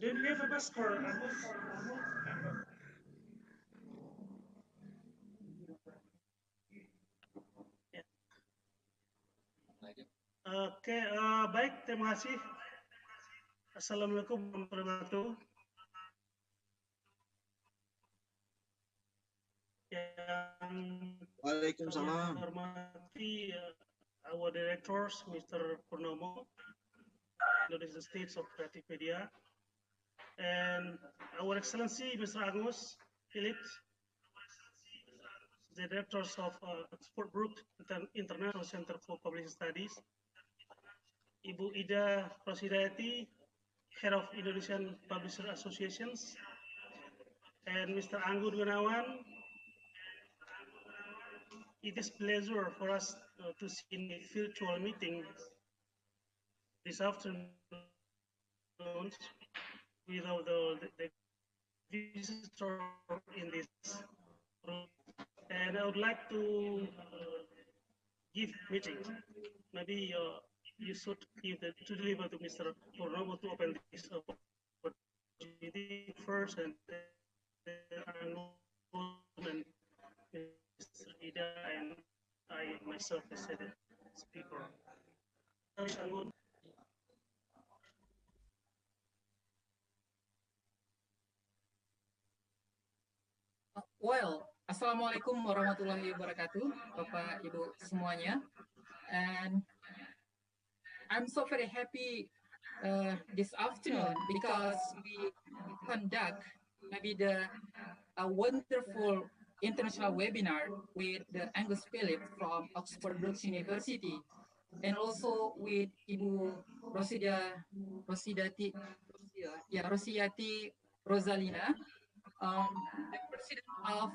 Do you have a passport, Angus? Ya. Oke, baik, terima kasih. Assalamualaikum warahmatullahi wabarakatuh. Yang Waalaikumsalam. kami hormati our directors, Mr. Purnomo, Indonesia States of Kreatif Media, and our Excellency, Mr. Angus, Phillips, the directors of Brookes International Center for Public Studies, Ibu Ida Rosidayati, Head of Indonesian Publisher Associations, and Mr. Anggur Gunawan. It is a pleasure for us to see in a virtual meeting this afternoon without the visitor in this room. And I would like to give meeting. Maybe you should to deliver to Mr. Purnomo to open this opportunity first, and then Mr. Ida and I myself as a speaker. Well, Assalamualaikum warahmatullahi wabarakatuh, Bapak Ibu semuanya. And I'm so very happy this afternoon because we conduct maybe a wonderful international webinar with the Angus Phillips from Oxford Brookes University, and also with Ibu Rosidayati Rozalina, the president of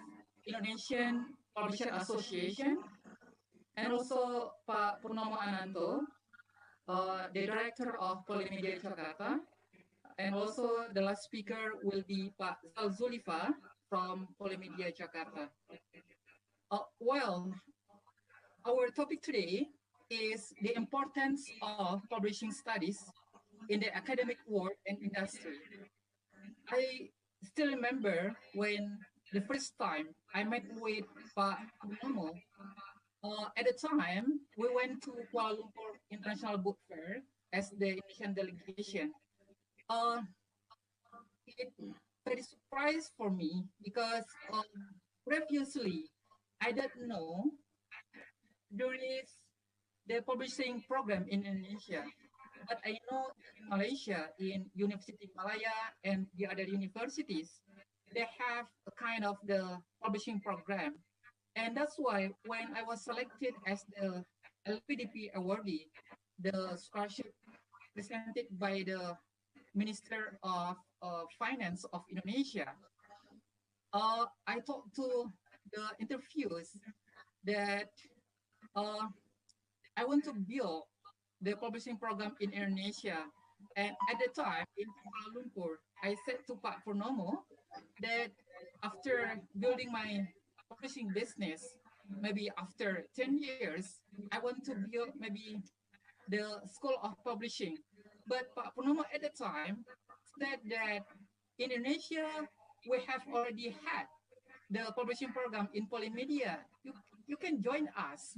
Indonesian Publisher Association, and also Pak Purnomo Ananto, the director of Polimedia Jakarta, and also the last speaker will be Pak Zalzulifa from Polimedia Jakarta. Well, our topic today is the importance of publishing studies in the academic world and industry. I still remember when the first time I met with Pak Purnomo. At the time, we went to Kuala Lumpur International Book Fair as the Indonesian delegation. It very surprise for me because previously I didn't know there is the publishing program in Indonesia, but I know in Malaysia, in University Malaya and the other universities, they have a kind of the publishing program. And that's why when I was selected as the LPDP awardee, the scholarship presented by the Minister of Finance of Indonesia, I talked to the interviews that I want to build the publishing program in Indonesia. And at the time in Kuala Lumpur, I said to Pak Purnomo that after building my publishing business, maybe after 10 years, I want to build maybe the School of Publishing. But Pak Purnomo at the time said that in Indonesia, we have already had the publishing program in Polimedia. You can join us.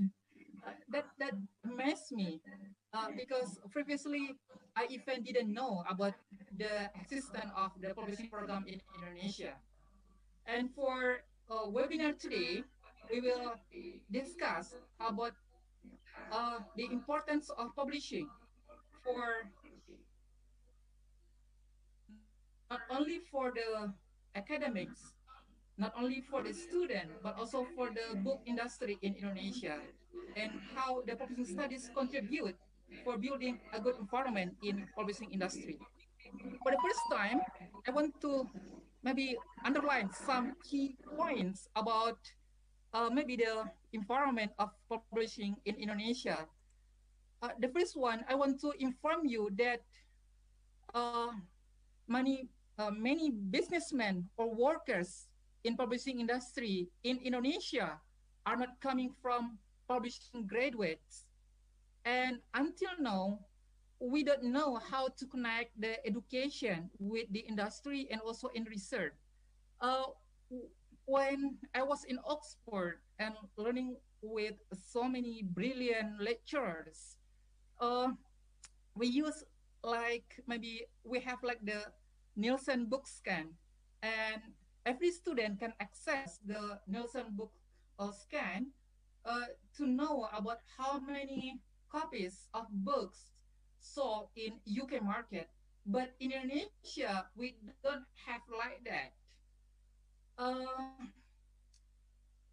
That amazed me because previously I even didn't know about the existence of the publishing program in Indonesia. And for a webinar today, we will discuss about the importance of publishing for not only for the academics, not only for the student, but also for the book industry in Indonesia, and how the publishing studies contribute for building a good environment in publishing industry. For the first time, I want to maybe underline some key points about maybe the environment of publishing in Indonesia. The first one, I want to inform you that many businessmen or workers in publishing industry in Indonesia are not coming from publishing graduates. And until now, we don't know how to connect the education with the industry and also in research. Uh, when I was in Oxford and learning with so many brilliant lecturers, uh, we use like maybe we have like the Nielsen book scan, and every student can access the Nielsen book scan uh, to know about how many copies of books sold in UK market. But in Indonesia, we don't have like that. Uh,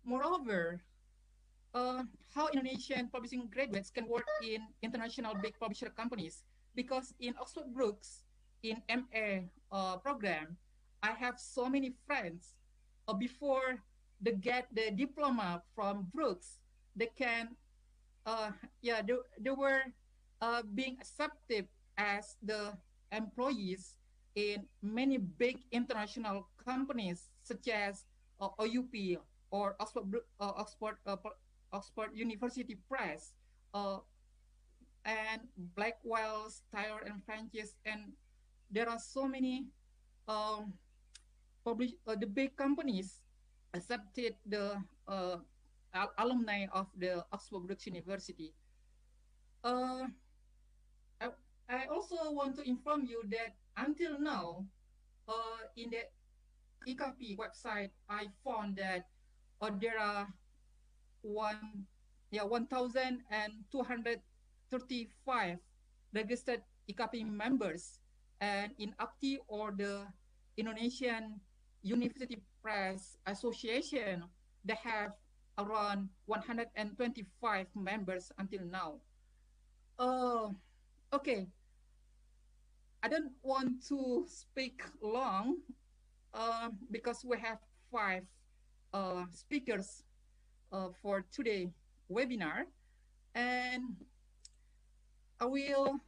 Moreover, how Indonesian publishing graduates can work in international big publisher companies. Because in Oxford Brookes, in MA program, I have so many friends. Before they get the diploma from Brookes, they can, uh, yeah, they were being accepted as the employees in many big international companies such as OUP or Oxford University Press, uh, and Blackwell's, Tyler and Francis, and there are so many um, the big companies accepted the alumni of the Oxford Brookes University. Uh, I, I also want to inform you that until now, in the IKAPI website, I found that there are 1,235 registered IKAPI members, and in APTI or the Indonesian University Press Association, they have around 125 members until now. Uh, okay, I don't want to speak long because we have five speakers for today webinar, and I will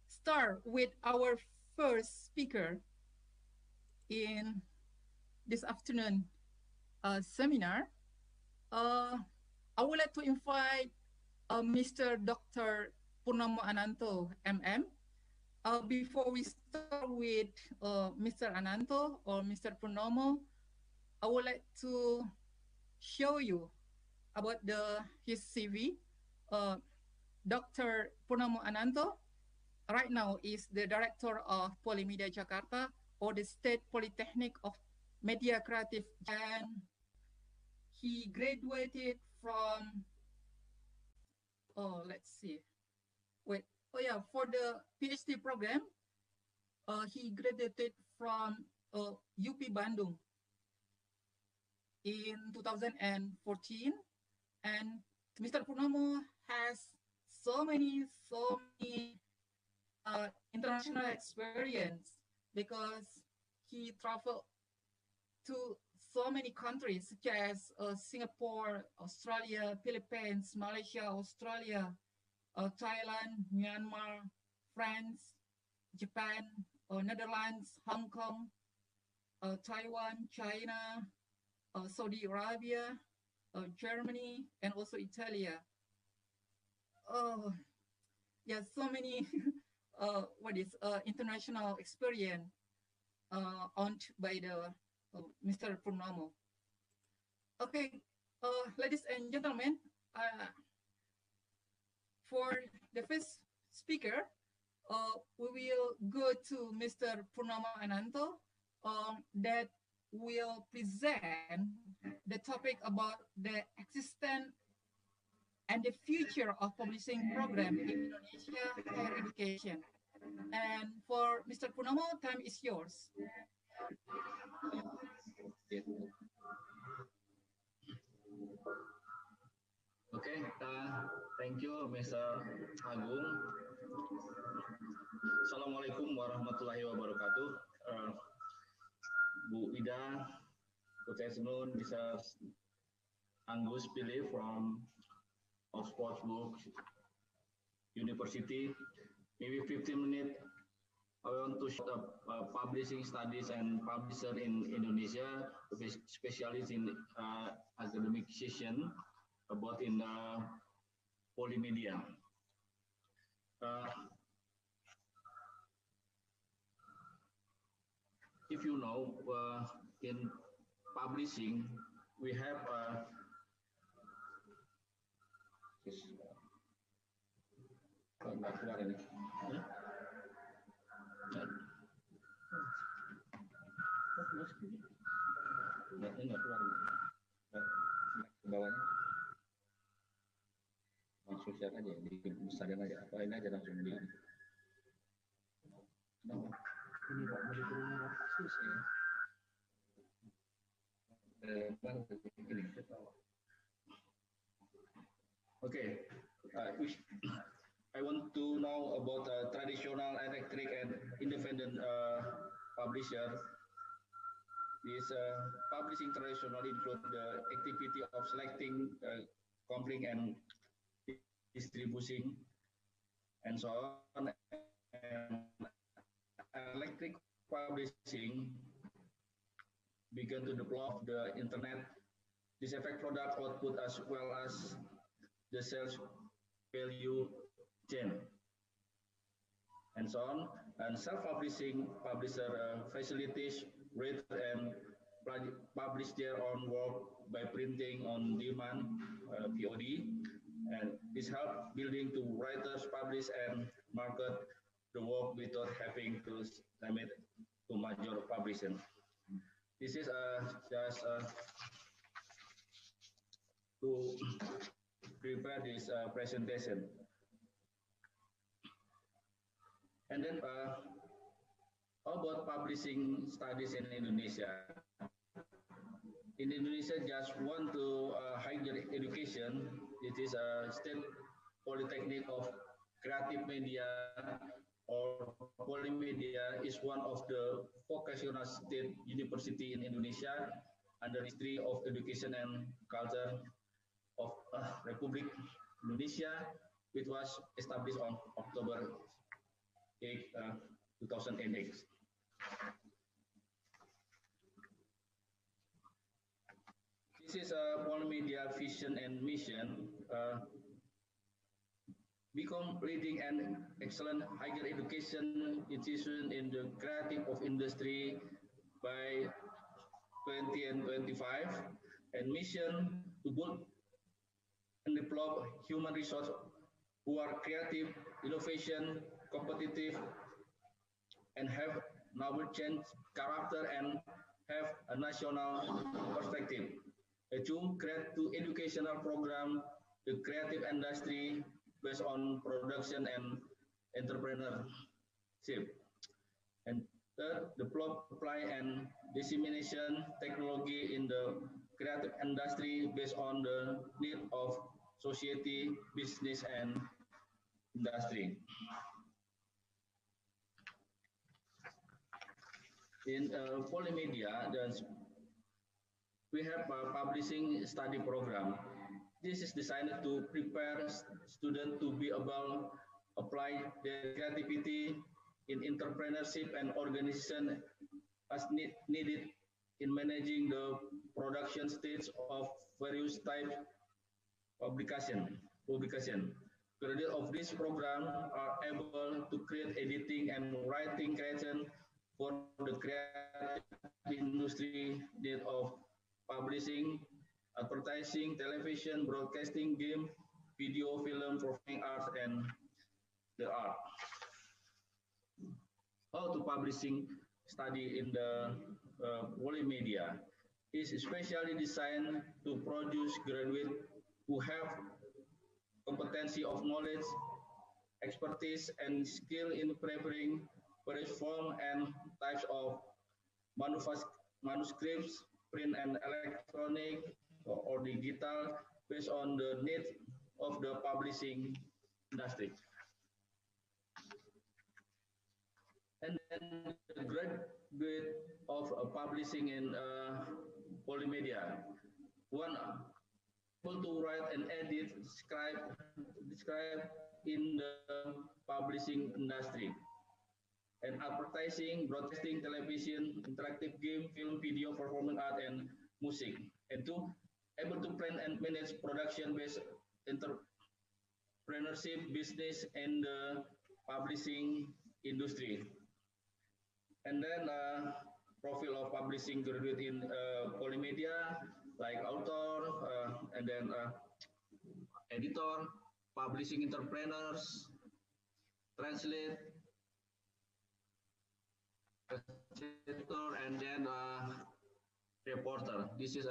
start with our first speaker in this afternoon seminar. I would like to invite Mr. Dr. Purnomo Ananto, MM. Before we start with Mr. Ananto or Mr. Purnomo, I would like to show you about his CV. Dr. Purnomo Ananto right now is the director of Polimedia Jakarta, or the State Politeknik of Media Kreatif, and he graduated from, let's see, for the PhD program, he graduated from UP Bandung in 2014, and Mr. Purnomo has so many international experience because he traveled to so many countries such as Singapore, Australia, Philippines, Malaysia, Australia, Thailand, Myanmar, France, Japan, Netherlands, Hong Kong, Taiwan, China, Saudi Arabia, Germany, and also Italy. Yeah, so many international experience owned by the Mr. Purnomo. Okay, ladies and gentlemen, for the first speaker, we will go to Mr. Purnomo Ananto that will present the topic about the existence and the future of publishing program in Indonesia higher education. And for Mr. Purnomo, time is yours. Okay, thank you, Mr. Agung. Assalamualaikum warahmatullahi wabarakatuh. Bu Ida, good afternoon. This is Angus Phillips from Oxford Brookes University. Maybe 15 minutes. I want to show the publishing studies and publisher in Indonesia, specialist in academic session about in Polimedia. if you know, in publishing, we have nggak keluar ini. Nggak keluar ini. Ke bawahnya. Langsung share aja, dibesarin aja. Apa ini aja langsung di. Kenapa? Ini Pak, mau diturunin akses ya. Okay, I want to know about traditional electric and independent publisher. This publishing traditional include the activity of selecting, completing, and distributing, and so on. And electric publishing began to develop the internet. This affect product output as well as the sales value chain, and so on. And self-publishing publisher facilities read and publish their own work by printing on demand (VOD), and this help building to writers publish and market the work without having to submit to major publishing. This is just to prepare this presentation. And then how about publishing studies in Indonesia? In Indonesia, just want to higher education. It is a state Politeknik of Kreatif Media or Polimedia is one of the vocational state university in Indonesia under Ministry of Education and Culture of Republic Indonesia, which was established on October 8, 2008. This is a Polimedia vision and mission. Become leading and excellent higher education institution in the creative of industry by 2025, and mission to build and develop human resource who are creative, innovation, competitive, and have novel change character and have a national perspective. To create two educational program, the creative industry based on production and entrepreneurship. And third, develop, apply, and dissemination technology in the creative industry based on the need of society, business, and industry. In Polimedia, we have a publishing study program. This is designed to prepare students to be able to apply their creativity in entrepreneurship and organization as needed in managing the production stage of various types of publication. Graduates of this program are able to create editing and writing creation for the creative industry need of publishing, advertising, television, broadcasting, game, video, film, performing arts, and the art. How to publishing study in the Polimedia is especially designed to produce graduates who have competency of knowledge, expertise, and skill in preparing various form and types of manuscripts, print and electronic, or digital, based on the need of the publishing industry. And then the graduate of publishing in Polimedia, one able to write and edit, describe in the publishing industry, and advertising, broadcasting, television, interactive game, film, video, performing art, and music. And two, able to plan and manage production-based entrepreneurship business in the publishing industry. And then profile of publishing graduate in Polimedia, like author, and then editor, publishing entrepreneurs, translator, and then reporter. This is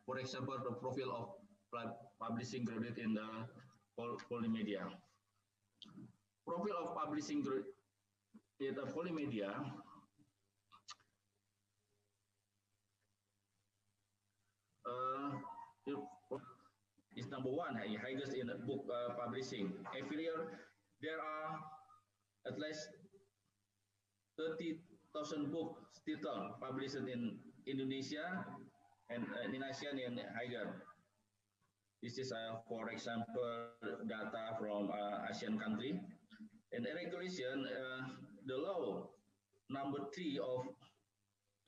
for example, the profile of publishing graduate in the Polimedia. Profile of publishing graduate in the Polimedia is number one, highest in book publishing. Every year, there are at least 30,000 books title published in Indonesia and in ASEAN and higher. This is, for example, data from ASEAN country. And regulation, the law number 3 of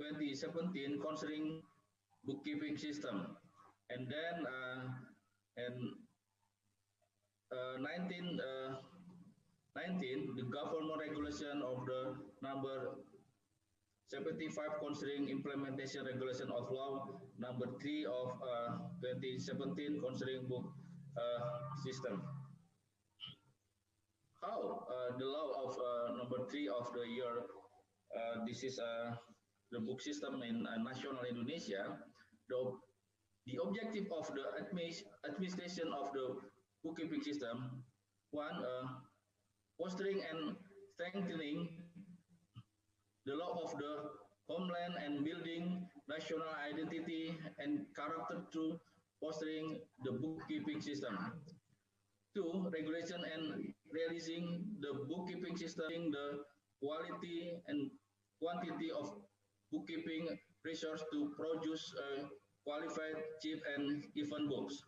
2017 concerning bookkeeping system, and then 19 the government regulation of the number 75 concerning implementation regulation of law number 3 of 2017 concerning book system. How the law of number 3 of the year, this is the book system in national Indonesia. The objective of the administration of the bookkeeping system, one, fostering and strengthening the law of the homeland and building national identity and character through fostering the bookkeeping system. Two, regulation and realizing the bookkeeping system, the quality and quantity of bookkeeping resource to produce qualified, cheap, and even books.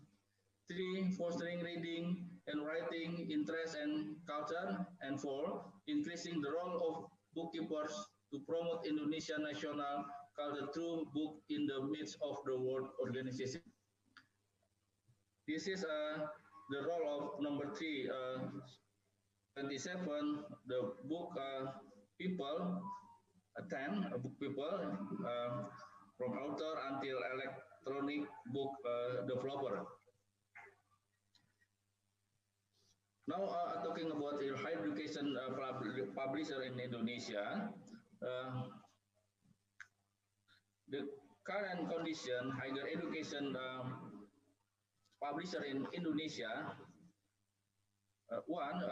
Three, fostering reading and writing interest and culture. And four, increasing the role of bookkeepers to promote Indonesian national culture through book in the midst of the world organization. This is the role of number 3, 27, the book people, 10 book people, from author until electronic book developer. Now, talking about the higher education publisher in Indonesia, the current condition higher education publisher in Indonesia, one,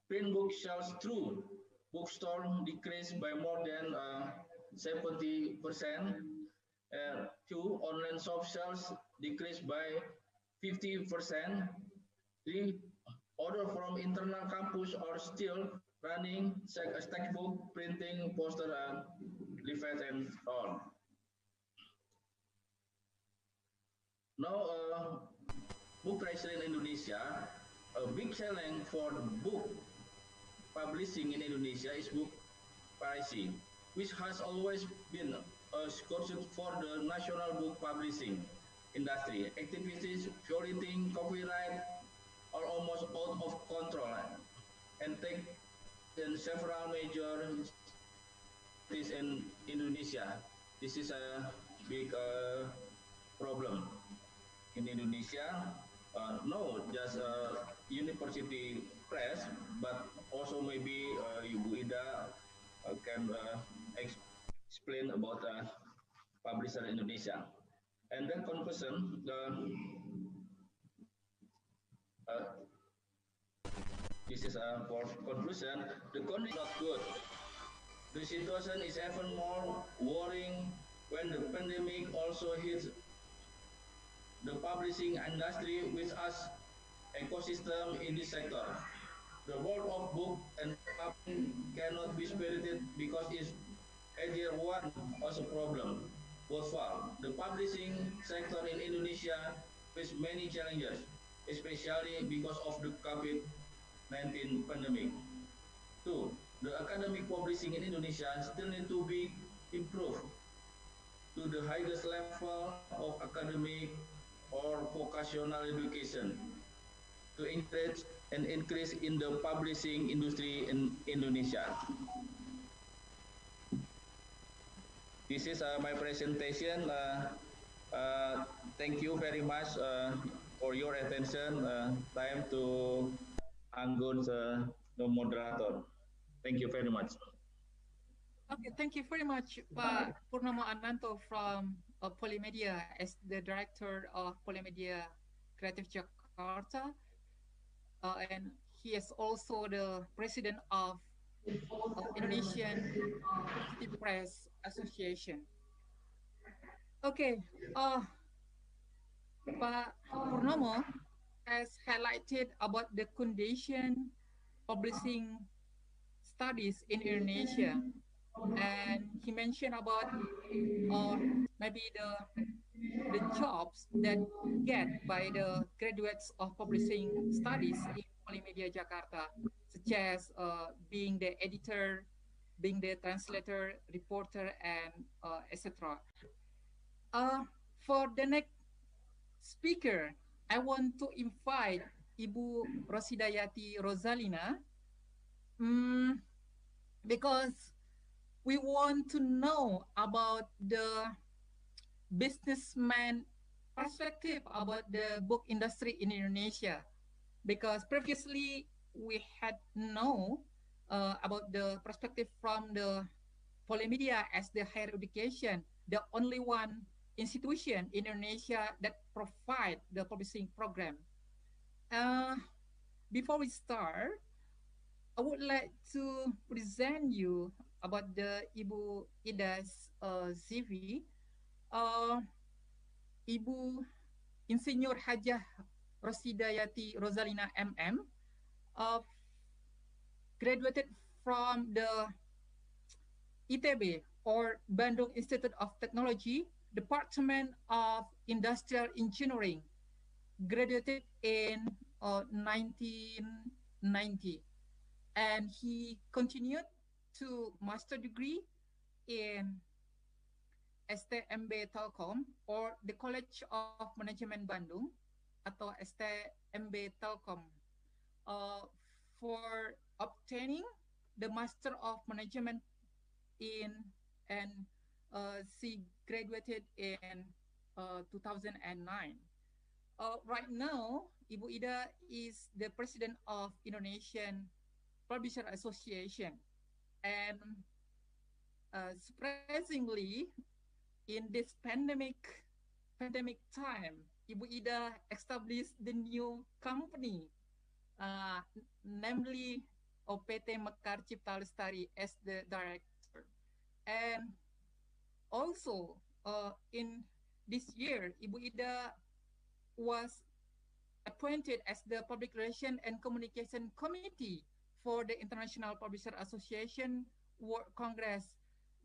print book sales through bookstore decreased by more than 70%. Two, online shop sales decreased by 50%. Three, order from internal campus are still running textbook, printing, poster, and leaflet, and all. Now, book prices in Indonesia, a big challenge for book publishing in Indonesia is book pricing, which has always been a scourge for the national book publishing industry. Activities violating copyright are almost out of control and take in several major cities in Indonesia. This is a big problem in Indonesia. No, just university press, but also maybe Ibu Ida can explain about publisher in Indonesia. And then conclusion, this is for conclusion, the condition is not good. The situation is even more worrying when the pandemic also hits the publishing industry, which has ecosystem in this sector. The world of book and publishing cannot be spirited because it's either one as a problem. Both far. The publishing sector in Indonesia faces many challenges, especially because of the COVID-19 pandemic. Two, the academic publishing in Indonesia still need to be improved to the highest level of academic or vocational education to encourage an increase in the publishing industry in Indonesia. this is my presentation. Thank you very much for your attention. Time to Angus, the moderator. Thank you very much. Okay, thank you very much, Pak Purnomo Ananto from Polimedia as the director of Polimedia Kreatif Jakarta, and he is also the president of Indonesian Positive Press Association. Okay, Pak Purnomo has highlighted about the condition publishing studies in Indonesia, and he mentioned about maybe the jobs that get by the graduates of publishing studies in Polimedia Jakarta, such as being the editor, being the translator, reporter, and etc. For the next speaker, I want to invite Ibu Rosidayati Rozalina, because we want to know about the businessman perspective about the book industry in Indonesia, because previously we had know about the perspective from the Polimedia as the higher education, the only one institution in Indonesia that provide the publishing program. Before we start, I would like to present you about the Ibu Ida's CV. Ibu Insinyur Hajah Rosidayati Rozalina MM graduated from the ITB or Bandung Institute of Technology, Department of Industrial Engineering, graduated in 1990, and he continued to master degree in STMB Telkom or the College of Management Bandung atau STMB Telkom for obtaining the Master of Management in, and she graduated in 2009. Right now, Ibu Ida is the president of Indonesian Publisher Association, and surprisingly, in this pandemic time, Ibu Ida established the new company, namely PT Mekar Cipta Lestari as the director. And also, in this year, Ibu Ida was appointed as the Public Relations and Communication Committee for the International Publisher Association World Congress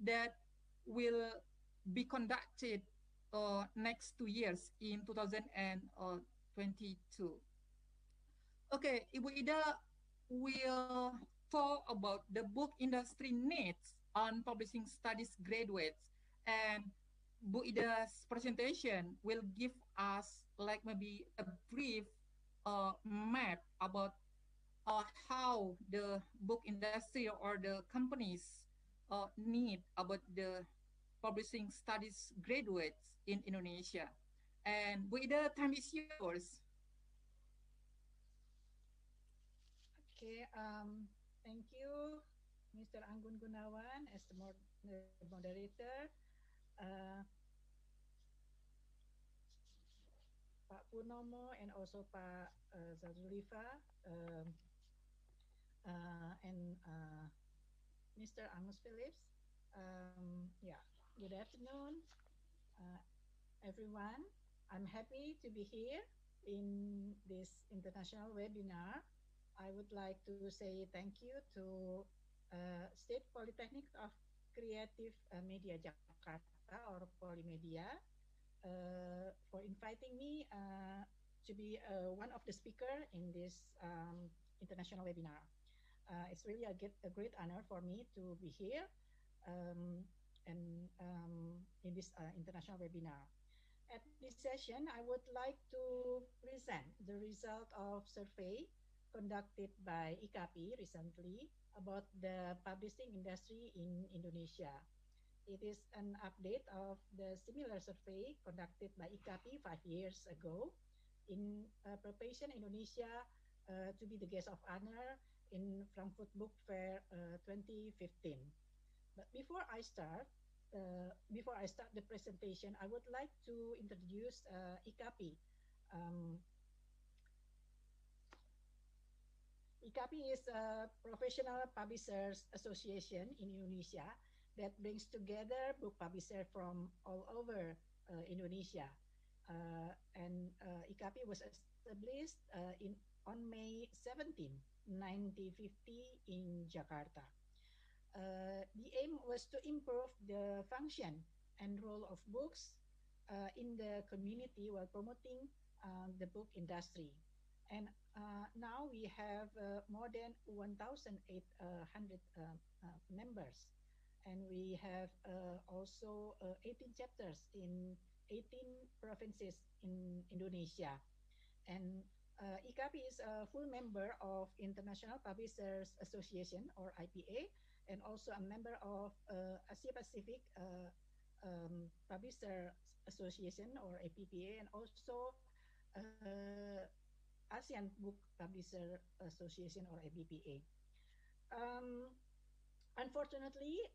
that will be conducted next 2 years in 2022. Okay, Ibu Ida will talk about the book industry needs on publishing studies graduates, and Bu Ida's presentation will give us like maybe a brief map about how the book industry or the companies need about the publishing studies graduates in Indonesia. And Bu Ida, time is yours. Okay, thank you, Mr. Anggun Gunawan, as the moderator. Pak Purnomo and also Pak Zalzulifa, and Mr. Angus Phillips. Yeah, good afternoon, everyone. I'm happy to be here in this international webinar. I would like to say thank you to State Politeknik of Kreatif Media Jakarta or Polimedia for inviting me to be one of the speakers in this international webinar. It's really a great honor for me to be here and in this international webinar. At this session, I would like to present the result of survey conducted by IKAPI recently about the publishing industry in Indonesia. It is an update of the similar survey conducted by IKAPI 5 years ago in preparation Indonesia to be the guest of honor in Frankfurt Book Fair 2015. But before I start the presentation, I would like to introduce IKAPI. IKAPI is a professional publishers association in Indonesia that brings together book publishers from all over Indonesia. IKAPI was established on May 17, 1950 in Jakarta. The aim was to improve the function and role of books in the community while promoting the book industry. And now we have more than 1,800 members. And we have also 18 chapters in 18 provinces in Indonesia. And IKAPI is a full member of International Publishers Association, or IPA, and also a member of Asia Pacific Publisher Association, or APPA, and also ASEAN Book Publisher Association, or ABPA. Unfortunately,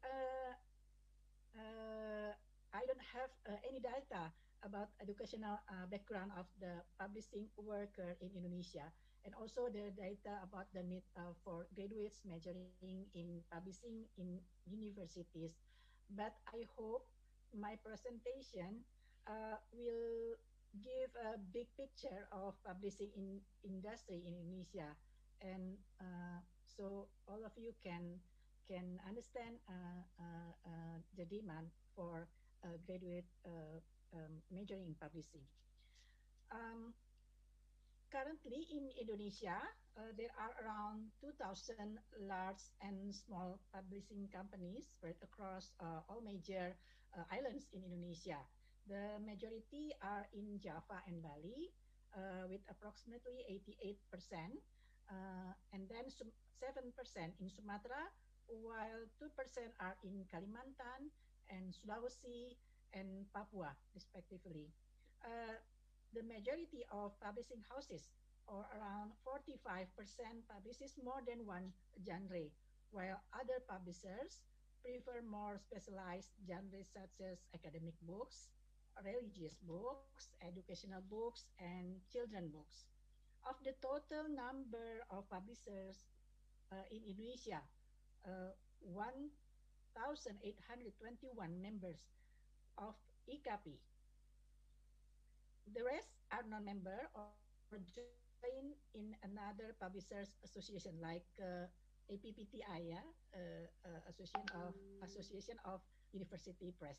I don't have any data about educational background of the publishing worker in Indonesia, and also the data about the need for graduates majoring in publishing in universities. But I hope my presentation will give a big picture of publishing in industry in Indonesia, and so all of you can understand the demand for graduate majoring in publishing. Currently in Indonesia, there are around 2,000 large and small publishing companies spread across all major islands in Indonesia. The majority are in Java and Bali, with approximately 88%, and then 7% in Sumatra, while 2% are in Kalimantan and Sulawesi and Papua, respectively. The majority of publishing houses, or around 45%, publishes more than one genre, while other publishers prefer more specialized genres such as academic books, religious books, educational books, and children books. Of the total number of publishers in Indonesia, 1,821 members of IKAPI. The rest are non-member or join in another publishers association like APPTI, Association of University Press.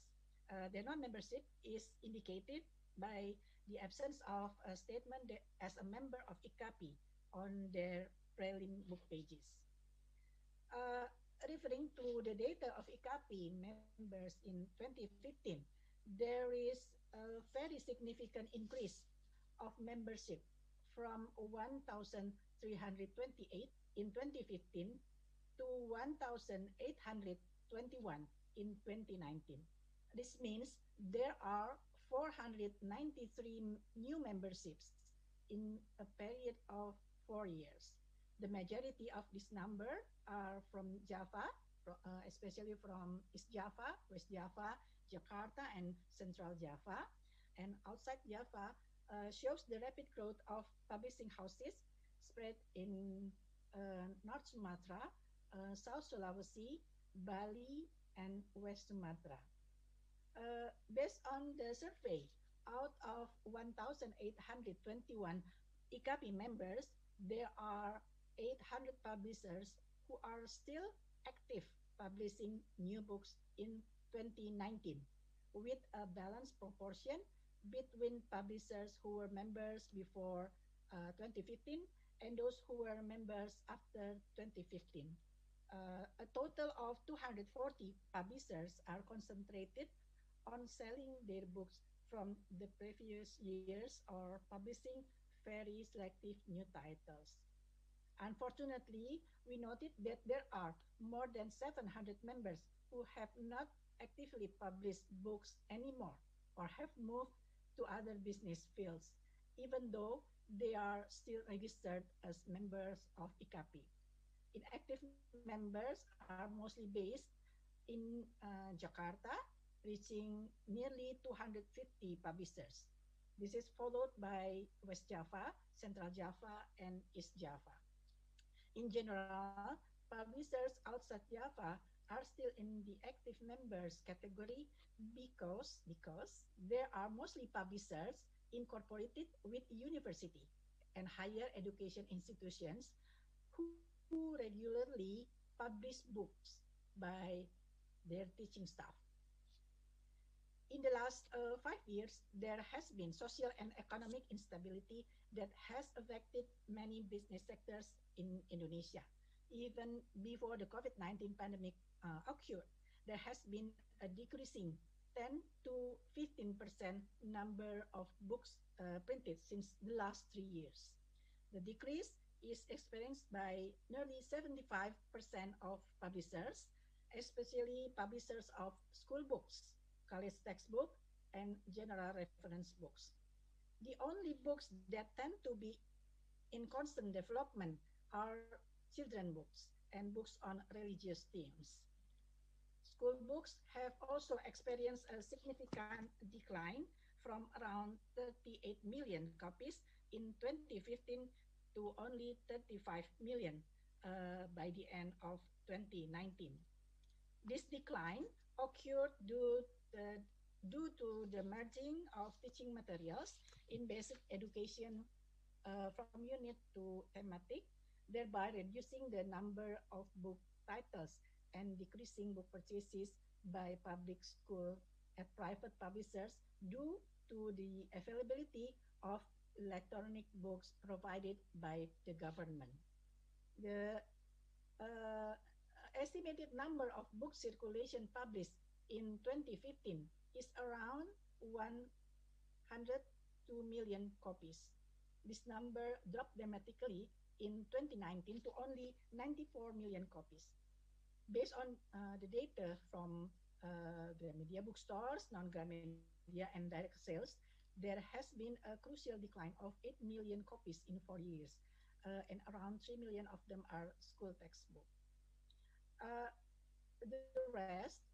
Their non-membership is indicated by the absence of a statement as a member of IKAPI on their prelim book pages. Referring to the data of IKAPI members in 2015, there is a very significant increase of membership from 1,328 in 2015 to 1,821 in 2019. This means there are 493 new memberships in a period of 4 years. The majority of this number are from Java, especially from East Java, West Java, Jakarta, and Central Java. And outside Java shows the rapid growth of publishing houses spread in North Sumatra, South Sulawesi, Bali, and West Sumatra. Based on the survey, out of 1,821 IKAPI members, there are 800 publishers who are still active publishing new books in 2019, with a balanced proportion between publishers who were members before 2015 and those who were members after 2015. A total of 240 publishers are concentrated on selling their books from the previous years or publishing very selective new titles. Unfortunately, we noted that there are more than 700 members who have not actively publish books anymore or have moved to other business fields, even though they are still registered as members of IKAPI. Inactive members are mostly based in Jakarta, reaching nearly 250 publishers. This is followed by West Java, Central Java, and East Java. In general, publishers outside Java are still in the active members category because there are mostly publishers incorporated with university and higher education institutions who regularly publish books by their teaching staff. In the last 5 years, there has been social and economic instability that has affected many business sectors in Indonesia. Even before the COVID-19 pandemic occurred, there has been a decreasing 10 to 15% number of books printed since the last 3 years. The decrease is experienced by nearly 75% of publishers, especially publishers of school books, college textbook, and general reference books. The only books that tend to be in constant development are children books and books on religious themes. School books have also experienced a significant decline from around 38 million copies in 2015 to only 35 million by the end of 2019. This decline occurred due to the merging of teaching materials in basic education from unit to thematic, thereby reducing the number of book titles and decreasing book purchases by public school and private publishers due to the availability of electronic books provided by the government. The uh, estimated number of book circulation published in 2015 is around 102 million copies. This number dropped dramatically in 2019 to only 94 million copies. Based on the data from Gramedia bookstores, non-Gramedia, and direct sales, there has been a crucial decline of 8 million copies in 4 years, and around 3 million of them are school textbook. Uh, the rest,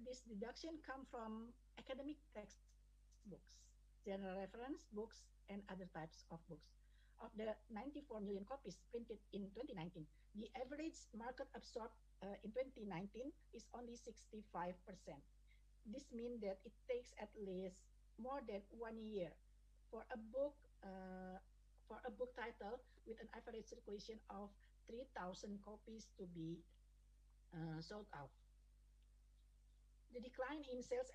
this deduction come from academic textbooks, general reference books, and other types of books. Of the 94 million copies printed in 2019, the average market absorbed in 2019 is only 65%. This means that it takes at least more than 1 year for a book uh, for a book title with an average circulation of 3,000 copies to be sold out. The decline in sales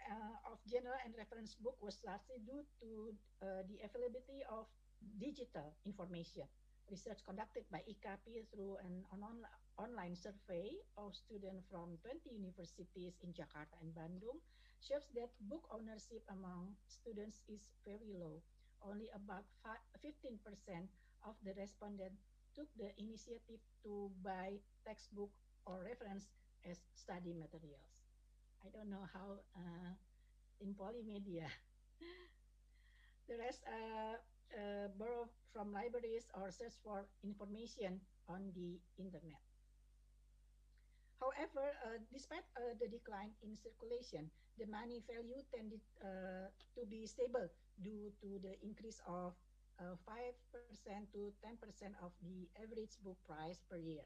of general and reference book was largely due to the availability of digital information. Research conducted by IKAPI through an online survey of students from 20 universities in Jakarta and Bandung shows that book ownership among students is very low. Only about 15% of the respondents took the initiative to buy textbook or reference as study materials. I don't know how in Polimedia. The rest borrow from libraries or search for information on the internet. However, despite the decline in circulation, the money value tended to be stable due to the increase of 5% to 10% of the average book price per year.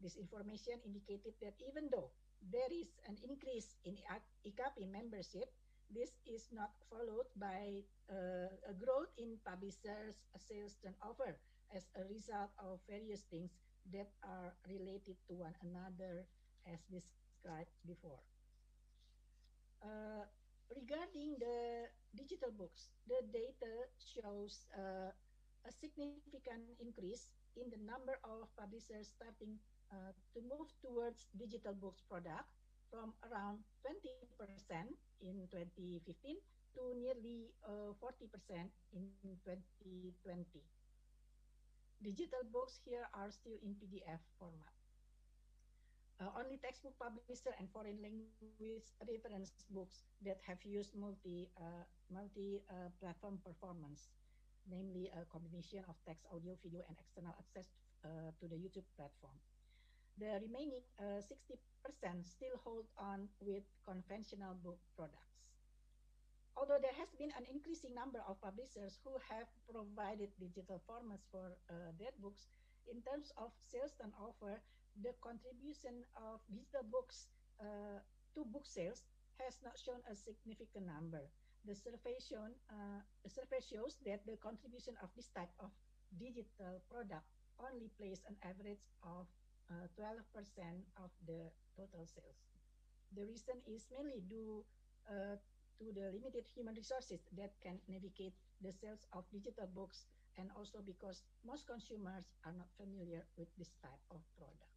This information indicated that even though there is an increase in IKAPI membership, this is not followed by a growth in publishers' sales turnover as a result of various things that are related to one another as described before. Uh, Regarding the digital books, the data shows a significant increase in the number of publishers starting to move towards digital books product from around 20% in 2015 to nearly 40% in 2020. Digital books here are still in PDF format. only textbook publisher and foreign language reference books that have used multi platform performance, namely a combination of text, audio, video, and external access to the YouTube platform. The remaining 60% still hold on with conventional book products. Although there has been an increasing number of publishers who have provided digital formats for their books, in terms of sales turnover, the contribution of digital books to book sales has not shown a significant number. The survey shows that the contribution of this type of digital product only plays an average of 12% of the total sales. The reason is mainly due to the limited human resources that can navigate the sales of digital books, and also because most consumers are not familiar with this type of product.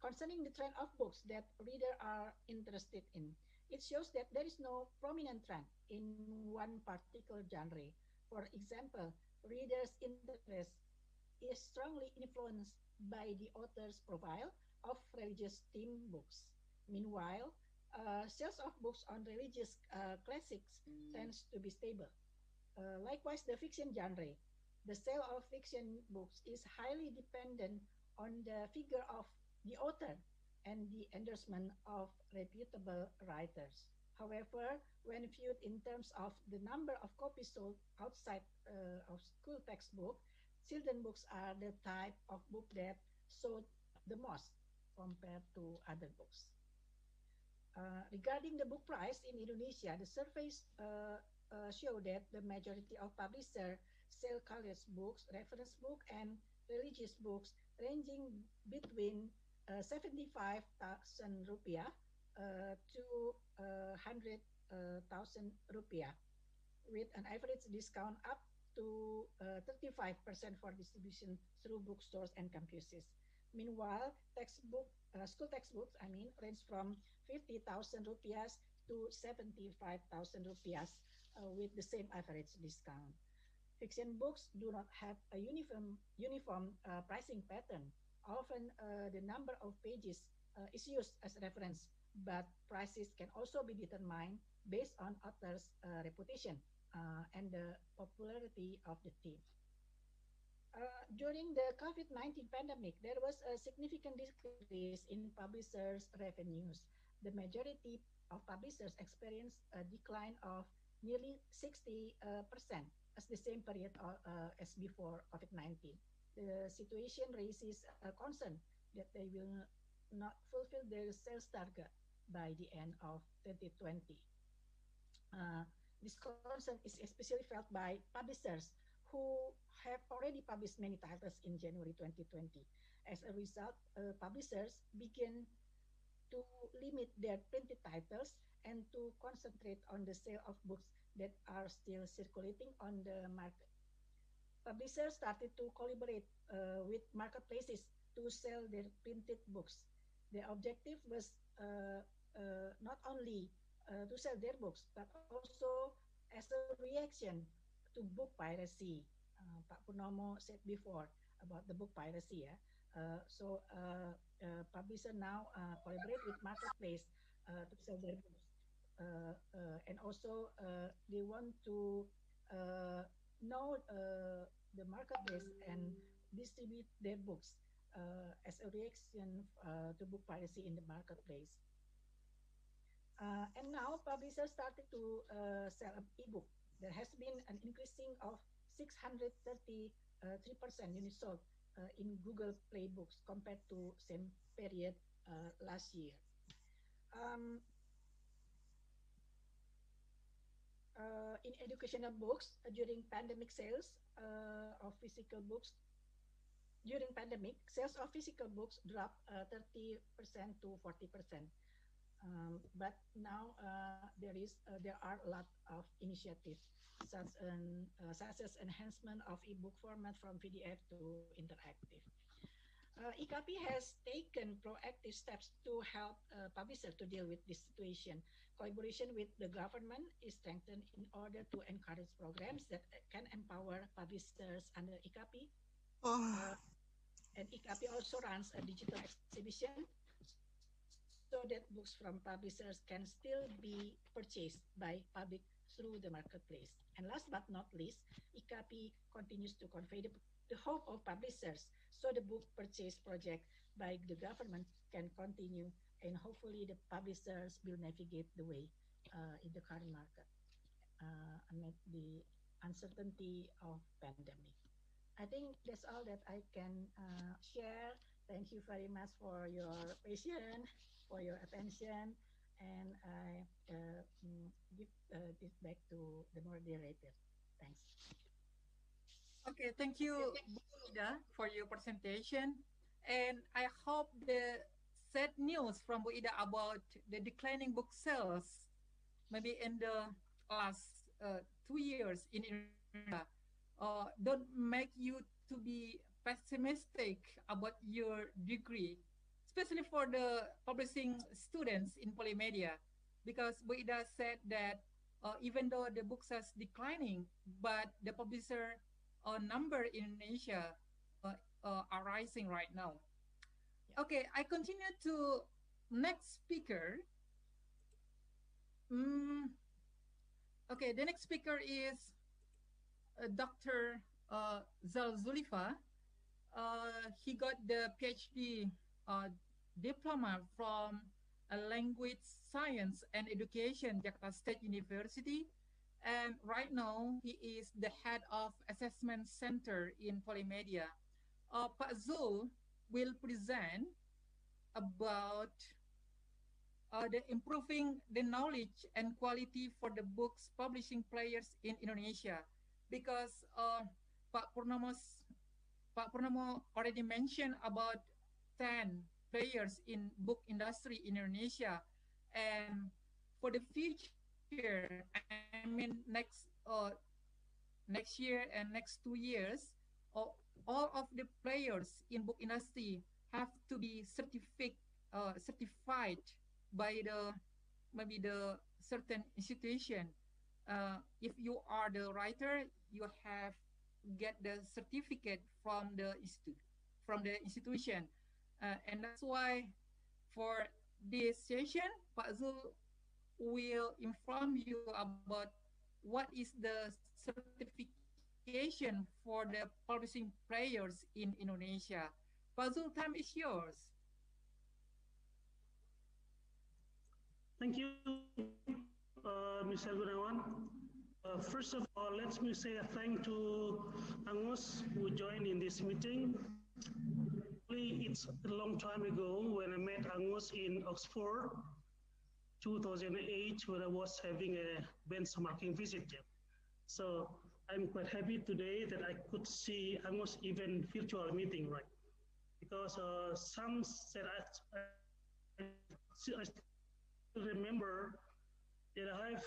Concerning the trend of books that readers are interested in, it shows that there is no prominent trend in one particular genre. For example, readers' interest is strongly influenced by the author's profile of religious theme books. Meanwhile, sales of books on religious classics tends to be stable. Likewise, the fiction genre. The sale of fiction books is highly dependent on the figure of the author and the endorsement of reputable writers. However, when viewed in terms of the number of copies sold outside of school textbook, children books are the type of book that sold the most compared to other books. Regarding the book price in Indonesia, the surveys show that the majority of publishers sell college books, reference book, and religious books ranging between 75,000 rupiah to 100,000 rupiah, with an average discount up to 35% for distribution through bookstores and campuses. Meanwhile, school textbooks, range from 50,000 rupiahs to 75,000 rupiahs with the same average discount. Fiction books do not have a uniform pricing pattern. Often, the number of pages is used as reference, but prices can also be determined based on author's reputation and the popularity of the theme. During the COVID-19 pandemic, there was a significant decrease in publishers' revenues. The majority of publishers experienced a decline of nearly 60% as the same period as before COVID-19. The situation raises a concern that they will not fulfill their sales target by the end of 2020. This concern is especially felt by publishers who have already published many titles in January 2020. As a result, publishers begin to limit their printed titles and to concentrate on the sale of books that are still circulating on the market. Publishers started to collaborate with marketplaces to sell their printed books. The objective was not only to sell their books, but also as a reaction to book piracy. Pak Purnomo said before about the book piracy. Publisher now collaborate with marketplace to sell their books. And also they want to know the marketplace and distribute their books as a reaction to book piracy in the marketplace. And now publishers started to sell an ebook. There has been an increasing of 633% units sold in Google Play Books compared to same period last year. In educational books, during pandemic sales of physical books, during pandemic, sales of physical books dropped 30% to 40%. But now there are a lot of initiatives such as enhancement of ebook format from PDF to interactive. IKAPI has taken proactive steps to help publishers to deal with this situation. Collaboration with the government is strengthened in order to encourage programs that can empower publishers under IKAPI. And IKAPI also runs a digital exhibition so that books from publishers can still be purchased by public through the marketplace. And last but not least, IKAPI continues to convey the hope of publishers so the book purchase project by the government can continue and hopefully the publishers will navigate the way in the current market amid the uncertainty of pandemic. I think that's all that I can share. Thank you very much for your patience, for your attention, and I give this back to the moderator. Thanks. Okay, thank you, Bu Ida, for your presentation. And I hope the sad news from Bu Ida about the declining book sales, maybe in the last 2 years in Indonesia, don't make you to be pessimistic about your degree, especially for the publishing students in Polimedia, because Bu Ida said that even though the book sales declining, but the publisher number in Indonesia are rising right now. Yeah. Okay, I continue to next speaker. Okay, the next speaker is Dr. Zalzulifa. He got the PhD diploma from Language Science and Education, Jakarta State University. And right now, he is the head of assessment center in Polimedia. Pak Zul will present about the improving the knowledge and quality for the books publishing players in Indonesia, because Pak Purnomo already mentioned about 10 players in book industry in Indonesia, and for the future, I mean next year and next 2 years, all of the players in book industry have to be certified by the maybe the certain institution. If you are the writer, you have get the certificate from the institution, and that's why for this session, Pak Zul will inform you about what is the certification for the publishing players in Indonesia. Pak Zul, time is yours. Thank you, Mr. Gunawan. First of all, let me say a thank to Angus who joined in this meeting. It's a long time ago when I met Angus in Oxford, 2008, when I was having a benchmarking visit. So I'm quite happy today that I could see Angus even virtual meeting, right? Because some said I still remember that I have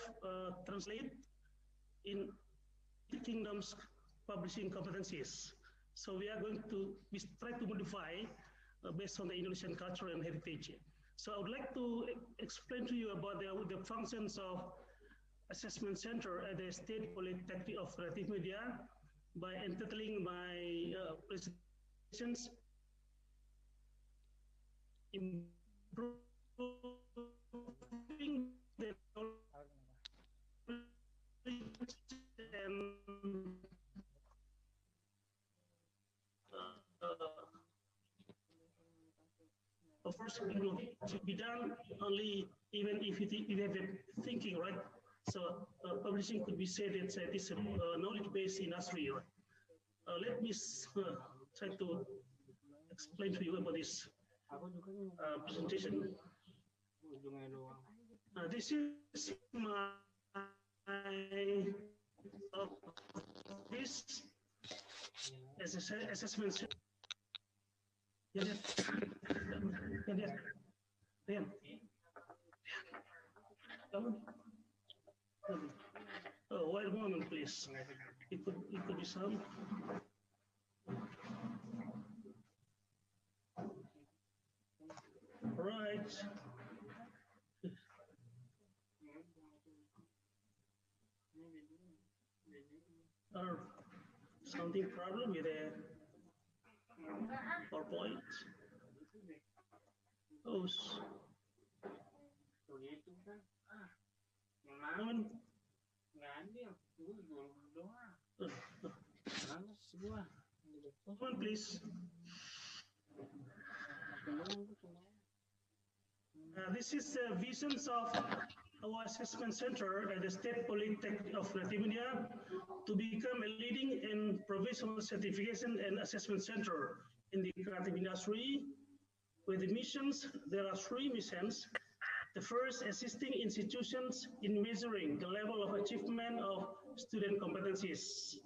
translated in Kingdom's publishing competencies. So we try to modify based on the Indonesian culture and heritage. So I would like to explain to you about the functions of assessment center at the State Politeknik of Kreatif Media by entitling my presentations improving the and of course, it should be done only even if you have a thinking, right? So publishing could be said it's a knowledge-based industry. Right? Let me try to explain to you about this presentation. This is my this as assessment. Yeah. Oh, wait a moment, please. It could be some. Right. Or something problem with the PowerPoint. Oh, one, please. This is the visions of our assessment center at the State Politeknik of Polimedia to become a leading and professional certification and assessment center in the creative industry. With the missions, there are 3 missions. The first, assisting institutions in measuring the level of achievement of student competencies.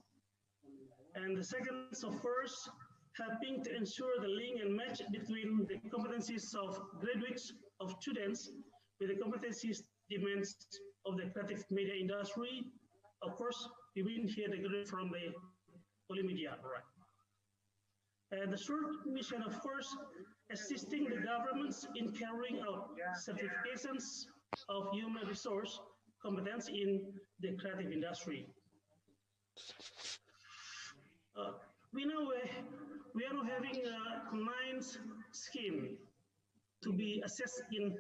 And the second, of course, helping to ensure the link and match between the competencies of graduates of students with the competencies demands of the creative media industry. Of course, we win here the graduate from the Polimedia, right? And the third mission, of course, assisting the governments in carrying out certifications of human resource competence in the creative industry. We are now having a 9th scheme to be assessed in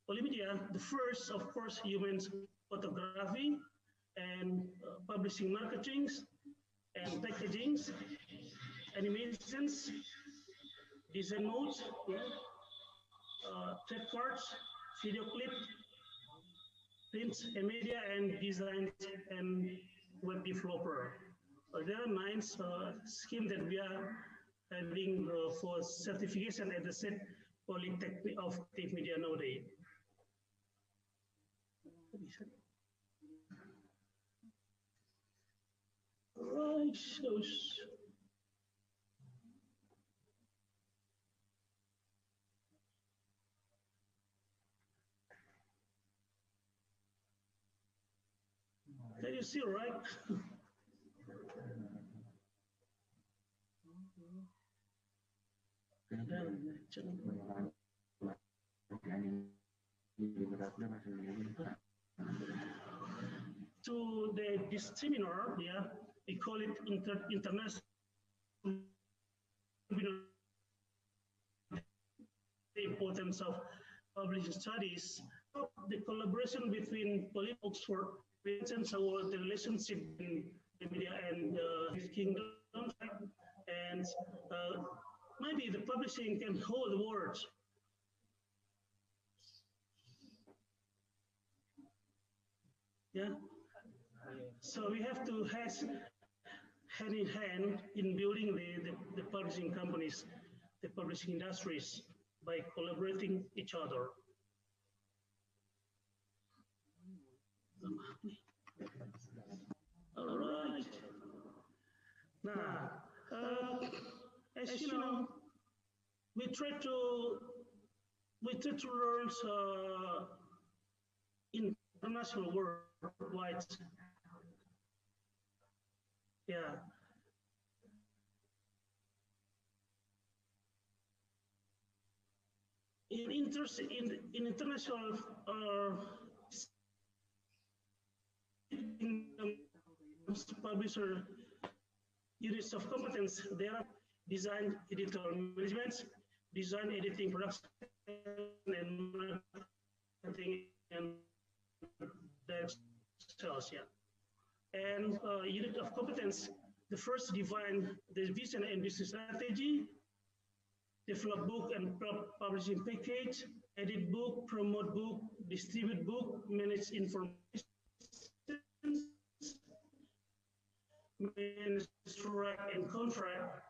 Polimedia. The first, of course, human photography and publishing, marketing and packaging, animations, design modes, trade cards, video clip, print and media, and design and web developer. There are 9 schemes that we are having for certification at the State Politeknik of Media nowadays. Right, so can you see, right? To this seminar, yeah, we call it international. The importance of publishing studies, the collaboration between Poly Oxford, and so the relationship in the media and his kingdom, and maybe the publishing can hold the words. Yeah. So we have to have hand in hand in building the publishing companies, the publishing industries, by collaborating each other. All right. Now, as you know, we try to learn international worldwide. Yeah. In international publisher units of competence, there are design, editorial management, design, editing, production, and marketing and sales. Yeah. And unit of competence, the first define the vision and business strategy, develop book and publishing package, edit book, promote book, distribute book, manage information, manage track and contract,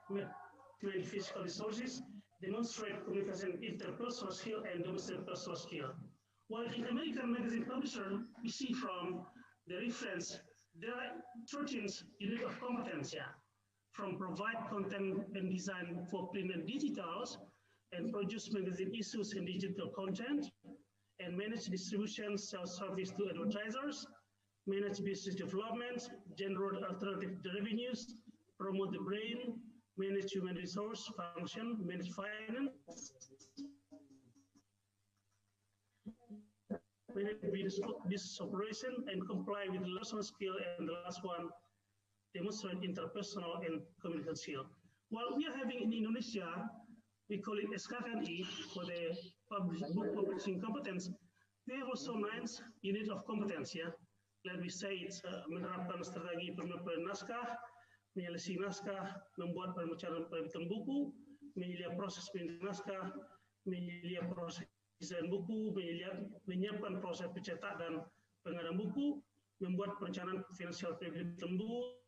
manage physical resources, demonstrate communication interpersonal skill and demonstrate personal skill. While in American magazine publisher, we see from the reference, there are 13 units of competence, yeah, from provide content and design for print and digitals, and produce magazine issues and digital content, and manage distribution, sales service to advertisers, manage business development, generate alternative revenues, promote the brain, manage human resource function, manage finance, manage business operation, and comply with the lesson skill, and the last one, demonstrate interpersonal and communication skill. While we are having in Indonesia, we call it SKKNI for the book publishing competence. We have also 9 units of competence, yeah. Let me say it's menerapkan strategi penerbitan naskah, menyelesaikan naskah, membuat penerbitan buku, menyedia proses penelitian naskah, menyedia proses desain buku, menyiapkan proses pencetak dan pengadaan buku, membuat perencanaan finansial penerbitan buku,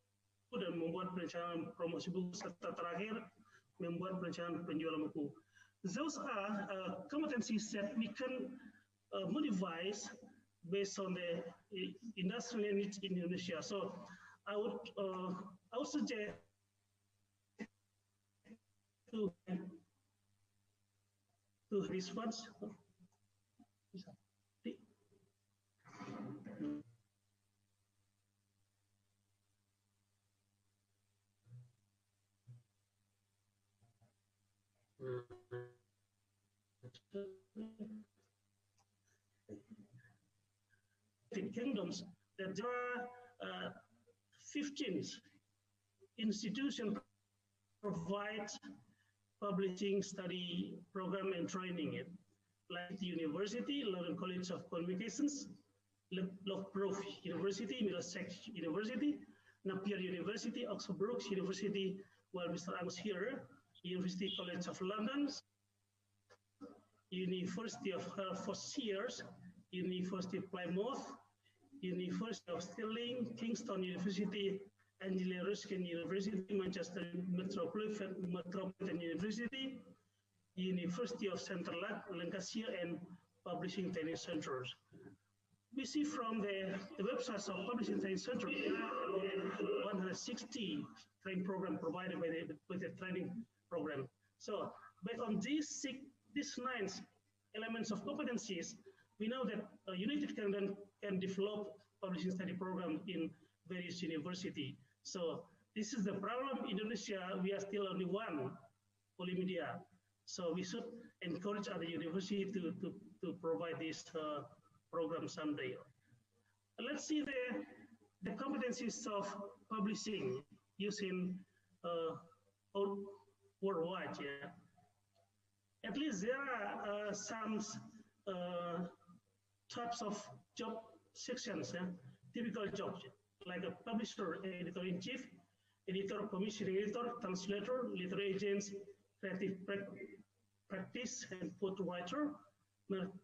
dan membuat perencanaan promosi buku, serta terakhir membuat perencanaan penjualan buku. Those are competencies that we can modify based on the industrial needs in Indonesia. So I would suggest to these funds. Kingdoms that there are 15 institutions provide publishing study program and training, like the University, London College of Communications, Brookes University, Middlesex University, Napier University, Oxford Brookes University, while Mr. Angus here, University College of London, University of Hertfordshire, University of Plymouth, University of Stirling, Kingston University, Anglia Ruskin University, Manchester Metropolitan University, University of Central Lancashire, and Publishing Training Centers. We see from the websites of Publishing Training Center, there are 160 training program provided by the training program. So based on these 9 elements of competencies, we know that United Kingdom can develop publishing study program in various universities. So this is the problem. In Indonesia, we are still only one Polimedia. So we should encourage other universities to provide this program someday. Let's see the competencies of publishing using worldwide. Yeah. At least there are some types of job sections, typical jobs, like a publisher, editor-in-chief, editor, commissioning editor, translator, literary agents, creative practice and photo writer,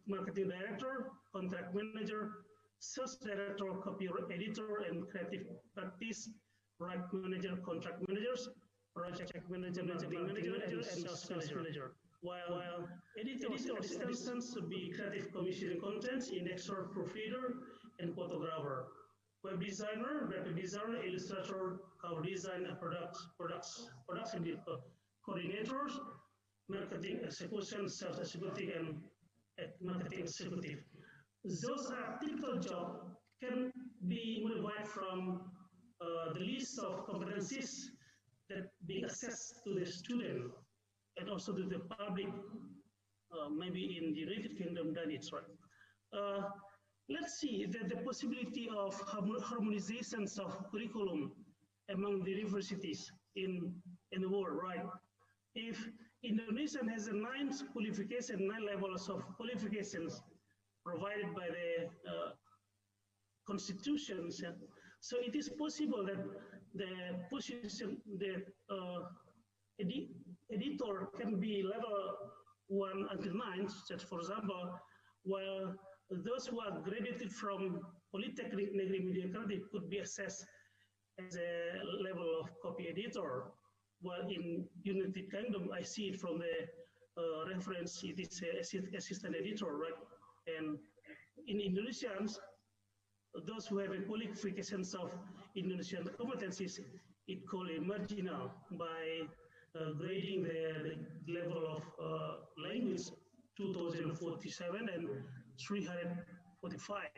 marketing director, contract manager, sales director, copy editor, and creative practice, right manager, contract managers, project manager, marketing manager, and sales manager. While editorial assistants should be creative commissioning contents, indexer, proofreader, and photographer. Web designer, graphic designer, illustrator, cover design, production coordinators, marketing execution, sales executive, and marketing executive. Those are typical jobs can be modified from the list of competencies that be assessed to the student and also to the public, maybe in the United Kingdom, that it's right. Let's see the possibility of harmonizations of curriculum among the universities in the world, right? If Indonesia has 9 qualifications, 9 levels of qualifications provided by the constitutions, so it is possible that the position, the editor can be level 1 until 9, such for example, while those who are graduated from Politeknik Negeri Media Kreatif could be assessed as a level of copy editor. While in United Kingdom, I see it from the reference, it is assistant editor, right? And in Indonesians, those who have a qualifications of Indonesian competencies, it called a marginal by grading the level of language 2047 and 345.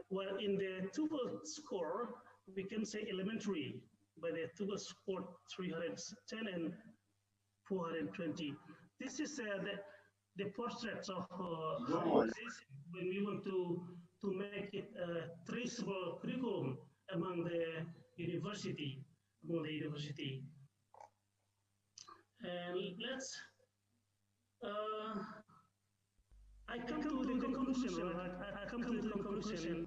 While in the TOEFL score, we can say elementary by the TOEFL score 310 and 420. This is the portrait of when we want to make it a traceable curriculum among the university. let's. I come to the conclusion, right? I come to the conclusion.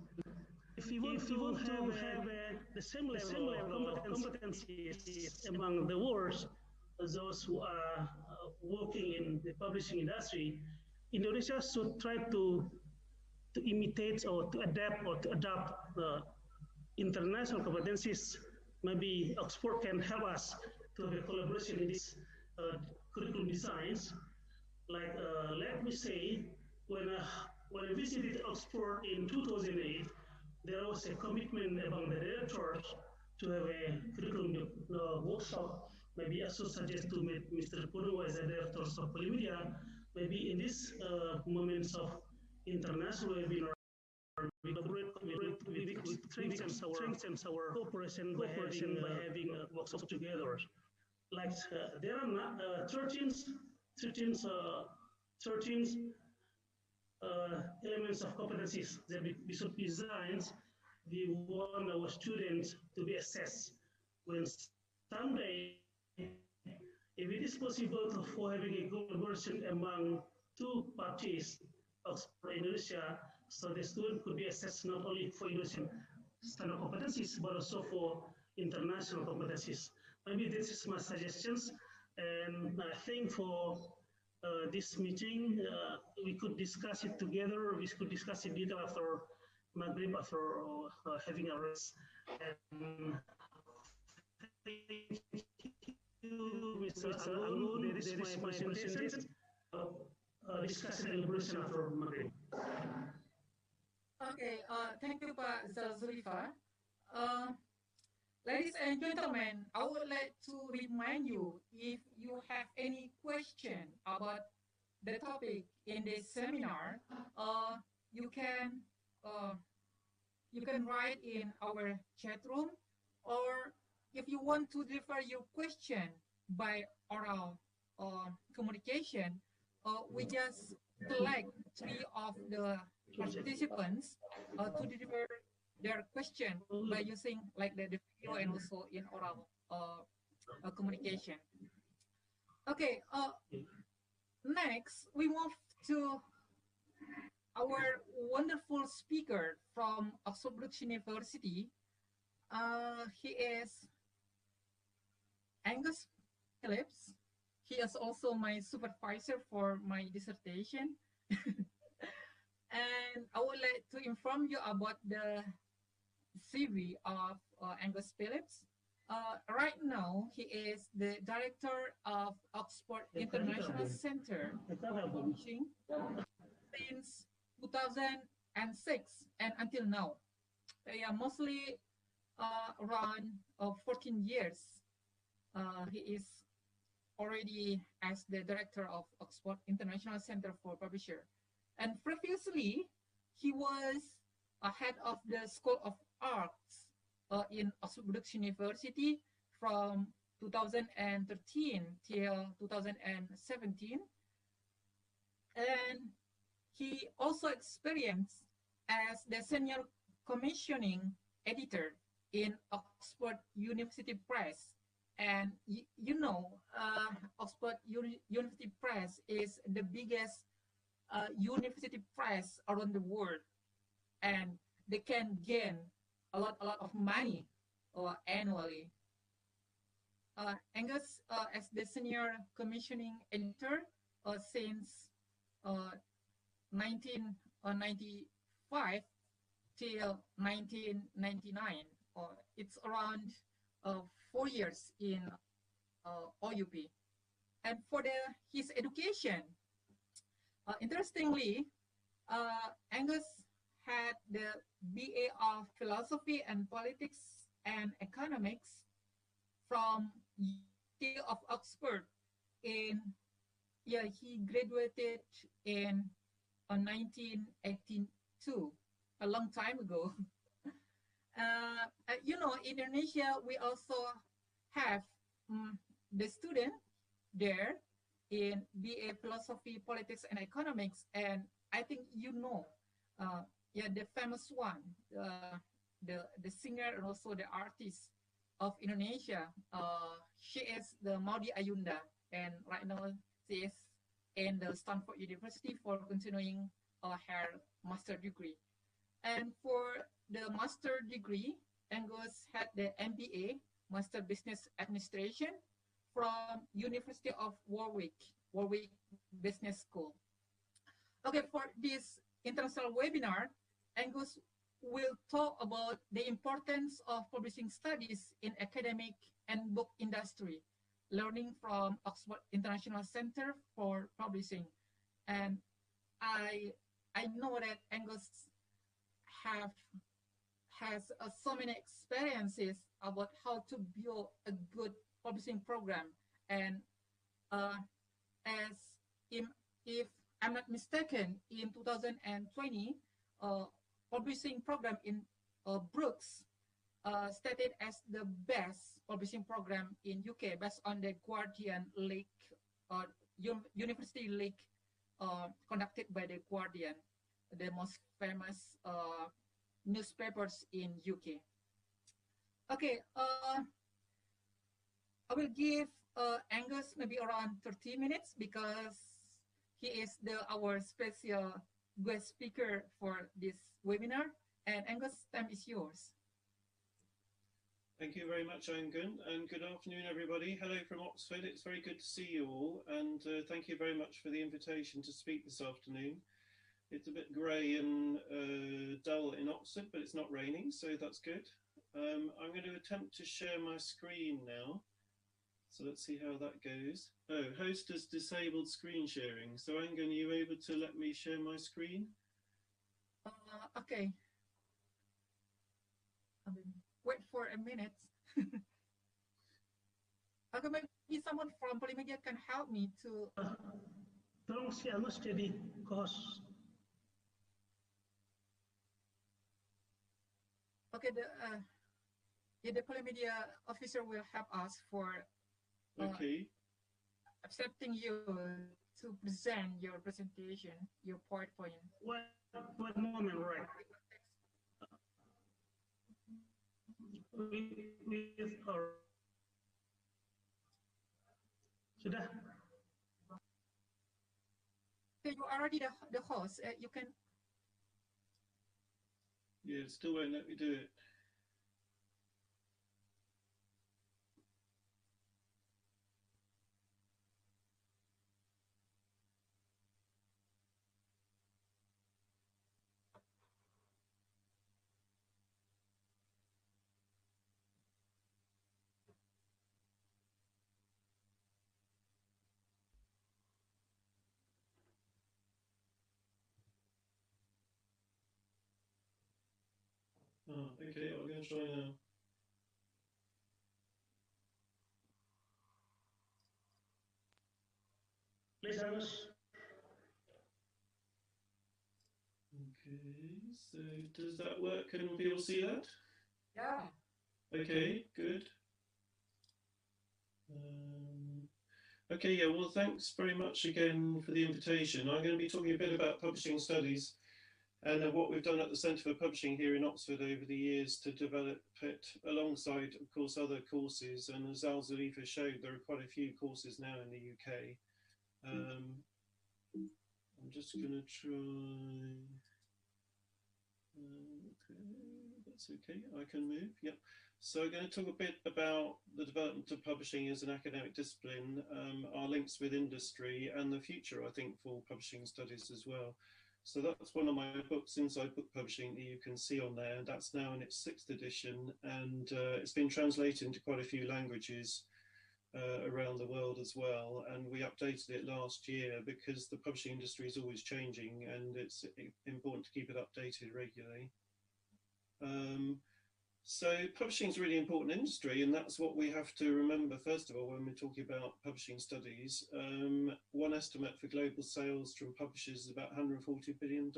If you want to have the same level of competencies among the world, those who are working in the publishing industry, Indonesia should try to imitate or to adapt or to adopt the international competencies. Maybe Oxford can help us to have a collaboration in this curriculum designs. Like, let me say, when I visited Oxford in 2008, there was a commitment among the directors to have a curriculum workshop. Maybe I should suggest to Mr. Purnomo as a director of Polimedia, maybe in this moments of international webinar, we strengthen our cooperation by having workshops together. Like there are 13 elements of competencies that we should design. We want our students to be assessed. When someday, if it is possible for having a collaboration among two parties of Indonesia, so the student could be assessed not only for Indonesian standard competencies, but also for international competencies. Maybe this is my suggestions, and I think for this meeting, we could discuss it together. We could discuss in detail after Maghrib, after having a rest. And thank you, Mr. Angus. There is my presentation. Discussion and elaboration after Maghrib. Okay, thank you, Pak Zalzulifa. Ladies and gentlemen, I would like to remind you, if you have any question about the topic in this seminar, you can write in our chat room, or if you want to deliver your question by oral communication, we just select 3 of the participants to deliver their question by using like the video and also in oral communication. Okay, next we move to our wonderful speaker from Oxford Brookes University. He is Angus Phillips. He is also my supervisor for my dissertation. And I would like to inform you about the CV of Angus Phillips. Right now, he is the director of Oxford International Center for Publishing since 2006 and until now. Yeah, mostly around 14 years. He is already as the director of Oxford International Center for Publisher. And previously, he was a head of the School of Arts in Oxford Brookes University from 2013 till 2017. And he also experienced as the senior commissioning editor in Oxford University Press. And you know, Oxford University Press is the biggest university press around the world, and they can gain a lot of money annually. Angus, as the senior commissioning editor since 1995 till 1999, it's around 4 years in OUP. And for his education, interestingly, Angus had the BA of Philosophy and Politics and Economics from University of Oxford. He graduated in 1982, a long time ago. You know, in Indonesia, we also have the student there in BA Philosophy, Politics, and Economics, and I think you know, the famous one, the singer and also the artist of Indonesia. She is the Maudi Ayunda. and right now she is in the Stanford University for continuing her master degree. And for the master degree, Angus had the MBA, Master Business Administration, from University of Warwick Business School. Okay, for this international webinar, Angus will talk about the importance of publishing studies in academic and book industry, learning from Oxford International Center for Publishing. And I know that Angus has so many experiences about how to build a good publishing program. And as if I'm not mistaken, in 2020, publishing program in Brookes stated as the best publishing program in UK based on the Guardian League, University League conducted by the Guardian, the most famous newspapers in UK. Okay, I will give Angus maybe around 30 minutes because he is our special guest speaker for this webinar. And Angus, time is yours. Thank you very much, Angun, and good afternoon, everybody. Hello from Oxford. It's very good to see you all, and thank you very much for the invitation to speak this afternoon. It's a bit grey and dull in Oxford, but it's not raining, so that's good. I'm going to attempt to share my screen now. So let's see how that goes. Oh, host has disabled screen sharing. So Angun, are you able to let me share my screen? Okay. Wait for a minute. Okay, maybe someone from Polimedia can help me to. Tolong si Angus jadi host. Okay, the Polimedia officer will help us for accepting you to present your presentation, your PowerPoint. One moment, right? With her. Sudah. Okay, you are already the host. You can. Yeah, it still won't let me do it. Oh, okay, I'm going to try now. Please, Angus. Okay, so does that work? Can people see that? Yeah. Okay, good. Okay, yeah, well, thanks very much again for the invitation. I'm going to be talking a bit about publishing studies and what we've done at the Centre for Publishing here in Oxford over the years to develop it alongside, of course, other courses. And as Zalzulifa showed, there are quite a few courses now in the UK. I'm just going to try. Okay, that's okay. I can move. Yep. So I'm going to talk a bit about the development of publishing as an academic discipline, our links with industry, and the future, I think, for publishing studies as well. So that's one of my books, Inside Book Publishing, that you can see on there. That's now in its 6th edition, and it's been translated into quite a few languages around the world as well. And we updated it last year because the publishing industry is always changing, and it's important to keep it updated regularly. So publishing is a really important industry, and that's what we have to remember, first of all, when we're talking about publishing studies. One estimate for global sales from publishers is about $140 billion.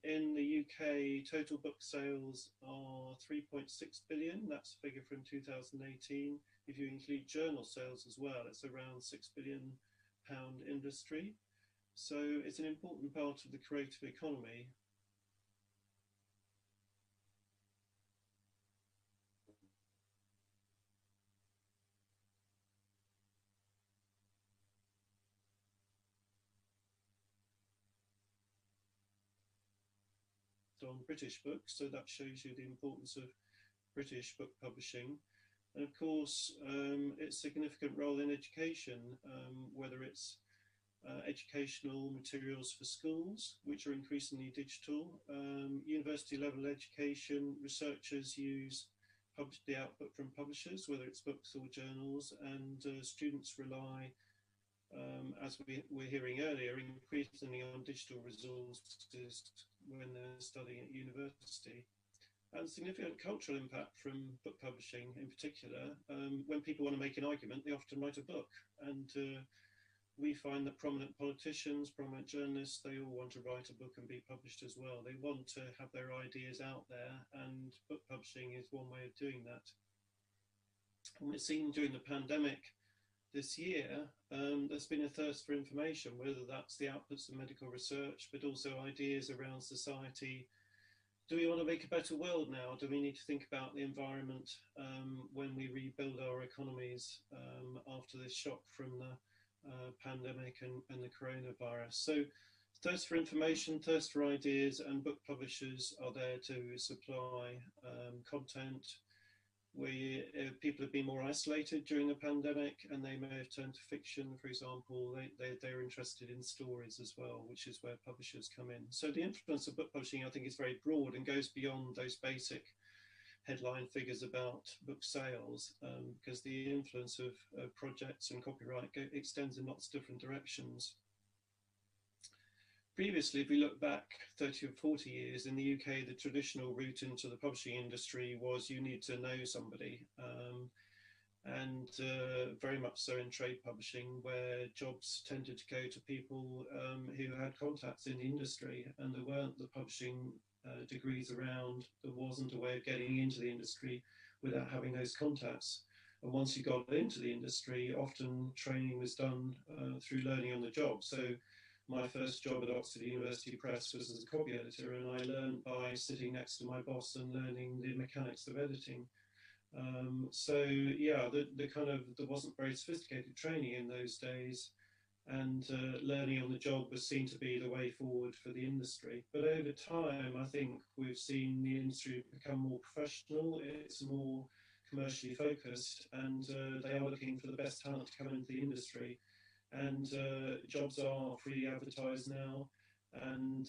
In the UK, total book sales are 3.6 billion. That's a figure from 2018. If you include journal sales as well, it's around £6 billion industry. So it's an important part of the creative economy. on British books, so that shows you the importance of British book publishing. And of course, its significant role in education, whether it's educational materials for schools, which are increasingly digital, university level education, researchers use the output from publishers, whether it's books or journals, and students rely, as we were hearing earlier, increasingly on digital resources when they're studying at university. And significant cultural impact from book publishing in particular. When people want to make an argument, they often write a book. And we find that prominent politicians, prominent journalists, they all want to write a book and be published as well. They want to have their ideas out there, and book publishing is one way of doing that. And we've seen during the pandemic this year, there's been a thirst for information, whether that's the outputs of medical research, but also ideas around society. Do we want to make a better world now? Do we need to think about the environment when we rebuild our economies after this shock from the pandemic and the coronavirus? So thirst for information, thirst for ideas, and book publishers are there to supply content. People have been more isolated during the pandemic, and they may have turned to fiction, for example. They're interested in stories as well, which is where publishers come in. So the influence of book publishing, I think, is very broad and goes beyond those basic headline figures about book sales, because the influence of projects and copyright extends in lots of different directions. Previously, if we look back 30 or 40 years, in the UK, the traditional route into the publishing industry was you need to know somebody, and very much so in trade publishing, where jobs tended to go to people who had contacts in the industry, and there weren't the publishing degrees around. There wasn't a way of getting into the industry without having those contacts. And once you got into the industry, often training was done through learning on the job. So my first job at Oxford University Press was as a copy editor, and I learned by sitting next to my boss and learning the mechanics of editing. So yeah, there wasn't very sophisticated training in those days, and learning on the job was seen to be the way forward for the industry. But over time, I think we've seen the industry become more professional. It's more commercially focused, and they are looking for the best talent to come into the industry. And jobs are freely advertised now, and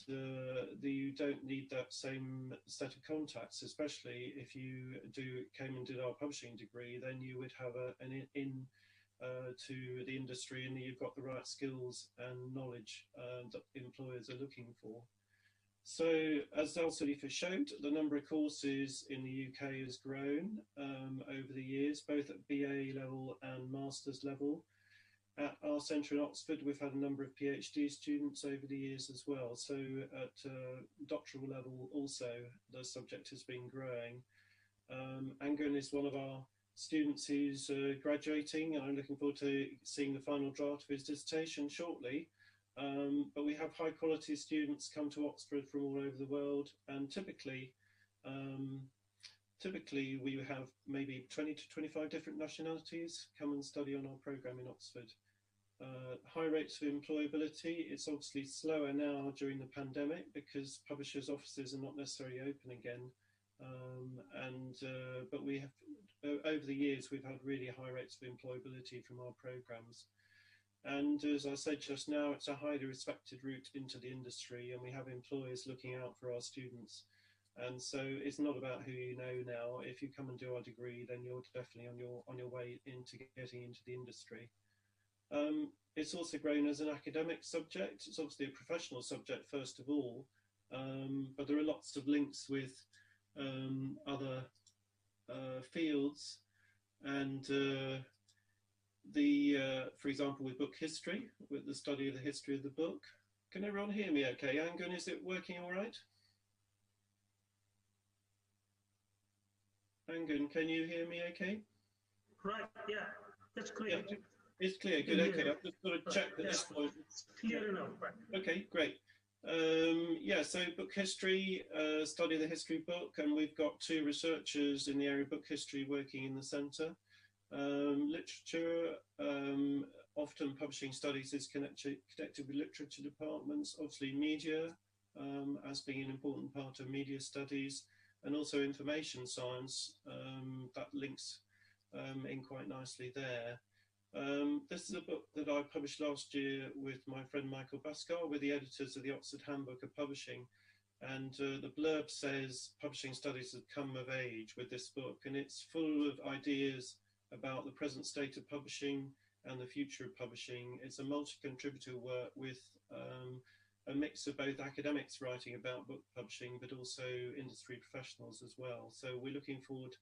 you don't need that same set of contacts, especially if you came and did our publishing degree. Then you would have an in to the industry, and you've got the right skills and knowledge that employers are looking for. So as Zalzulifa showed, the number of courses in the UK has grown over the years, both at BA level and master's level. At our centre in Oxford, we've had a number of PhD students over the years as well. So at doctoral level also, the subject has been growing. Angus is one of our students who's graduating, and I'm looking forward to seeing the final draft of his dissertation shortly. But we have high quality students come to Oxford from all over the world, and typically we have maybe 20 to 25 different nationalities come and study on our programme in Oxford. High rates of employability. It's obviously slower now during the pandemic because publishers' offices are not necessarily open again. But we have, over the years, we've had really high rates of employability from our programmes. And as I said just now, it's a highly respected route into the industry, and we have employers looking out for our students. And so it's not about who you know now. If you come and do our degree, then you're definitely on your way into getting into the industry. It's also grown as an academic subject. It's obviously a professional subject first of all, but there are lots of links with other fields, and for example, with book history, with the study of the history of the book. Can everyone hear me okay? Angus, is it working all right? Angus, can you hear me okay? Right, yeah, that's clear. Yeah, it's clear, good, okay. I've just got to check at this point. It's clear enough, right. Okay, great. Yeah, so book history, study of the history book, and we've got two researchers in the area of book history working in the centre. Literature, often publishing studies is connected with literature departments. Obviously media, as being an important part of media studies, and also information science that links in quite nicely there. This is a book that I published last year with my friend Michael Baskar, with the editors of the Oxford Handbook of Publishing. And the blurb says publishing studies have come of age with this book, and it's full of ideas about the present state of publishing and the future of publishing. It's a multi-contributor work with a mix of both academics writing about book publishing, but also industry professionals as well. So we're looking forward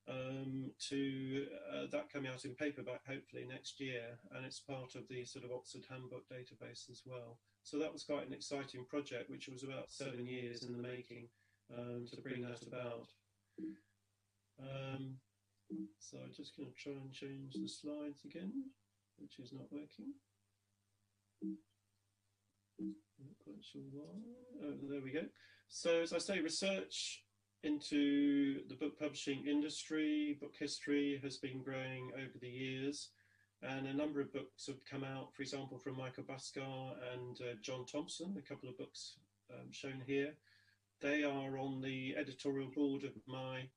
to that coming out in paperback hopefully next year, and it's part of the sort of Oxford Handbook database as well. So that was quite an exciting project, which was about 7 years in the making to bring that about. So I'm just going to try and change the slides again, which is not working. Not quite sure why. Oh, there we go. So as I say, research into the book publishing industry, book history has been growing over the years, and a number of books have come out, for example, from Michael Baskar and John Thompson, a couple of books shown here. They are on the editorial board of my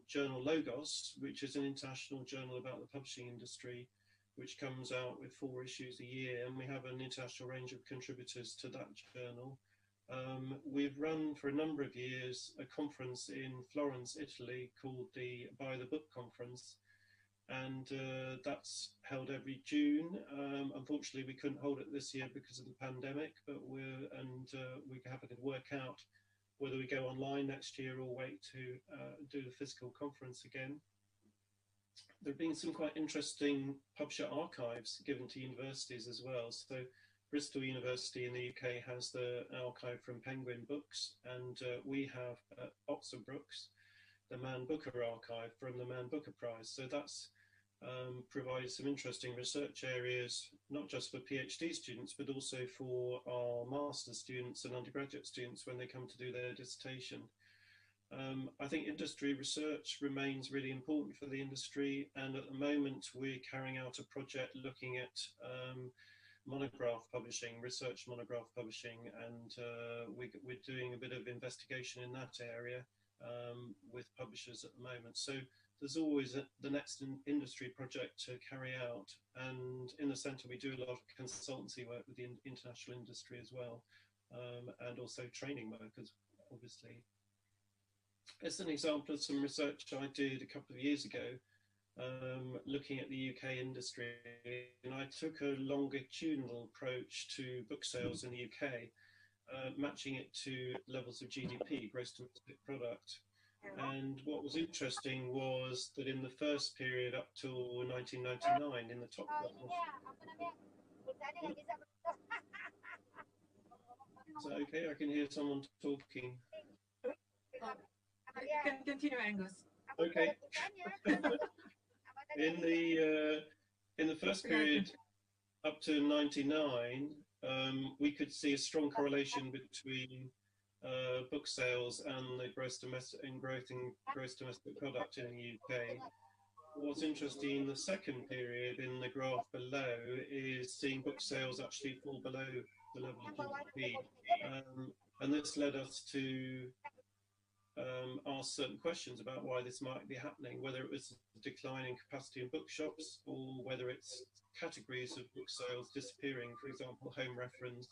journal Logos, which is an international journal about the publishing industry, which comes out with 4 issues a year, and we have an international range of contributors to that journal. We've run for a number of years a conference in Florence, Italy, called the Buy the Book Conference, and that's held every June. Unfortunately, we couldn't hold it this year because of the pandemic, but we're having to work out whether we go online next year or wait to do the physical conference again. There have been some quite interesting publisher archives given to universities as well. So Bristol University in the UK has the archive from Penguin Books, and we have at Oxford Brookes the Man Booker archive from the Man Booker Prize. So that's provides some interesting research areas, not just for PhD students, but also for our master's students and undergraduate students when they come to do their dissertation. I think industry research remains really important for the industry, and at the moment we're carrying out a project looking at monograph publishing, research monograph publishing, and we're doing a bit of investigation in that area with publishers at the moment. So there's always the next industry project to carry out, and in the centre we do a lot of consultancy work with the international industry as well, and also training work, obviously. As an example of some research I did a couple of years ago, looking at the UK industry, and I took a longitudinal approach to book sales in the UK, matching it to levels of GDP, gross domestic product. And what was interesting was that in the first period up till 1999, in the top level. Is that okay? I can hear someone talking. You can continue, Angus. Okay. In the first period up to 99, we could see a strong correlation between book sales and the growth in gross domestic product in the UK. What's interesting in the second period in the graph below is seeing book sales actually fall below the level of GDP, and this led us to ask certain questions about why this might be happening, whether it was a decline in capacity in bookshops or whether it's categories of book sales disappearing. For example, home reference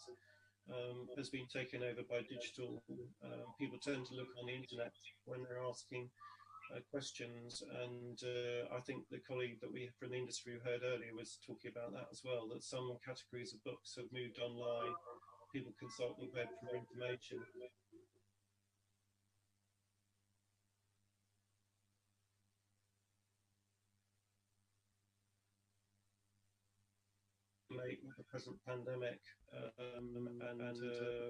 has been taken over by digital. People tend to look on the internet when they're asking questions, and I think the colleague that we from the industry who heard earlier was talking about that as well, that some categories of books have moved online, people consult the web for information. With the present pandemic and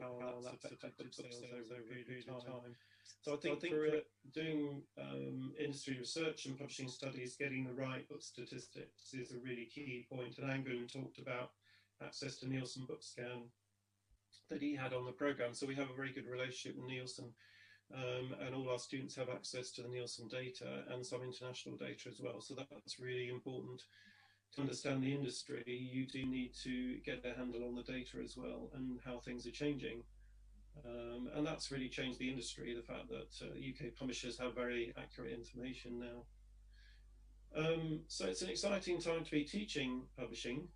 how that's affected book sales over a period of time. So I think for doing industry research and publishing studies, getting the right book statistics is a really key point. And Angus talked about access to Nielsen BookScan that he had on the programme. So we have a very good relationship with Nielsen, and all our students have access to the Nielsen data and some international data as well. So that's really important. To understand the industry, you do need to get a handle on the data as well and how things are changing. And that's really changed the industry, the fact that UK publishers have very accurate information now. So it's an exciting time to be teaching publishing.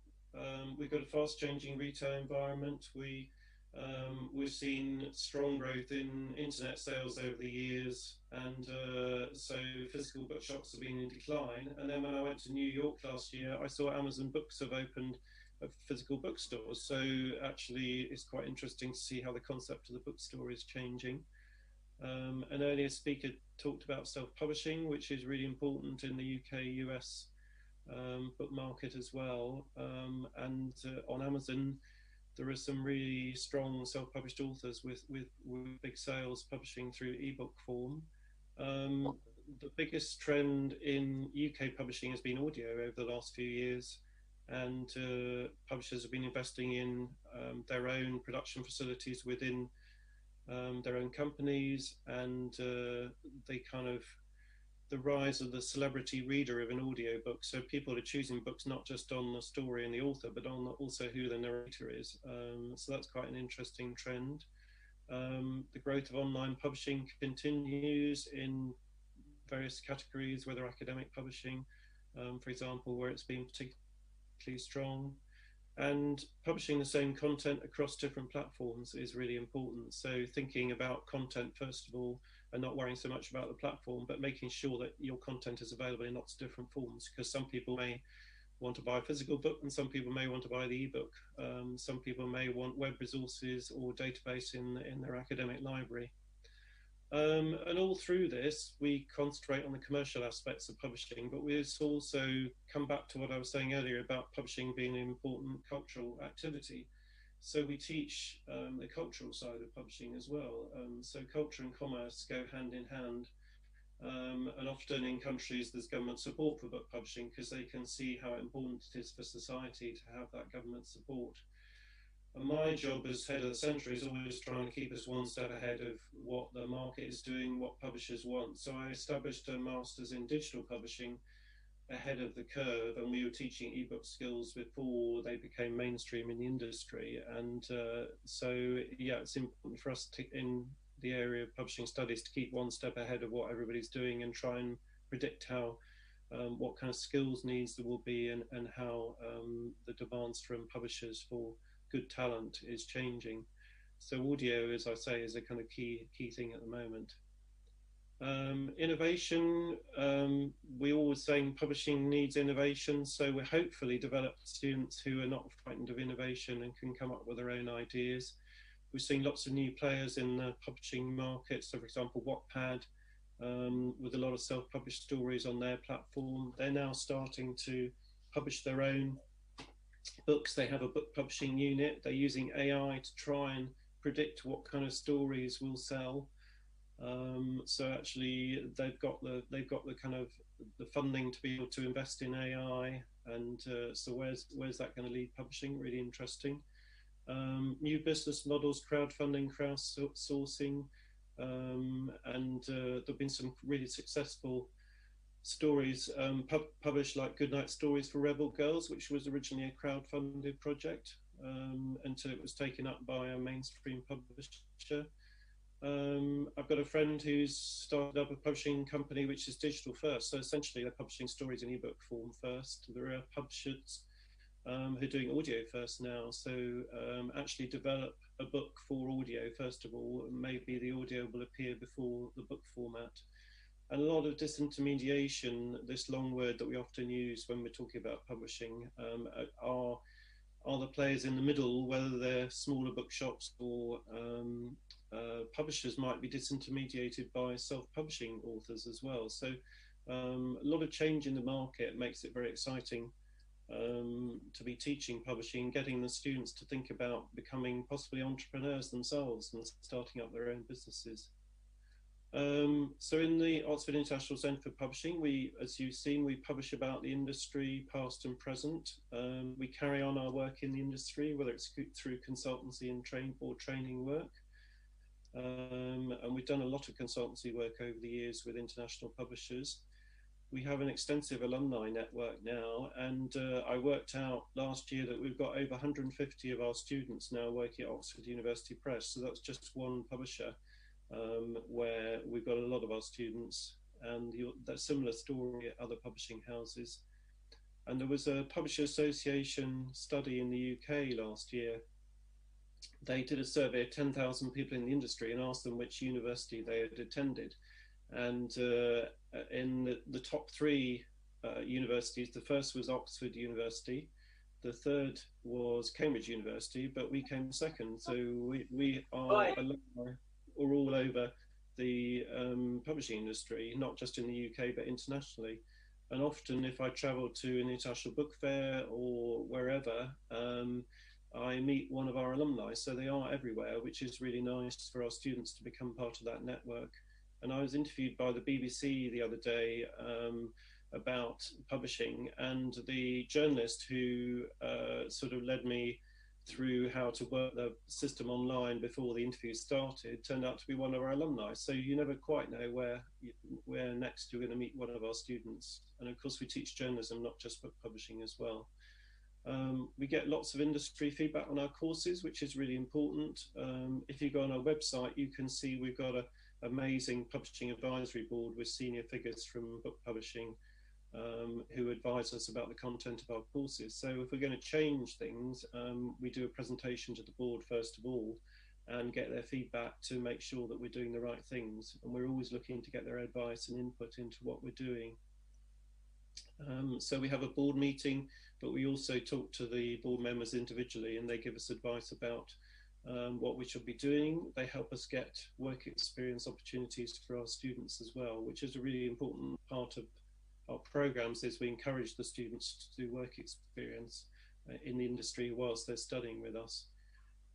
We've got a fast changing retail environment. We've seen strong growth in internet sales over the years, and so physical bookshops have been in decline. And then when I went to New York last year, I saw Amazon Books have opened physical bookstores. So actually it's quite interesting to see how the concept of the bookstore is changing. An earlier speaker talked about self-publishing, which is really important in the UK, US book market as well. And on Amazon, there are some really strong self-published authors with big sales publishing through ebook form. The biggest trend in UK publishing has been audio over the last few years, and publishers have been investing in their own production facilities within their own companies, and the rise of the celebrity reader of an audio book. So people are choosing books not just on the story and the author, but on also who the narrator is. So that's quite an interesting trend. The growth of online publishing continues in various categories, whether academic publishing, for example, where it's been particularly strong. And publishing the same content across different platforms is really important. So thinking about content, first of all, and not worrying so much about the platform, but making sure that your content is available in lots of different forms, because some people may want to buy a physical book and some people may want to buy the ebook. Some people may want web resources or database in their academic library. And all through this, we concentrate on the commercial aspects of publishing, but we also come back to what I was saying earlier about publishing being an important cultural activity. So we teach the cultural side of publishing as well. So culture and commerce go hand in hand. And often in countries, there's government support for book publishing because they can see how important it is for society to have that government support. And my job as head of the centre is always trying to keep us one step ahead of what the market is doing, what publishers want. So I established a master's in digital publishing ahead of the curve, and we were teaching ebook skills before they became mainstream in the industry. And so, yeah, it's important for us to, in the area of publishing studies, to keep one step ahead of what everybody's doing and try and predict how what kind of skills needs there will be, and how the demands from publishers for good talent is changing. So audio, as I say, is a kind of key thing at the moment. Innovation, we're always saying publishing needs innovation, so we're hopefully develop students who are not frightened of innovation and can come up with their own ideas. We've seen lots of new players in the publishing market, so for example Wattpad, with a lot of self-published stories on their platform. They're now starting to publish their own books. They have a book publishing unit. They're using AI to try and predict what kind of stories will sell. So actually, they've got the kind of the funding to be able to invest in AI, and so where's that going to lead publishing? Really interesting. New business models, crowdfunding, crowdsourcing, and there've been some really successful stories published, like Goodnight Stories for Rebel Girls, which was originally a crowdfunded project until it was taken up by a mainstream publisher. I've got a friend who's started up a publishing company which is digital first, so essentially they're publishing stories in ebook form first. There are publishers who are doing audio first now, so actually develop a book for audio first of all, and maybe the audio will appear before the book format. And a lot of disintermediation, this long word that we often use when we're talking about publishing, are the players in the middle, whether they're smaller bookshops or publishers might be disintermediated by self-publishing authors as well. So a lot of change in the market makes it very exciting to be teaching publishing, getting the students to think about becoming possibly entrepreneurs themselves and starting up their own businesses. So in the Oxford International Centre for Publishing, we, as you've seen, we publish about the industry, past and present. We carry on our work in the industry, whether it's through consultancy and training work. And we've done a lot of consultancy work over the years with international publishers. we have an extensive alumni network now, and I worked out last year that we've got over 150 of our students now working at Oxford University Press. So that's just one publisher where we've got a lot of our students, and that's a similar story at other publishing houses. And there was a Publisher Association study in the UK last year. They did a survey of 10,000 people in the industry and asked them which university they had attended. And in the top three universities, the first was Oxford University, the third was Cambridge University, but we came second. So we are alumni all over the publishing industry, not just in the UK, but internationally. And often if I travel to an international book fair or wherever, I meet one of our alumni. So they are everywhere, which is really nice for our students to become part of that network. And I was interviewed by the BBC the other day about publishing, and the journalist who sort of led me through how to work the system online before the interview started turned out to be one of our alumni. So you never quite know where next you're going to meet one of our students. And of course we teach journalism, not just book publishing as well. We get lots of industry feedback on our courses, which is really important. If you go on our website, you can see we've got an amazing publishing advisory board with senior figures from book publishing who advise us about the content of our courses. So if we're going to change things, we do a presentation to the board first of all and get their feedback to make sure that we're doing the right things. And we're always looking to get their advice and input into what we're doing. So we have a board meeting, but we also talk to the board members individually, and they give us advice about what we should be doing. They help us get work experience opportunities for our students as well, which is a really important part of our programs. Is we encourage the students to do work experience in the industry whilst they're studying with us.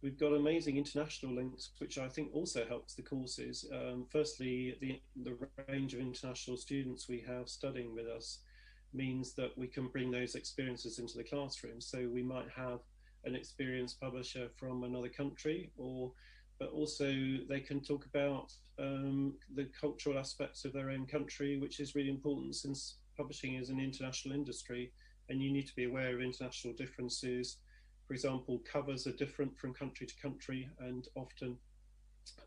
We've got amazing international links, which I think also helps the courses. Firstly, the range of international students we have studying with us means that we can bring those experiences into the classroom. So we might have an experienced publisher from another country, but also they can talk about the cultural aspects of their own country, which is really important since publishing is an international industry and you need to be aware of international differences. For example, covers are different from country to country, and often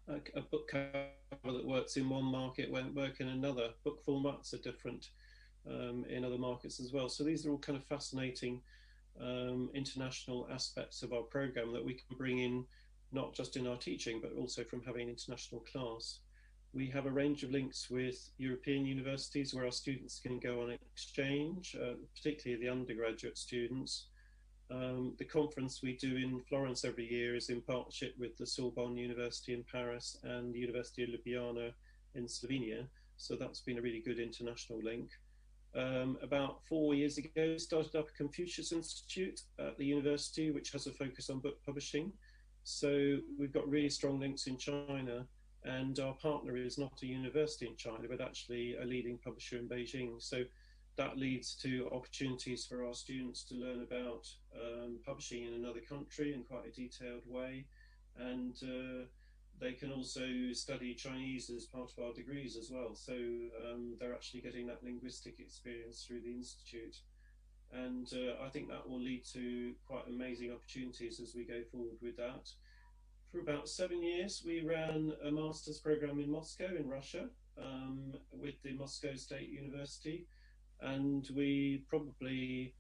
a book cover that works in one market won't work in another. Book formats are different in other markets as well. So these are all kind of fascinating international aspects of our program that we can bring in, not just in our teaching, but also from having an international class. We have a range of links with European universities where our students can go on exchange, particularly the undergraduate students. The conference we do in Florence every year is in partnership with the Sorbonne University in Paris and the University of Ljubljana in Slovenia. So that's been a really good international link. About 4 years ago, we started up a Confucius Institute at the university, which has a focus on book publishing. So we've got really strong links in China, and our partner is not a university in China, but actually a leading publisher in Beijing. So that leads to opportunities for our students to learn about publishing in another country in quite a detailed way. And they can also study Chinese as part of our degrees as well. So they're actually getting that linguistic experience through the Institute. And I think that will lead to quite amazing opportunities as we go forward with that. For about 7 years, we ran a master's program in Moscow in Russia with the Moscow State University. And we probably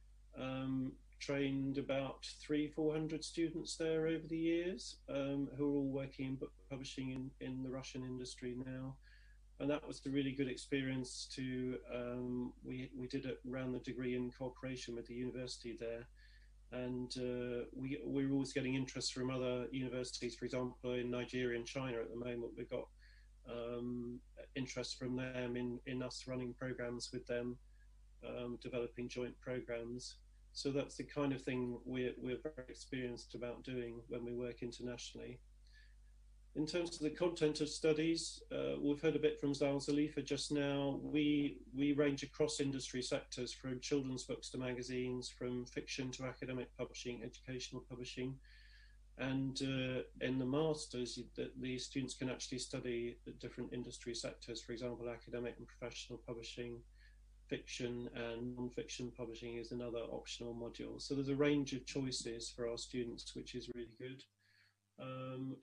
trained about 300-400 students there over the years who are all working in book publishing in the Russian industry now. And that was a really good experience to, we did it around the degree in cooperation with the university there. And we're always getting interest from other universities, for example, in Nigeria and China at the moment. We've got interest from them in us running programs with them, developing joint programs. So that's the kind of thing we're very experienced about doing when we work internationally. In terms of the content of studies, we've heard a bit from Zalzulifa just now. We range across industry sectors, from children's books to magazines, from fiction to academic publishing, educational publishing. And in the masters, the students can actually study the different industry sectors, for example, academic and professional publishing, fiction, and non-fiction publishing is another optional module. So there's a range of choices for our students, which is really good.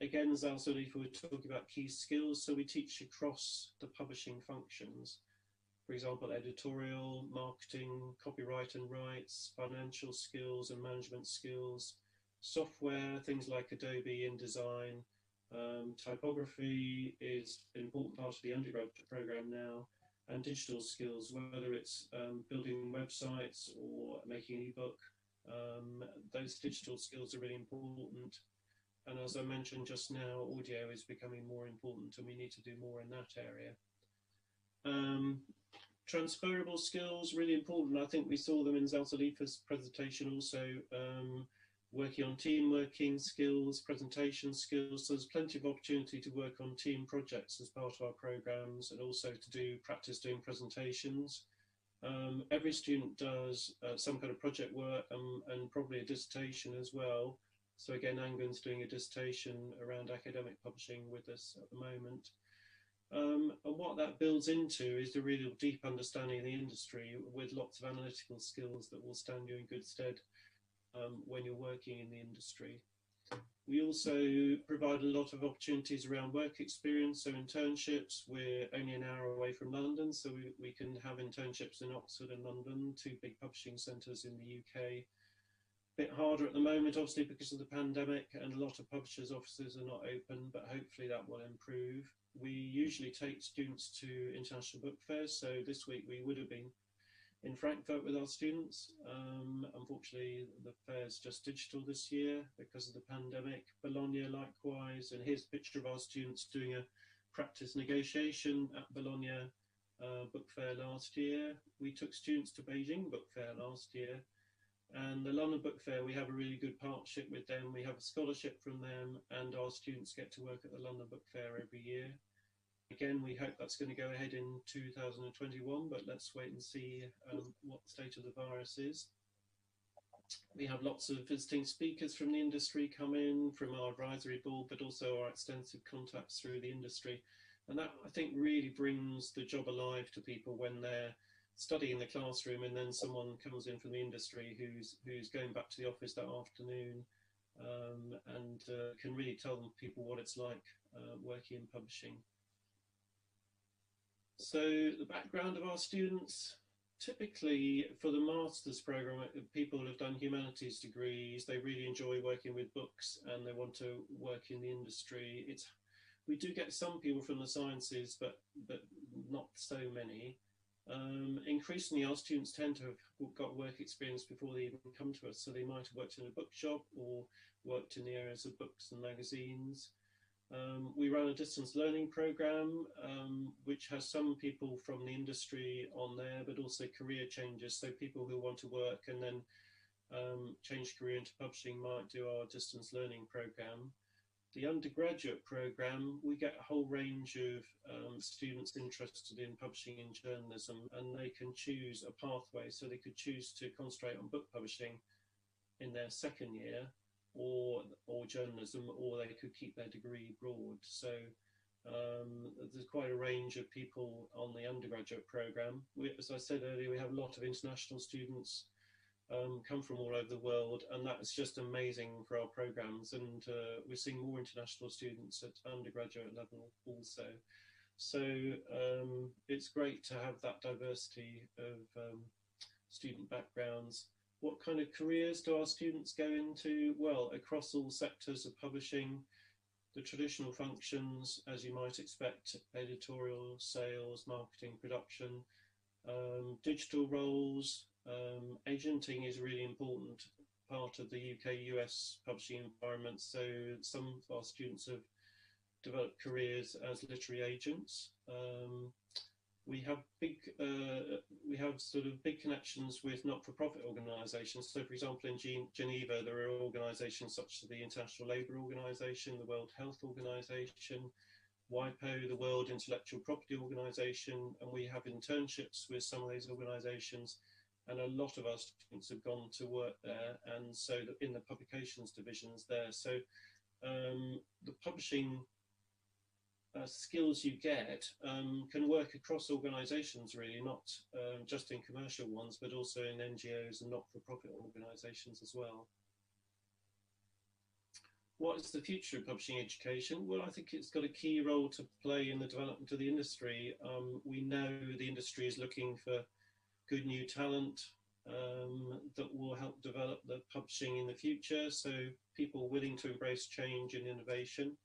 Again, Zalzulifa, we're talking about key skills, so we teach across the publishing functions. For example, editorial, marketing, copyright and rights, financial skills and management skills, software, things like Adobe, InDesign. Typography is an important part of the undergraduate program now, and digital skills, whether it's building websites or making an ebook. Those digital skills are really important. And as I mentioned just now, audio is becoming more important, and we need to do more in that area. Transferable skills, really important. I think we saw them in Zalzulifa's presentation also, working on team working skills, presentation skills. So there's plenty of opportunity to work on team projects as part of our programs, and also to do practice doing presentations. Every student does some kind of project work and probably a dissertation as well. So again, Angus doing a dissertation around academic publishing with us at the moment. And what that builds into is the real deep understanding of the industry with lots of analytical skills that will stand you in good stead when you're working in the industry. We also provide a lot of opportunities around work experience, so internships. We're only an hour away from London, so we can have internships in Oxford and London, two big publishing centres in the UK. Bit harder at the moment, obviously, because of the pandemic, and a lot of publishers' offices are not open, but hopefully that will improve. We usually take students to international book fairs, so this week we would have been in Frankfurt with our students. Unfortunately, the fair's just digital this year because of the pandemic. Bologna likewise, and here's a picture of our students doing a practice negotiation at Bologna Book Fair last year. We took students to Beijing Book Fair last year, and the London Book Fair, we have a really good partnership with them. We have a scholarship from them, and our students get to work at the London Book Fair every year. Again, we hope that's going to go ahead in 2021, but let's wait and see what the state of the virus is. We have lots of visiting speakers from the industry come in, from our advisory board, but also our extensive contacts through the industry. And that, I think, really brings the job alive to people when they're studying in the classroom, and then someone comes in from the industry who's going back to the office that afternoon, and can really tell people what it's like working in publishing. So the background of our students, typically for the master's program, people have done humanities degrees, they really enjoy working with books and they want to work in the industry. We do get some people from the sciences, but not so many. Increasingly, our students tend to have got work experience before they even come to us, so they might have worked in a bookshop or worked in the areas of books and magazines. We run a distance learning program, which has some people from the industry on there, but also career changes. So people who want to work and then change career into publishing might do our distance learning program. The undergraduate program, we get a whole range of students interested in publishing and journalism, and they can choose a pathway. So they could choose to concentrate on book publishing in their second year, or journalism, or they could keep their degree abroad. So there's quite a range of people on the undergraduate program. As I said earlier, we have a lot of international students come from all over the world, and that's just amazing for our programs. And we're seeing more international students at undergraduate level also. So it's great to have that diversity of student backgrounds. What kind of careers do our students go into? Well, across all sectors of publishing, the traditional functions, as you might expect, editorial, sales, marketing, production, digital roles. Agenting is a really important part of the UK-US publishing environment. So some of our students have developed careers as literary agents. We have sort of big connections with not-for-profit organisations. So, for example, in Geneva, there are organisations such as the International Labour Organization, the World Health Organization, WIPO, the World Intellectual Property Organization, and we have internships with some of those organisations. And a lot of our students have gone to work there, and so in the publications divisions there. So the publishing skills you get can work across organisations, really, not just in commercial ones, but also in NGOs and not-for-profit organisations as well. What is the future of publishing education? Well, I think it's got a key role to play in the development of the industry. We know the industry is looking for good new talent that will help develop the publishing in the future, so people willing to embrace change and innovation.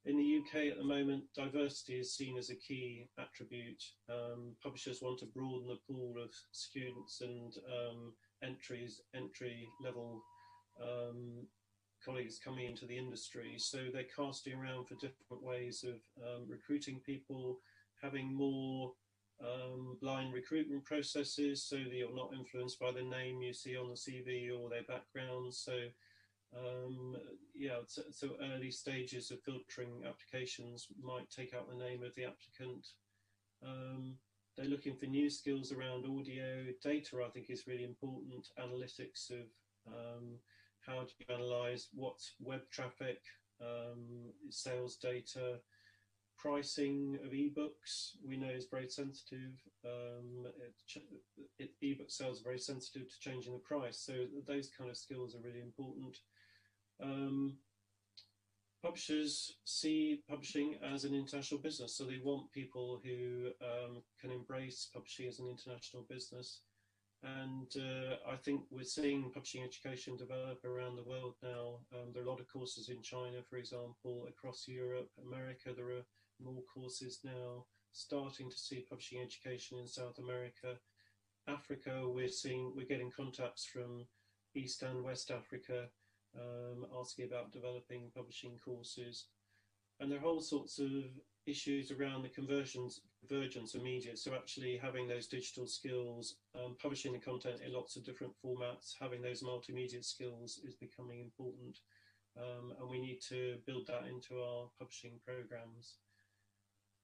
In the UK at the moment, diversity is seen as a key attribute. Publishers want to broaden the pool of students and entry-level colleagues coming into the industry. So they're casting around for different ways of recruiting people, having more blind recruitment processes so that you're not influenced by the name you see on the CV or their background. So so early stages of filtering applications might take out the name of the applicant. They're looking for new skills around audio. Data, I think, is really important. Analytics of how do you analyze what's web traffic, sales data, pricing of ebooks, we know is very sensitive. Ebook sales are very sensitive to changing the price. So those kind of skills are really important. Publishers see publishing as an international business, so they want people who can embrace publishing as an international business. And I think we're seeing publishing education develop around the world now. There are a lot of courses in China, for example, across Europe, America. There are more courses now. Starting to see publishing education in South America. Africa, we're getting contacts from East and West Africa, asking about developing publishing courses. And there are all sorts of issues around the convergence of media. So actually having those digital skills, publishing the content in lots of different formats, having those multimedia skills is becoming important. And we need to build that into our publishing programs.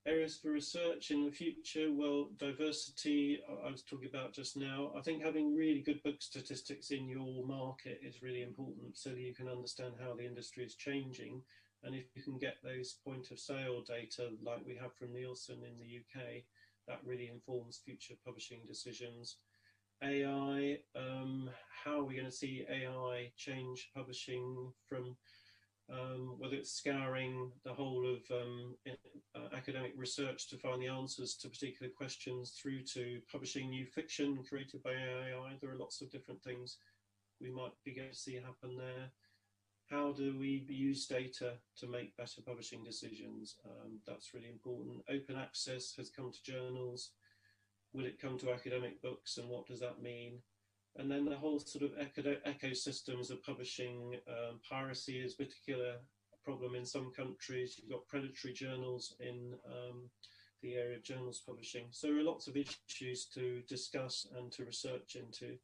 Areas for research in the future, well, diversity, I was talking about just now. I think having really good book statistics in your market is really important so that you can understand how the industry is changing. And if you can get those point of sale data like we have from Nielsen in the UK, that really informs future publishing decisions. AI, how are we going to see AI change publishing from whether it's scouring the whole of academic research to find the answers to particular questions through to publishing new fiction created by AI. There are lots of different things we might be going to see happen there. How do we use data to make better publishing decisions? That's really important. Open access has come to journals. Will it come to academic books, and what does that mean? And then the whole sort of ecosystems of publishing. Piracy is a particular problem in some countries. You've got predatory journals in the area of journals publishing. So there are lots of issues to discuss and to research into.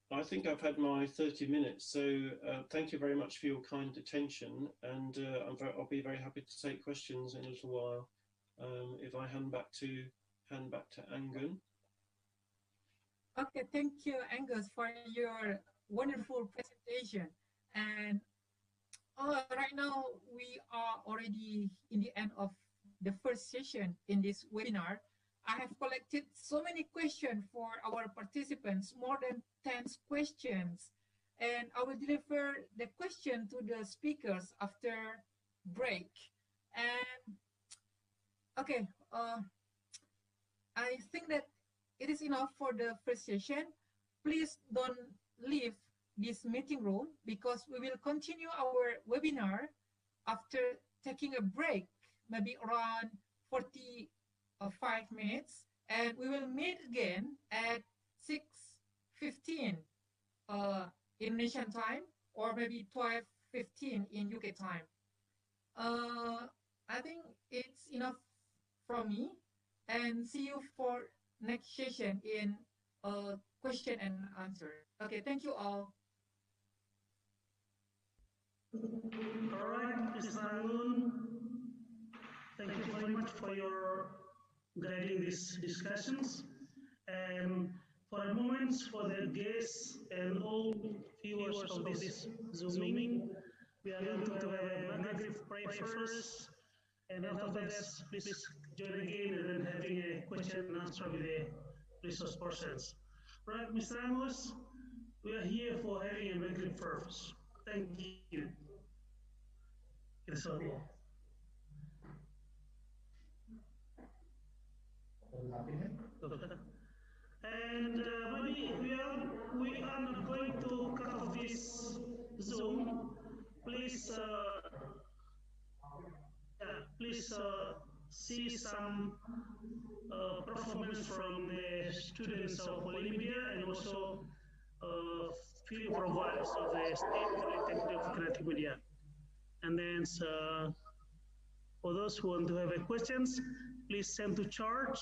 I think I've had my 30 minutes, so thank you very much for your kind attention, and I'll be very happy to take questions in a little while. If I hand back to Angus. Okay, thank you, Angus, for your wonderful presentation. And right now we are already in the end of the first session in this webinar. I have collected so many questions for our participants, more than 10 questions, and I will deliver the question to the speakers after break. And okay, I think that it is enough for the first session. Please don't leave this meeting room because we will continue our webinar after taking a break, maybe around 45 minutes, and we will meet again at 6:15 Indonesian time, or maybe 12:15 in UK time. I think it's enough from me, and see you for next session in question and answer. Okay, thank you all. All right, Mr. Angun, thank you very much for your guiding these discussions. And for a moment, for the guests and all viewers of this Zooming, We are going to have a Maghrib prayer first, and after that, please join again and then having a question and answer with the resource persons. Right, Mr. Angus, we are here for having a Maghrib first. Thank you. It's all. And maybe we are not going to cut off this Zoom. Please, please see some performance from the students of Polimedia and also few providers of the State Polytechnic of Kreatif Media. And then for those who want to have questions, please send to charge.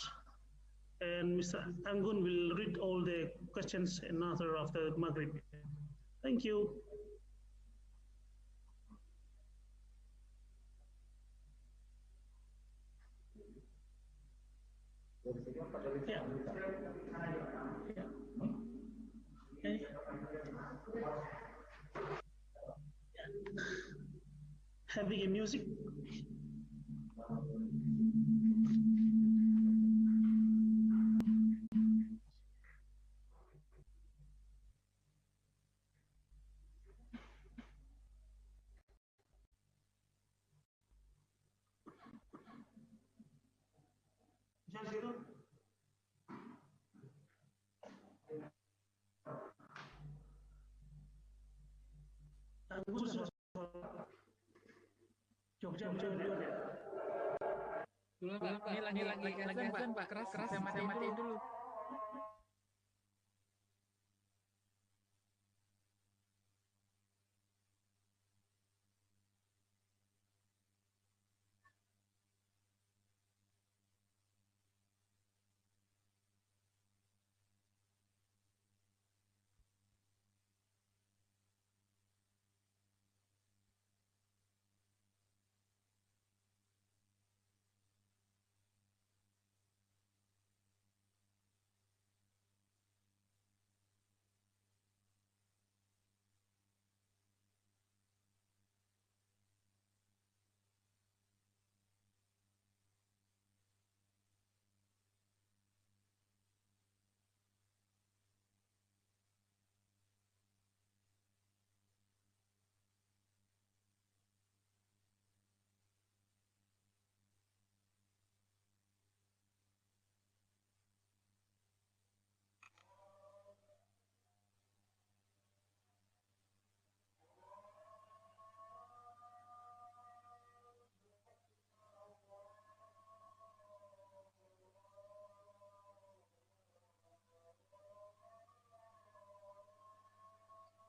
And Mr. Angun will read all the questions and answer after Maghrib. Thank you. Yeah. Okay. Having a music. Ini lagi Pak, keras, saya matiin dulu.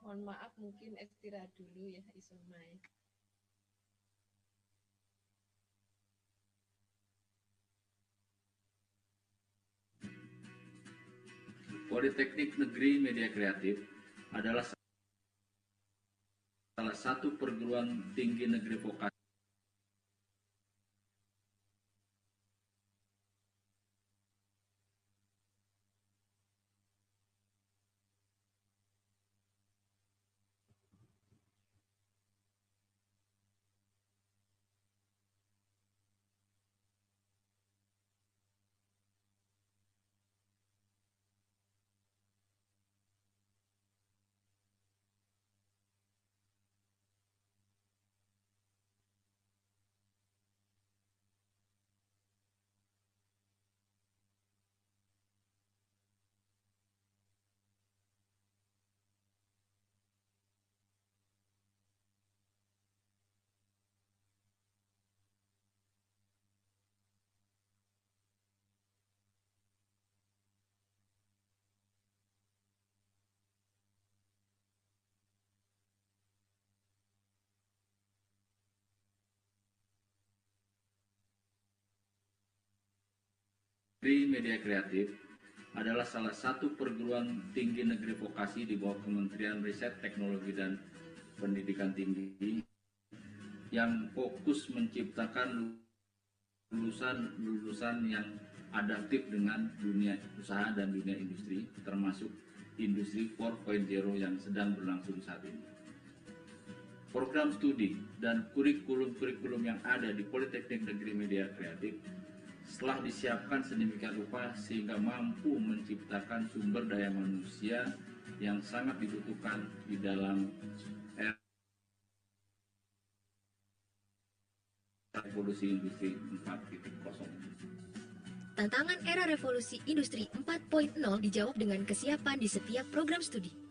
Mohon maaf, mungkin istirahat dulu ya, Isomai. Politeknik Negeri Media Kreatif adalah salah satu perguruan tinggi negeri vokasi Media Kreatif adalah salah satu perguruan tinggi negeri vokasi di bawah Kementerian Riset, Teknologi, dan Pendidikan Tinggi yang fokus menciptakan lulusan yang adaptif dengan dunia usaha dan dunia industri, termasuk industri 4.0 yang sedang berlangsung saat ini. program studi dan kurikulum-kurikulum yang ada di Politeknik Negeri Media Kreatif setelah disiapkan sedemikian rupa sehingga mampu menciptakan sumber daya manusia yang sangat dibutuhkan di dalam era revolusi industri 4.0. Tantangan era revolusi industri 4.0 dijawab dengan kesiapan di setiap program studi.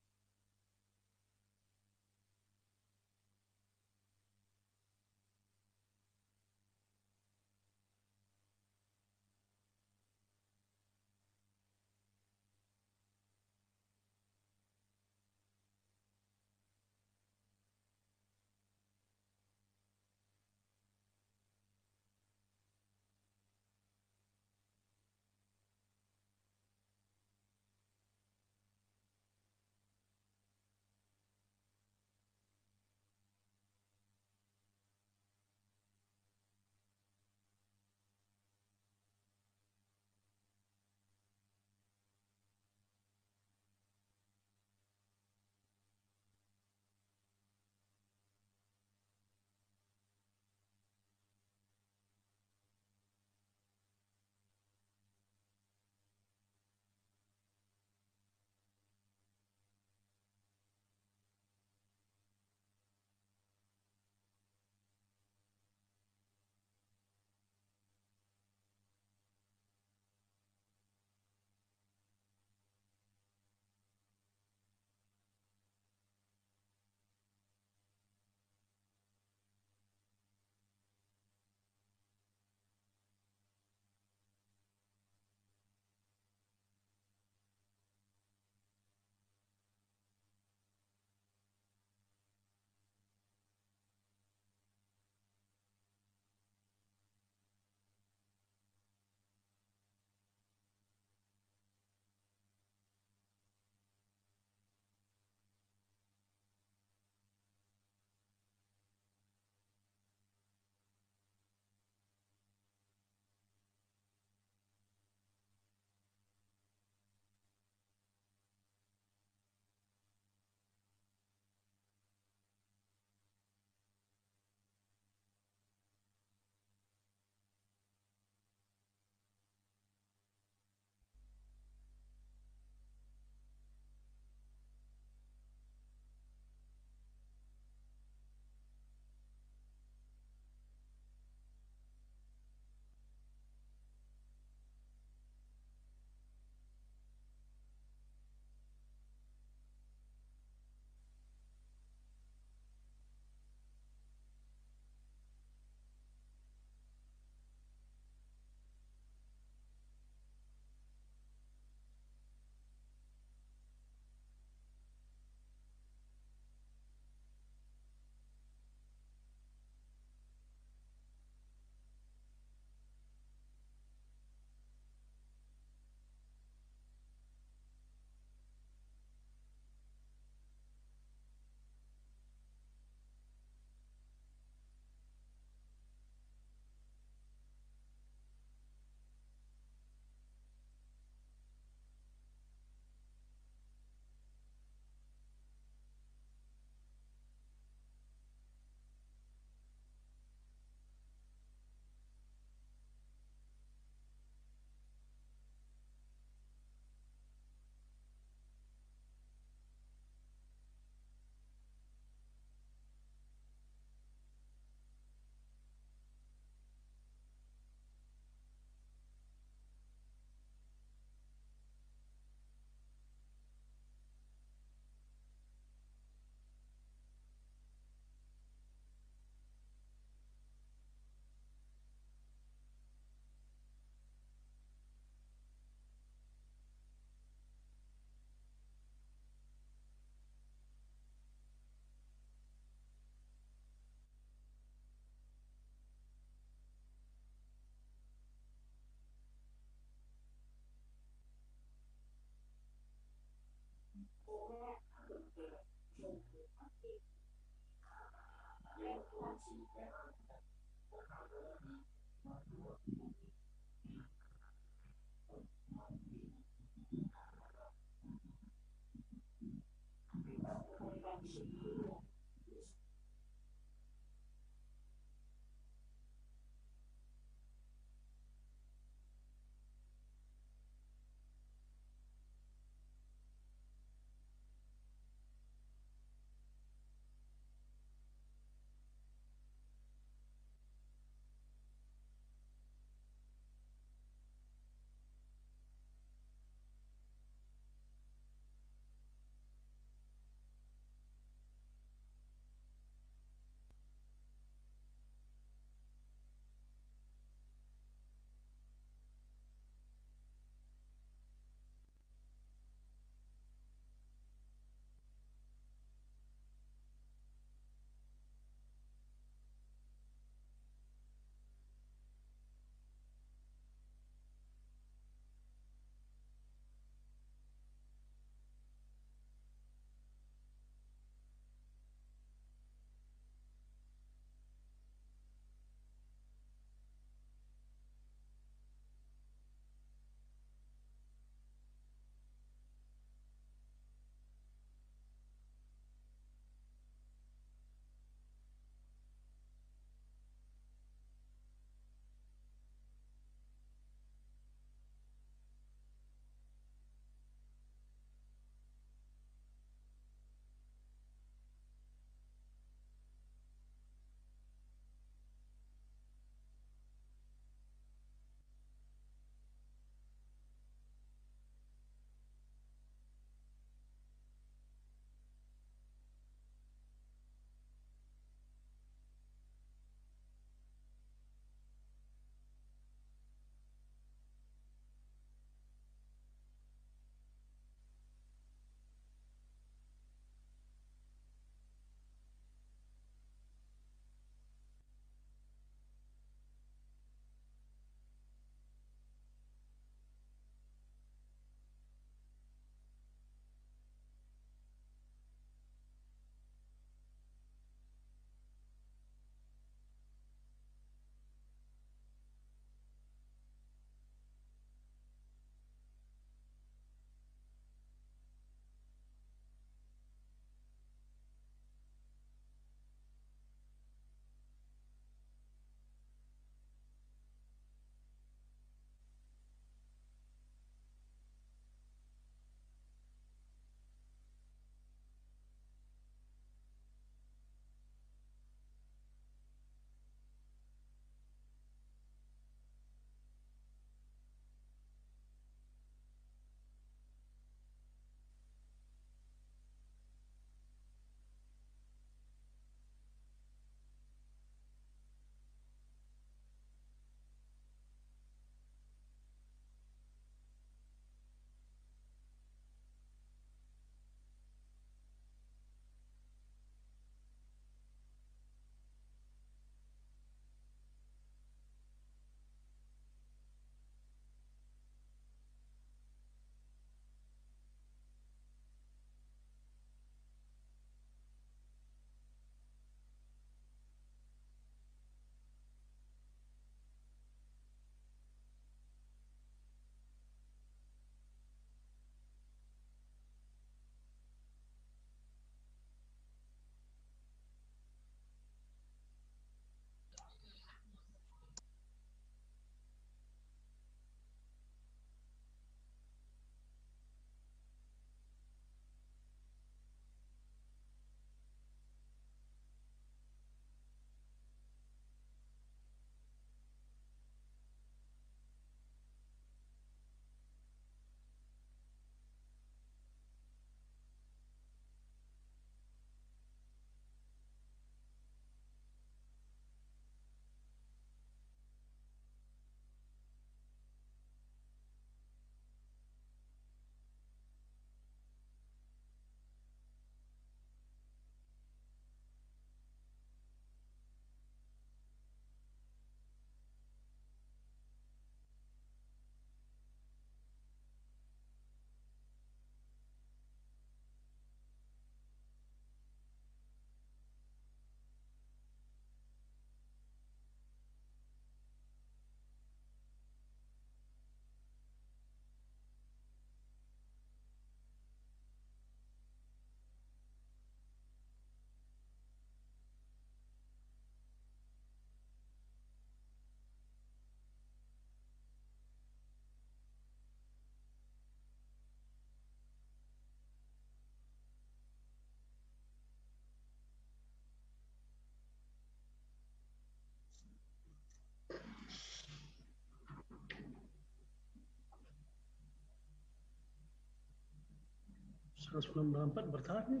194 bertahan nih.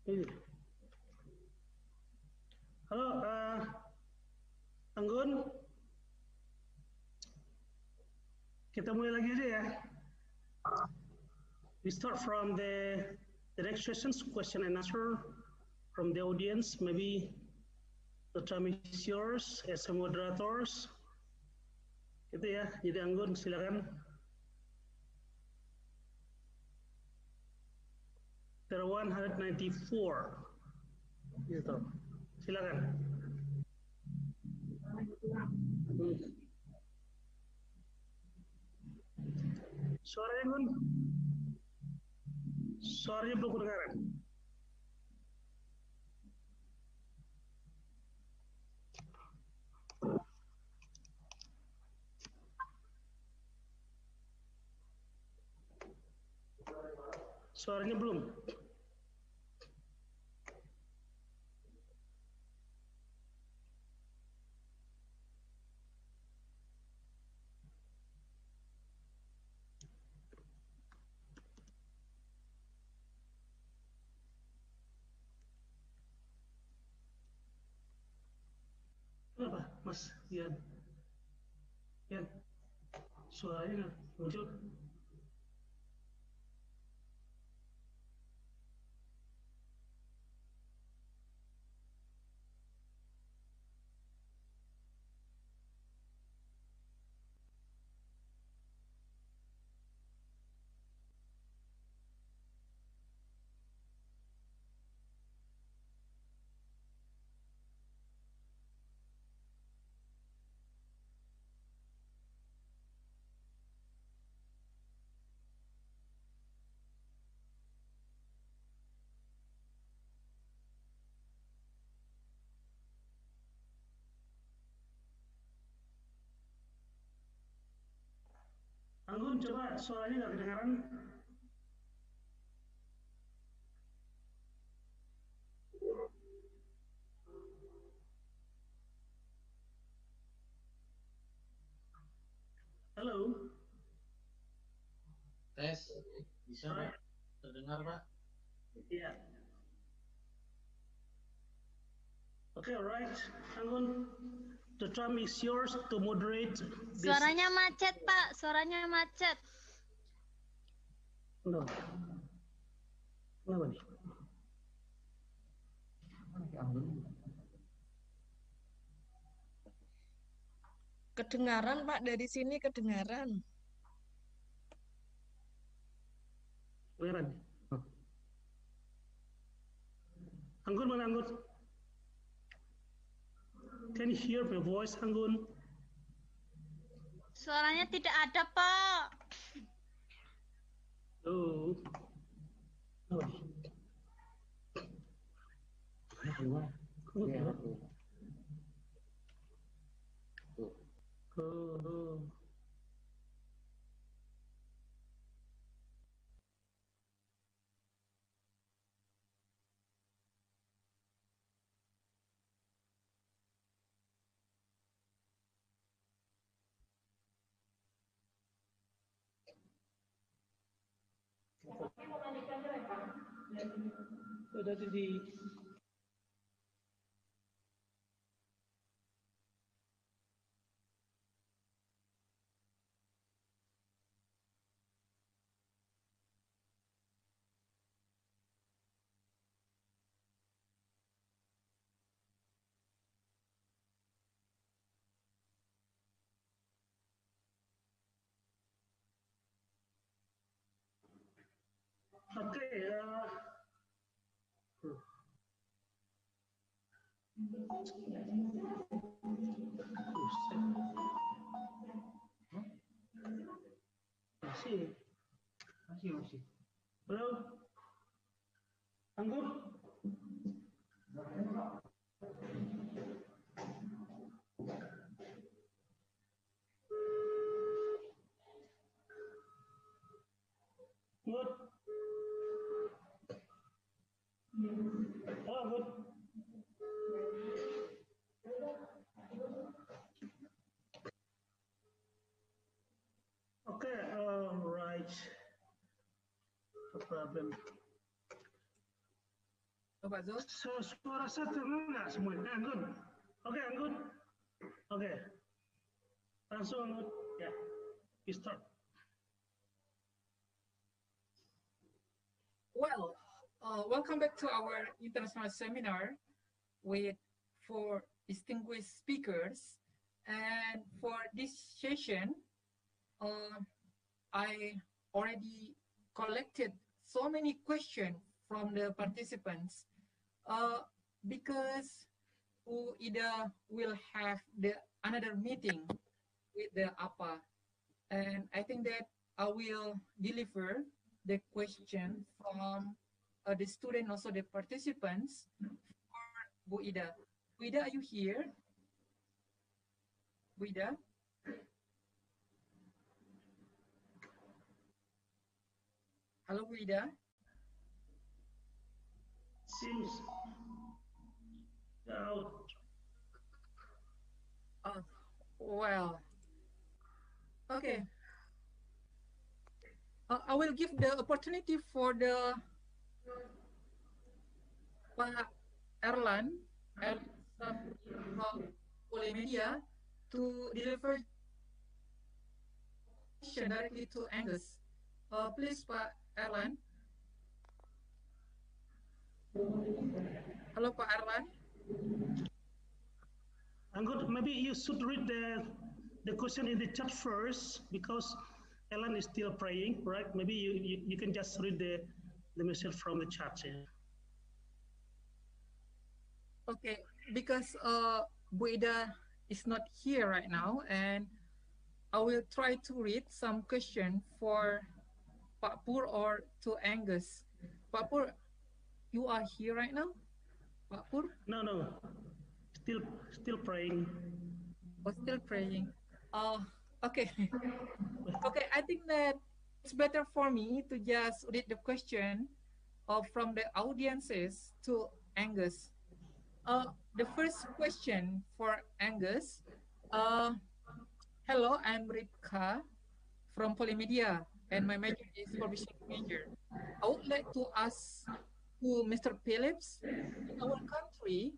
Ini. Halo, Anggun. Kita mulai lagi aja ya. We start from the next questions, question and answer from the audience. Maybe the time is yours as a moderators. Gitu ya. Jadi Anggun silakan. There are 194. Gitu. Silakan. Suaranya Gun. Suaranya belum kedengaran. Suaranya belum. Kenapa, Mas Ian? Ian, suaranya nggak muncul. Anggun, coba suaranya nggak kedengaran. Halo. Tes, bisa Pak? Terdengar Pak? Iya. Okay, alright, Anggun. The time is yours to moderate this. Suaranya macet, Pak. Suaranya macet. No. Kenapa nih? Kedengaran Pak, dari sini kedengaran. Kedengaran. Anggun mana Anggun? Can you hear my voice, Anggun? Suaranya tidak ada, Pak. Oh. Oh. Oh. Udah di Oke, masih. Halo, Anggun. Good. Halo, Anggun. Okay, all right. problem. Pak Zul? Suara saya terdengar nggak semuanya? Anggun. Oke, Anggun. Oke. Langsung Anggun. Ya, we start. Well, welcome back to our international seminar with 4 distinguished speakers. And for this session, I already collected so many questions from the participants because Ida will have another meeting with the APA, and I think that I will deliver the question from the student, also the participants, for Bu Ida. Bu Ida, are you here? Bu Ida? Hello, Bu Ida? Seems out. Well, okay. I will give the opportunity for the Pak Erlan from Polimedia to deliver question directly to Angus. Please, Pak Erlan. Hello, Pak Erlan. Anggun, maybe you should read the question in the chat first because Ellen is still praying, right? Maybe you can just read the message from the chat. Yeah. Okay, because Bu Ida is not here right now, and I will try to read some question for Pak Pur or to Angus. Pak Pur, you are here right now? Pak Pur? No. Still praying. Oh, still praying. Okay. Okay, I think that it's better for me to just read the question from the audiences to Angus. The first question for Angus. Hello, I'm Ripka from Polimedia, and my major is publishing major. I would like to ask to Mr. Phillips, in our country,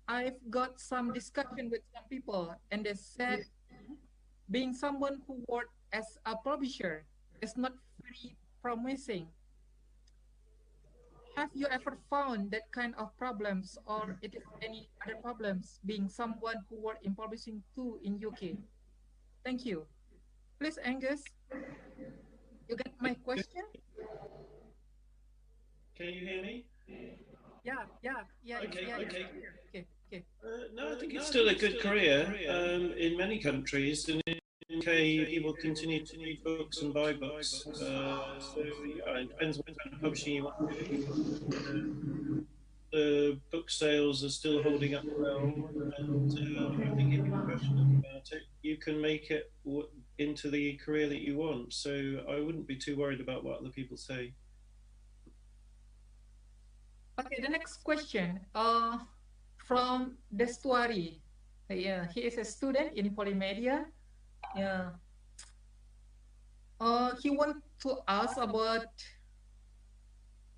I've got some discussion with some people, and they said being someone who worked as a publisher is not very promising. Have you ever found that kind of problems, or it is any other problems being someone who worked in publishing too in UK? Thank you. Please, Angus, you get my question? Can you hear me? Yeah. Okay. No, I think it's still a good career in many countries. And in the UK, people continue to read books and buy books. So it depends what kind of publishing you want to do. The book sales are still holding up well. And I think if you're passionate about it, you can make it into the career that you want. So I wouldn't be too worried about what other people say. Okay, the next question from Destuari. Yeah, he is a student in Polimedia. Yeah. He wants to ask about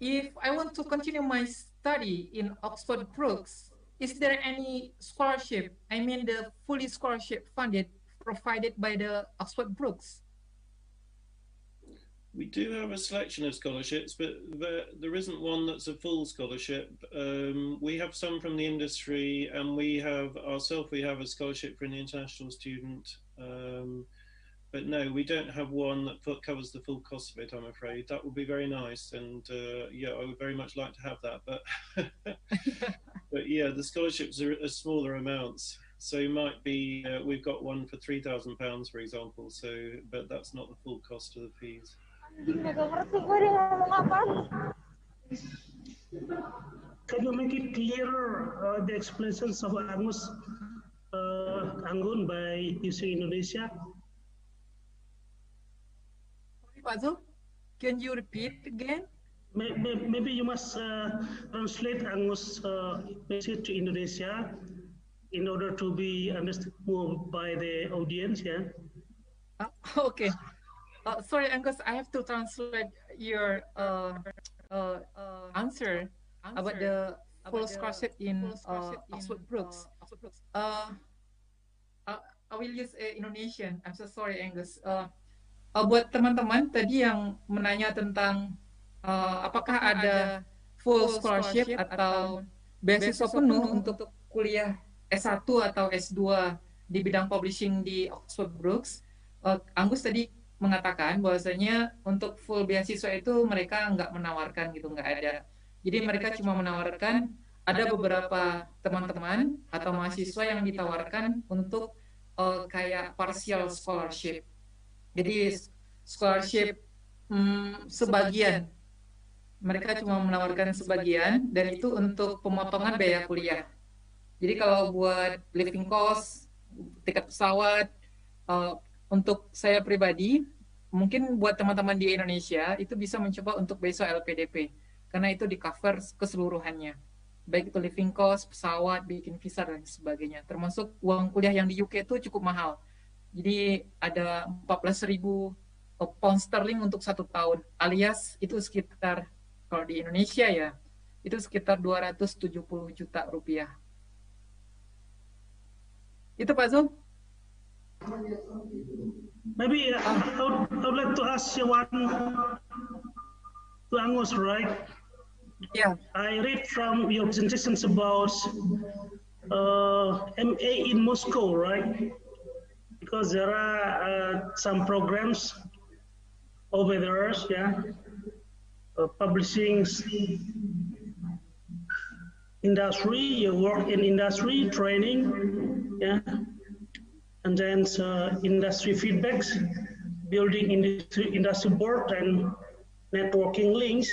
if I want to continue my study in Oxford Brookes, is there any scholarship? I mean, the fully scholarship funded provided by the Oxford Brookes? We do have a selection of scholarships, but there isn't one that's a full scholarship. We have some from the industry, and we have a scholarship for an international student. But no, we don't have one that covers the full cost of it, I'm afraid. That would be very nice, and yeah, I would very much like to have that. But but yeah, the scholarships are smaller amounts. So it might be we've got one for £3,000, for example. So, but that's not the full cost of the fees. Can you make it clearer the explanations of Angus Anggun by using Indonesia? Pak Zul, can you repeat again? Maybe you must translate Angus' message to Indonesia in order to be understood more by the audience. Yeah. Okay. Sorry, Angus, I have to translate your answer about the full scholarship in Oxford Brookes. I will use Indonesian. I'm so sorry, Angus. Buat teman-teman tadi yang menanya tentang apakah ada full scholarship atau beasiswa penuh untuk kuliah S1 atau S2 di bidang publishing di Oxford Brookes, Angus tadi mengatakan bahwasanya untuk full beasiswa itu mereka nggak menawarkan gitu, nggak ada. Jadi mereka cuma menawarkan ada beberapa teman-teman atau mahasiswa yang ditawarkan untuk kayak partial scholarship. Jadi scholarship sebagian, mereka cuma menawarkan sebagian dan itu untuk pemotongan biaya kuliah. Jadi kalau buat living cost, tiket pesawat, untuk saya pribadi, mungkin buat teman-teman di Indonesia itu bisa mencoba untuk beasiswa LPDP karena itu di cover keseluruhannya, baik itu living cost, pesawat, bikin visa dan sebagainya. Termasuk uang kuliah yang di UK itu cukup mahal. Jadi ada 14.000 pound sterling untuk 1 tahun, alias itu sekitar kalau di Indonesia ya itu sekitar 270 juta rupiah. Itu Pak Zul. Maybe I would like to ask you one to Angus, right? Yeah. I read from your presentations about MA in Moscow, right? Because there are some programs over there, yeah, publishing industry, you work in industry training, yeah. And then industry feedbacks, building industry board and networking links,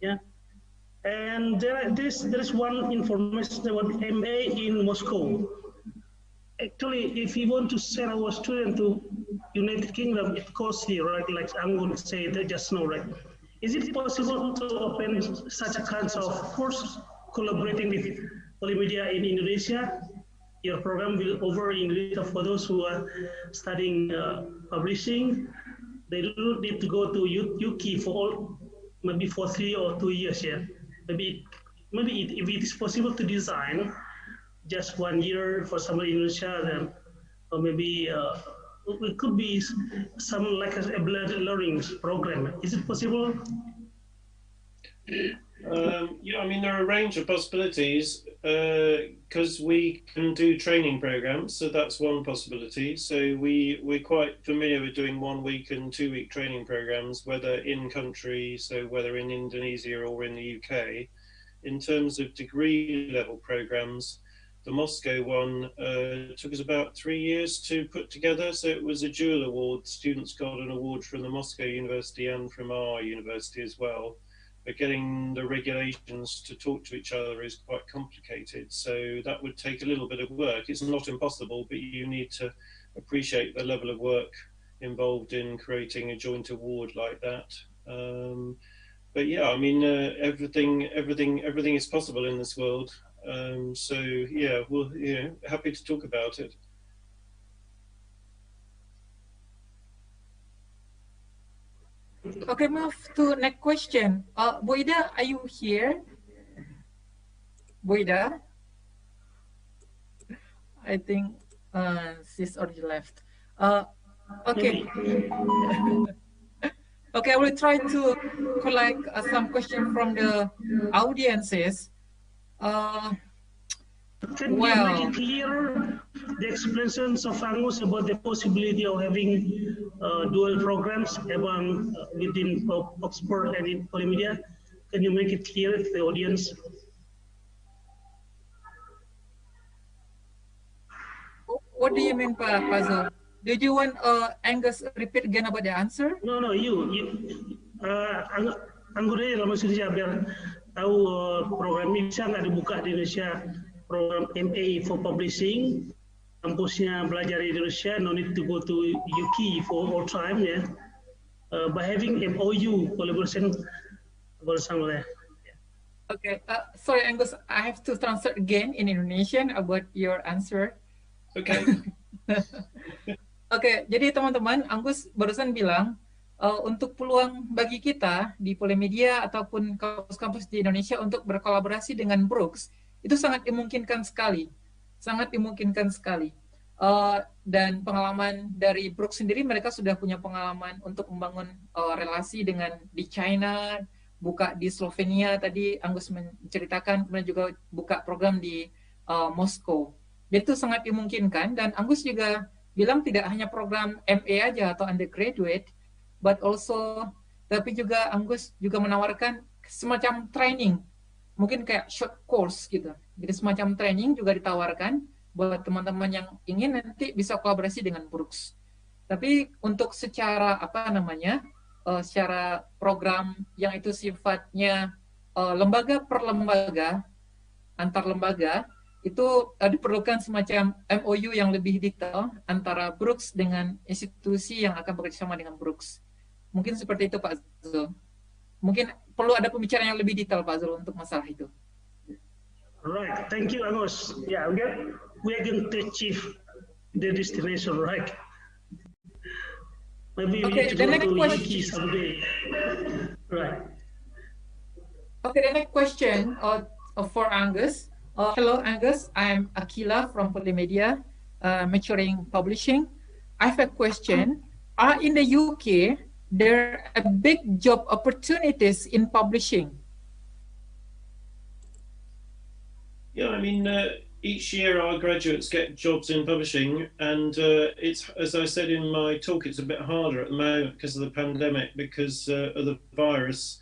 yeah. And there is one information about MA in Moscow. Actually, if you want to send our student to United Kingdom, it costs here, right? Like Angus said just now, right? Is it possible to open such a kinds of course collaborating with Polimedia in Indonesia? Your program will over in Indonesia for those who are studying publishing. They don't need to go to UK for all, maybe for 3 or 2 years. Yeah, maybe if it is possible to design just 1 year for somebody in Indonesia, then or maybe it could be some like a blended learning program. Is it possible? Yeah, I mean, there are a range of possibilities because we can do training programs, so that's one possibility. So we're quite familiar with doing 1 week and 2 week training programs, whether in country, so whether in Indonesia or in the UK. In terms of degree level programs, the Moscow one took us about 3 years to put together. So it was a dual award. Students got an award from the Moscow University and from our university as well. But getting the regulations to talk to each other is quite complicated. So that would take a little bit of work. It's not impossible, but you need to appreciate the level of work involved in creating a joint award like that. But yeah, I mean, everything is possible in this world. So yeah, we'll happy to talk about it. Okay, move to next question. Bu Ida, are you here? Bu Ida? I think she's already left. Okay. Okay, I will try to collect some questions from the audiences. Can you make it clear the explanations of Angus about the possibility of having dual programs among within Oxford and in Polimedia? Can you make it clear to the audience? What do you mean, Pak Zul? Did you want Angus repeat again about the answer? No, you Angus aja dalam Indonesia biar tahu program ini bisa nggak dibuka di Indonesia, program MA for Publishing, kampusnya belajar di Indonesia, no need to go to UK for all time, ya. By having MOU collaboration bersama. Okay, sorry Angus, I have to translate again in Indonesian about your answer. Okay. Oke, jadi teman-teman, Angus barusan bilang untuk peluang bagi kita di Polimedia ataupun kampus-kampus di Indonesia untuk berkolaborasi dengan Brookes itu sangat dimungkinkan sekali, dan pengalaman dari Brookes sendiri, mereka sudah punya pengalaman untuk membangun relasi dengan di China, buka di Slovenia tadi Angus menceritakan, kemudian juga buka program di Moskow. Jadi itu sangat dimungkinkan, dan Angus juga bilang tidak hanya program MA aja atau undergraduate, but also, tapi juga Angus juga menawarkan semacam training, mungkin kayak short course gitu. Jadi semacam training juga ditawarkan buat teman-teman yang ingin nanti bisa kolaborasi dengan Brookes. Tapi untuk secara secara program yang itu sifatnya lembaga per lembaga, antar lembaga, itu diperlukan semacam MOU yang lebih detail antara Brookes dengan institusi yang akan bekerjasama dengan Brookes. Mungkin seperti itu Pak Zul. Mungkin perlu ada pembicaraan yang lebih detail Pak Zul untuk masalah itu. Right, thank you Angus. Yeah, we are going to achieve the destination, right? Maybe we need to go to Iki someday. Right. Okay, the next question for Angus. Hello Angus, I'm Akila from Polimedia, Maturing Publishing. I have a question. In the UK, there are big job opportunities in publishing? Yeah, I mean, each year our graduates get jobs in publishing, and it's, as I said in my talk, it's a bit harder at the moment because of the pandemic, because of the virus.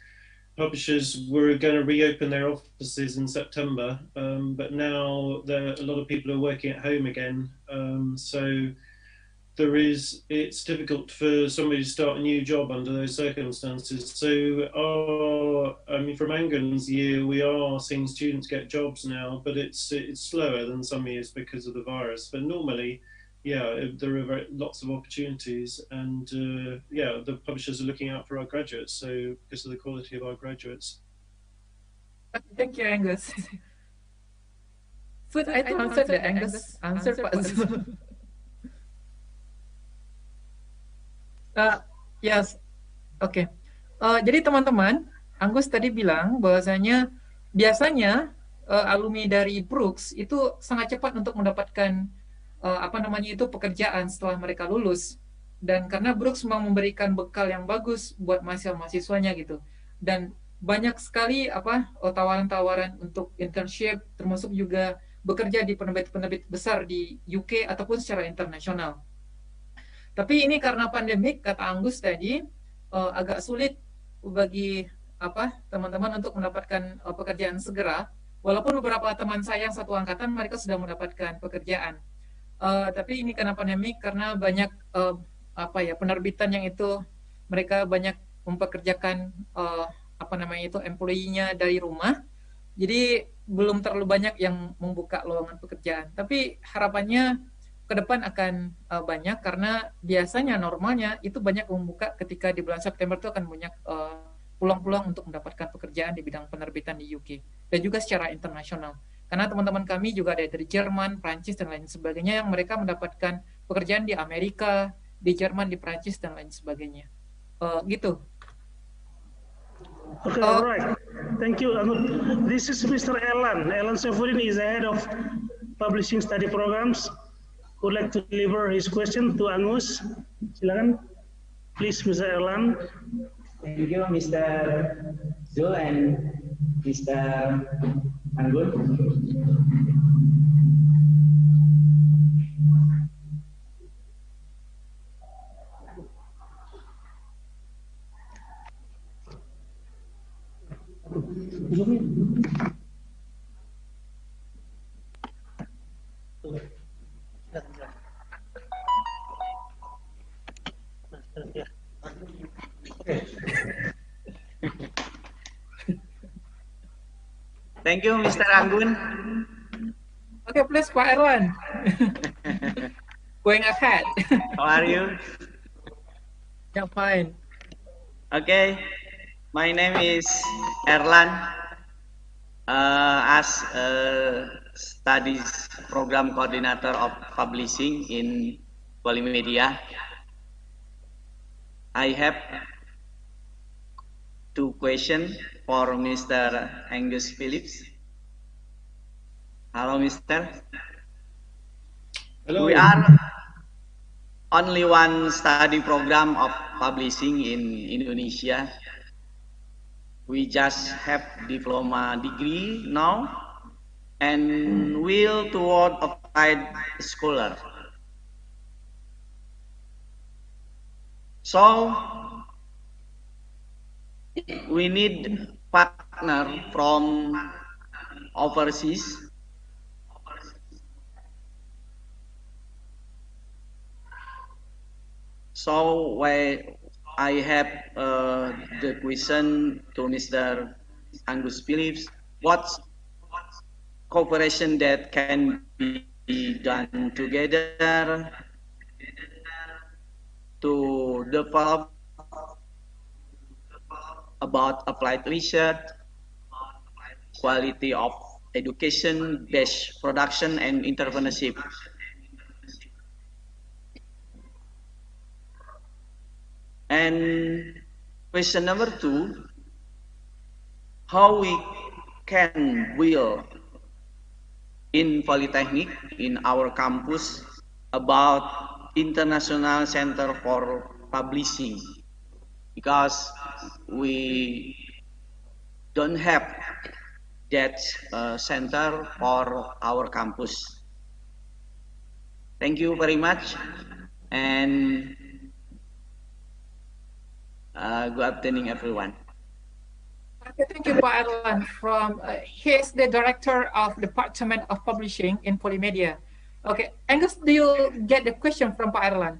Publishers were going to reopen their offices in September, but now a lot of people are working at home again. So it's difficult for somebody to start a new job under those circumstances. So from Angun's year, we are seeing students get jobs now, but it's slower than some years because of the virus. But normally, yeah, there are lots of opportunities, and the publishers are looking out for our graduates, so because of the quality of our graduates. Thank you, Angus. So I answered the Angus answer, Pak Zul. Yes, oke. Jadi teman-teman, Angus tadi bilang bahwasanya biasanya alumni dari Brookes itu sangat cepat untuk mendapatkan pekerjaan setelah mereka lulus, dan karena Brookes mau memberikan bekal yang bagus buat mahasiswa-mahasiswanya gitu, dan banyak sekali tawaran-tawaran untuk internship, termasuk juga bekerja di penerbit-penerbit besar di UK ataupun secara internasional. Tapi ini karena pandemik, kata Angus tadi, agak sulit bagi teman-teman untuk mendapatkan pekerjaan segera, walaupun beberapa teman saya yang satu angkatan mereka sudah mendapatkan pekerjaan. Tapi ini karena pandemik, karena banyak penerbitan yang itu mereka banyak mempekerjakan employee-nya dari rumah, jadi belum terlalu banyak yang membuka lowongan pekerjaan. Tapi harapannya ke depan akan banyak, karena biasanya normalnya itu banyak membuka ketika di bulan September itu akan banyak peluang-peluang untuk mendapatkan pekerjaan di bidang penerbitan di UK dan juga secara internasional. Karena teman-teman kami juga ada dari Jerman, Prancis dan lain sebagainya yang mereka mendapatkan pekerjaan di Amerika, di Jerman, di Prancis dan lain sebagainya. Gitu. Okay, right. Thank you. This is Mr. Elan. Elan Sefudin is the head of publishing study programs. Would like to deliver his question to Angus. Silakan, please, Mr. Erlan. Thank you, Mr. Zul and Mr. Angus. Thank you, Mr. Anggun. Okay, please, Pak Erwan. Going ahead. How are you? Yeah, fine. Okay, my name is Erlan. As a studies program coordinator of publishing in Polimedia. I have two questions for Mr. Angus Phillips. Hello, Mr. Hello. We are only one study program of publishing in Indonesia. We just have diploma degree now and will toward applied scholar. So we need partner from overseas. So I have the question to Mr. Angus Phillips. What's cooperation that can be done together to develop about applied research, quality of education, based production, and entrepreneurship? And question number 2, how we can build in Politeknik, in our campus, about International Center for Publishing, because we don't have that center for our campus. Thank you very much, and good afternoon, everyone. Okay, thank you, Pak Erlan. He is the Director of Department of Publishing in Polimedia. Okay, Angus, do you get the question from Pak Erlan?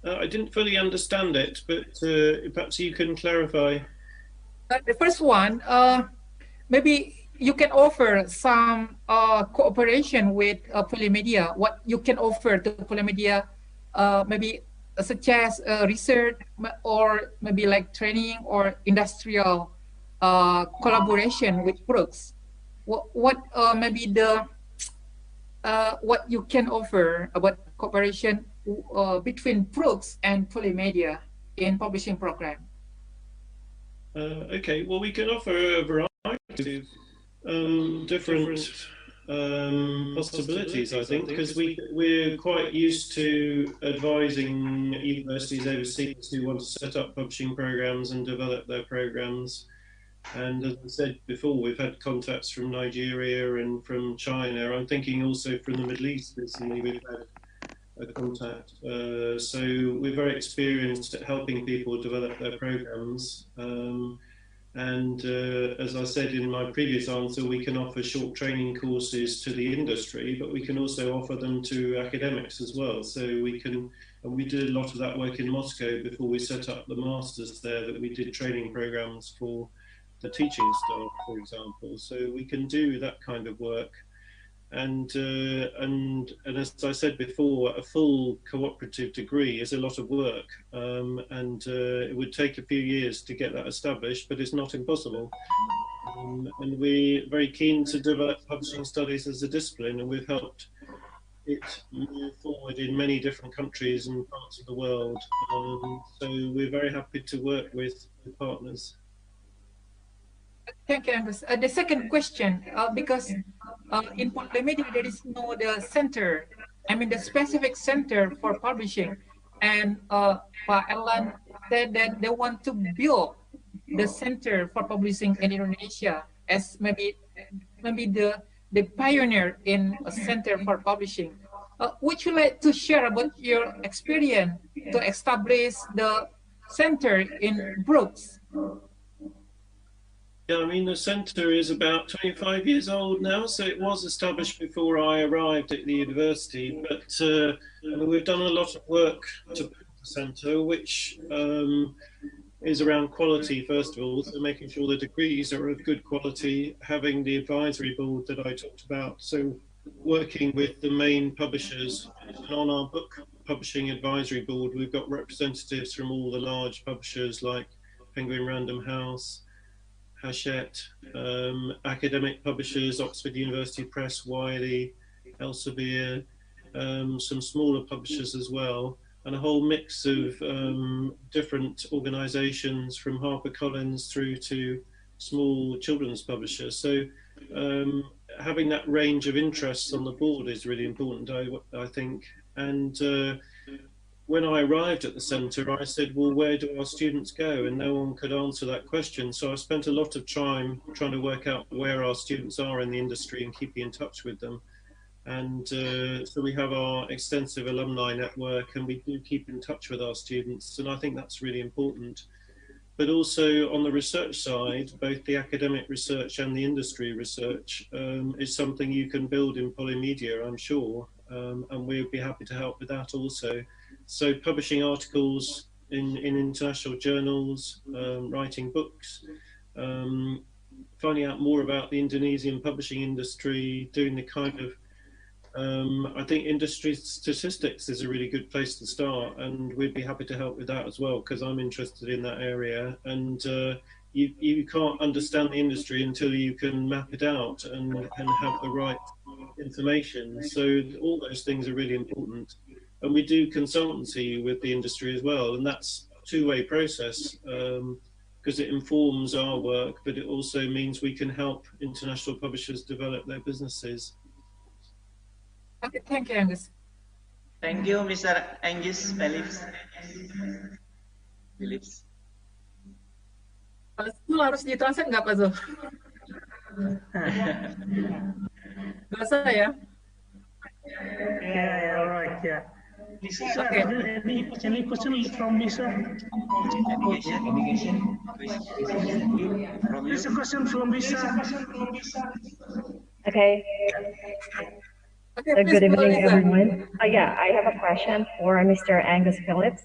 I didn't fully understand it, but perhaps you can clarify. The first one, maybe you can offer some cooperation with Polimedia. What you can offer to Polimedia, maybe such as research or maybe like training or industrial collaboration with Brookes. What maybe the what you can offer about cooperation between Brookes and Polimedia in publishing program? Okay, well, we can offer a variety of different possibilities, I think, because we're quite used to advising universities overseas who want to set up publishing programs and develop their programs. And as I said before, we've had contacts from Nigeria and from China. I'm thinking also from the Middle East recently we've had a contact. So we're very experienced at helping people develop their programs. And as I said in my previous answer, we can offer short training courses to the industry, but we can also offer them to academics as well. So we can, and we did a lot of that work in Moscow before we set up the masters there, that we did training programs for the teaching staff, for example. So we can do that kind of work. And as I said before, a full cooperative degree is a lot of work, and it would take a few years to get that established, but it's not impossible. And we're very keen to develop publishing studies as a discipline, and we've helped it move forward in many different countries and parts of the world. So we're very happy to work with partners. Thank you, Angus. The second question, because in Polimedia there is no the center, I mean the specific center for publishing, and Pak Erlan said that they want to build the center for publishing in Indonesia as maybe the pioneer in a center for publishing. Would you like to share about your experience to establish the center in Brookes? Yeah, I mean, the centre is about 25 years old now, so it was established before I arrived at the university. But I mean, we've done a lot of work to build the centre, which is around quality, first of all, so making sure the degrees are of good quality, having the advisory board that I talked about, so working with the main publishers. And on our book publishing advisory board, we've got representatives from all the large publishers like Penguin Random House, Hachette, academic publishers, Oxford University Press, Wiley, Elsevier, some smaller publishers as well. and a whole mix of different organisations from HarperCollins through to small children's publishers. So having that range of interests on the board is really important, I think. And when I arrived at the centre, I said, well, where do our students go? And no one could answer that question. So I spent a lot of time trying to work out where our students are in the industry and keeping in touch with them. And so we have our extensive alumni network, and we do keep in touch with our students. And I think that's really important. But also on the research side, both the academic research and the industry research is something you can build in Polimedia, I'm sure. And we'd be happy to help with that also. So publishing articles in international journals, writing books, finding out more about the Indonesian publishing industry, doing the kind of, I think industry statistics is a really good place to start, and we'd be happy to help with that as well, because I'm interested in that area. And you can't understand the industry until you can map it out and have the right information. So all those things are really important. And we do consultancy with the industry as well, and that's a two-way process, because it informs our work, but it also means we can help international publishers develop their businesses. Okay, thank you, Angus. Thank you, Mr. Angus Phillips. Phillips. Kalau itu harus ditranslate nggak, Pak Zul? Nggak usah ya? Yeah, all right, yeah. Sir, Okay. any question from me, sir? There's a question from me, sir. Okay. Okay, So please good go, evening, Lisa. everyone. Yeah, I have a question for Mr. Angus Phillips.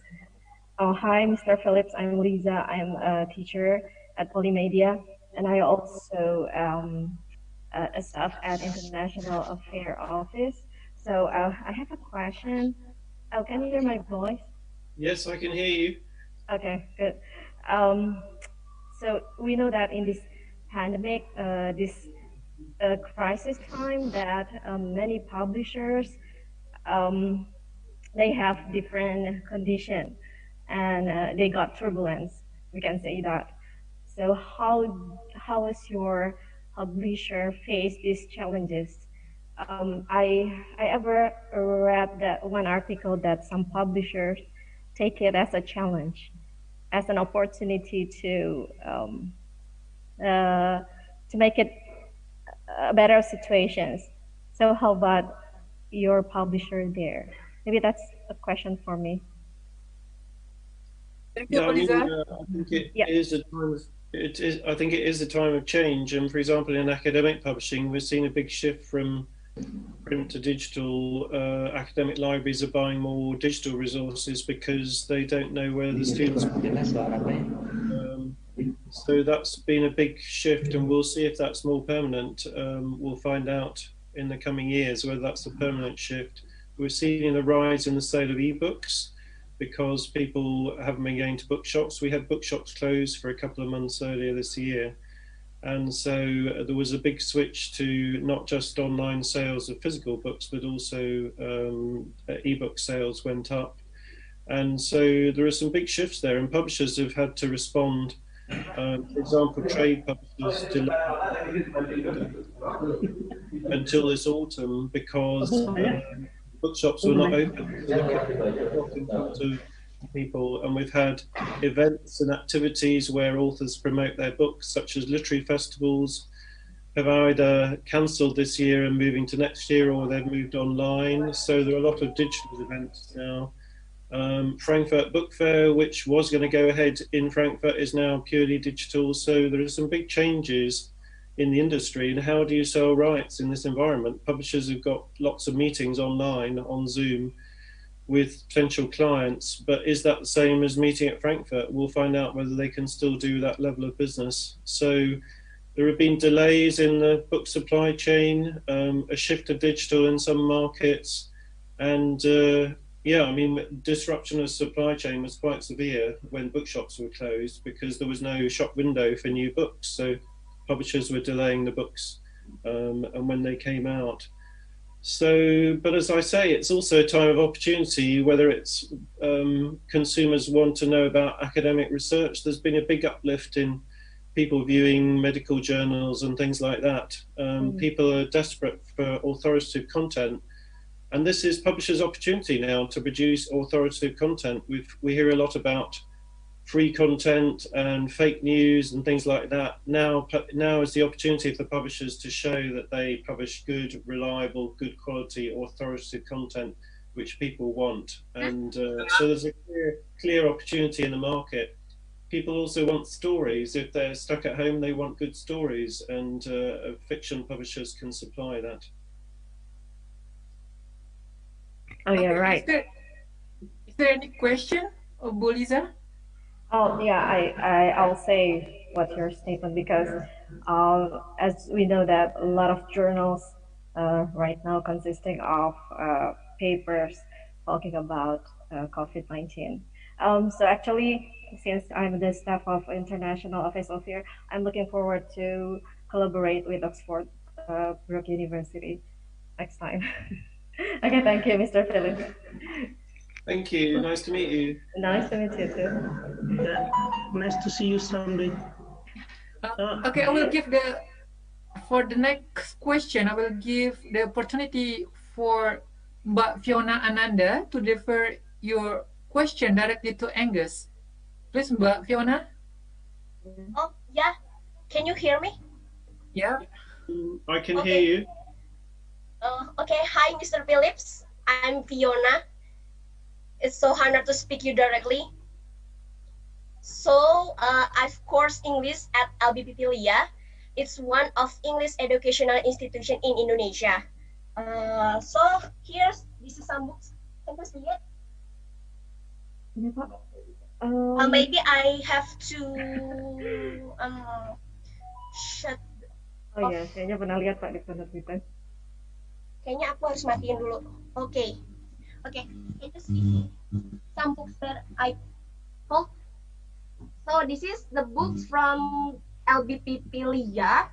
Hi, Mr. Phillips. I'm Lisa. I'm a teacher at Polimedia, and I also a staff at International Affairs Office. So I have a question. Can you hear my voice? Yes, I can hear you. Okay, good. So we know that in this pandemic, this crisis time, that many publishers they have different conditions, and they got turbulence. We can say that. So how is your publisher face these challenges? I ever read that one article that some publishers take it as a challenge, as an opportunity to make it better situations. So how about your publisher there? Maybe that's a question for me. Thank you, Yeah, I mean, Lisa. I think it is a time of, I think it is a time of change. And for example, in academic publishing, we've seen a big shift from print to digital. Academic libraries are buying more digital resources because they don't know where the students so that's been a big shift, and we'll see if that's more permanent. We'll find out in the coming years whether that's a permanent shift. We've seen a rise in the sale of ebooks because people haven't been going to bookshops. We had bookshops closed for a couple of months earlier this year. And so there was a big switch to not just online sales of physical books, but also ebook sales went up. And so there are some big shifts there, and publishers have had to respond. For example, trade publishers delayed until this autumn because bookshops were not open. So they couldn't people, and we've had events and activities where authors promote their books, such as literary festivals, have either cancelled this year and moving to next year, or they've moved online. So there are a lot of digital events now. Frankfurt Book Fair, which was going to go ahead in Frankfurt, is now purely digital. So there are some big changes in the industry. And how do you sell rights in this environment? Publishers have got lots of meetings online on Zoom with potential clients, but is that the same as meeting at Frankfurt? We'll find out whether they can still do that level of business. So there have been delays in the book supply chain, a shift to digital in some markets, and yeah, I mean, disruption of supply chain was quite severe when bookshops were closed because there was no shop window for new books. So publishers were delaying the books and when they came out. So, but as I say, it's also a time of opportunity, whether it's consumers want to know about academic research. There's been a big uplift in people viewing medical journals and things like that. People are desperate for authoritative content. And this is publishers' opportunity now to produce authoritative content. We hear a lot about free content and fake news and things like that. Now is the opportunity for publishers to show that they publish good, reliable, good quality, authoritative content which people want. And so there's a clear opportunity in the market. People also want stories. If they're stuck at home, they want good stories, and fiction publishers can supply that. Oh, yeah, right. Is there any question of Boliza? Oh, yeah, I'll say what's your statement, because as we know that a lot of journals right now consisting of papers talking about COVID-19. So actually, since I'm the staff of International Office of here, I'm looking forward to collaborate with Oxford Brookes University next time. Okay, thank you, Mr. Phillips. Thank you. Nice to meet you. Nice to meet you too. Yeah, nice to see you someday. Okay, I will give for the next question, I will give the opportunity for Mbak Fiona Ananda to defer your question directly to Angus. Please, Mbak Fiona. Oh, yeah. Can you hear me? Yeah. I can hear you. Okay, hi, Mr. Phillips. I'm Fiona. It's so honored to speak you directly. So, I've course English at LBP Pilia. It's one of English educational institution in Indonesia. So, this is some books. Can you see it? Maybe I have to shut. Oh iya, kayaknya pernah lihat Pak di penerbitan. Kayaknya aku harus matiin dulu. Okay. It is some books that I hold. So this is the books from LBP Pilia.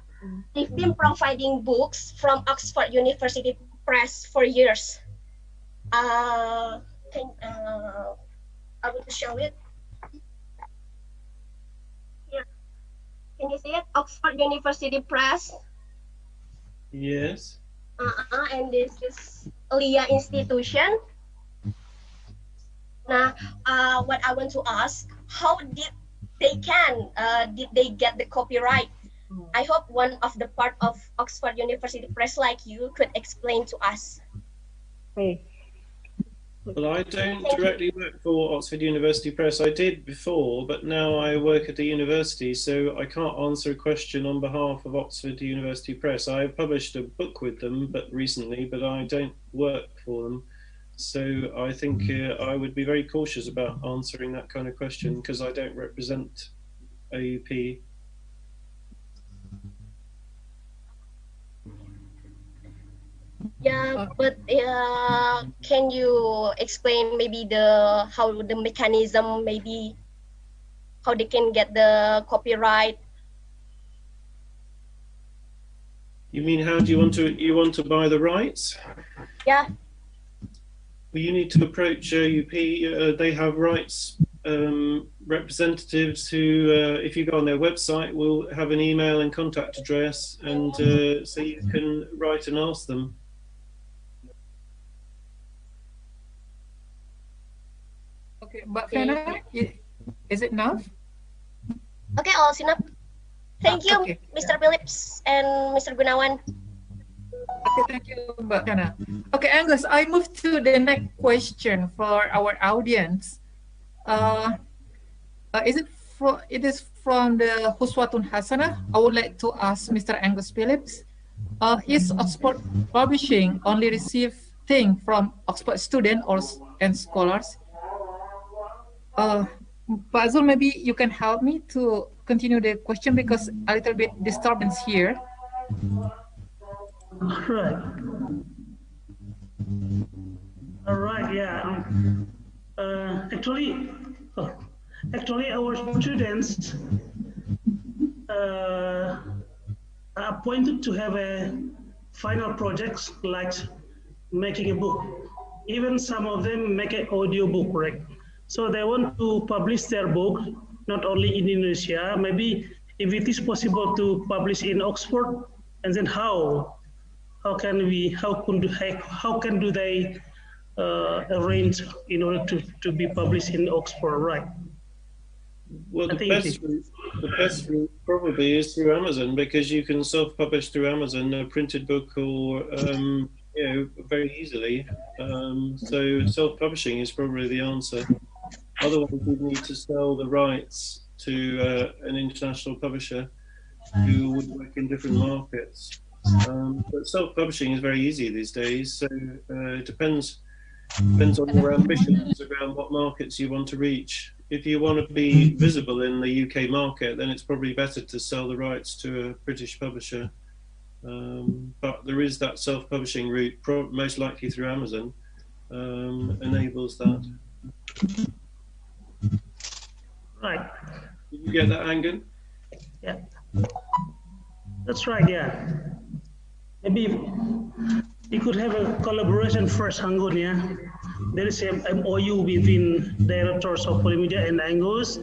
They've been providing books from Oxford University Press for years. I will show it. Here. Can you see it? Oxford University Press. Yes. And this is LIA institution. Now, what I want to ask, how did they get the copyright? I hope one of the part of Oxford University Press like you could explain to us. Well, I don't directly work for Oxford University Press. I did before, but now I work at the university, so I can't answer a question on behalf of Oxford University Press. I published a book with them recently, but I don't work for them. So I think I would be very cautious about answering that kind of question because I don't represent AUP. Yeah, but can you explain maybe how the mechanism, maybe how they can get the copyright? You mean how do you want to buy the rights? Yeah. Well, you need to approach AUP. They have rights representatives who, if you go on their website, will have an email and contact address, and so you can write and ask them. Okay, but Fiona, is it enough? Okay, all enough. Thank you, okay. Mr. Phillips and Mr. Gunawan. Okay, thank you, Mbak Fiona. Okay, Angus, I move to the next question for our audience. It is from the Huswatun Hasana. I would like to ask Mr. Angus Phillips. Is Oxford Publishing only receive things from Oxford students and scholars? Fazul, maybe you can help me to continue the question because a little bit disturbance here. All right. Yeah. Actually, our students are appointed to have a final projects like making a book. Even some of them make an audio book, right? So they want to publish their book not only in Indonesia. Maybe if it is possible to publish in Oxford, and then how can do they arrange in order to be published in Oxford, right? Well, the best route probably is through Amazon, because you can self-publish through Amazon a printed book, or very easily. So self-publishing is probably the answer. Otherwise, you need to sell the rights to an international publisher who would work in different markets. But self-publishing is very easy these days. So it depends on your ambitions around what markets you want to reach. If you want to be visible in the UK market, then it's probably better to sell the rights to a British publisher. But there is that self-publishing route, most likely through Amazon, enables that. Right. Did you get that, Angus? Yeah. That's right, yeah. Maybe we could have a collaboration first, Angus, yeah. There is an MOU between directors of Polimedia and Angus,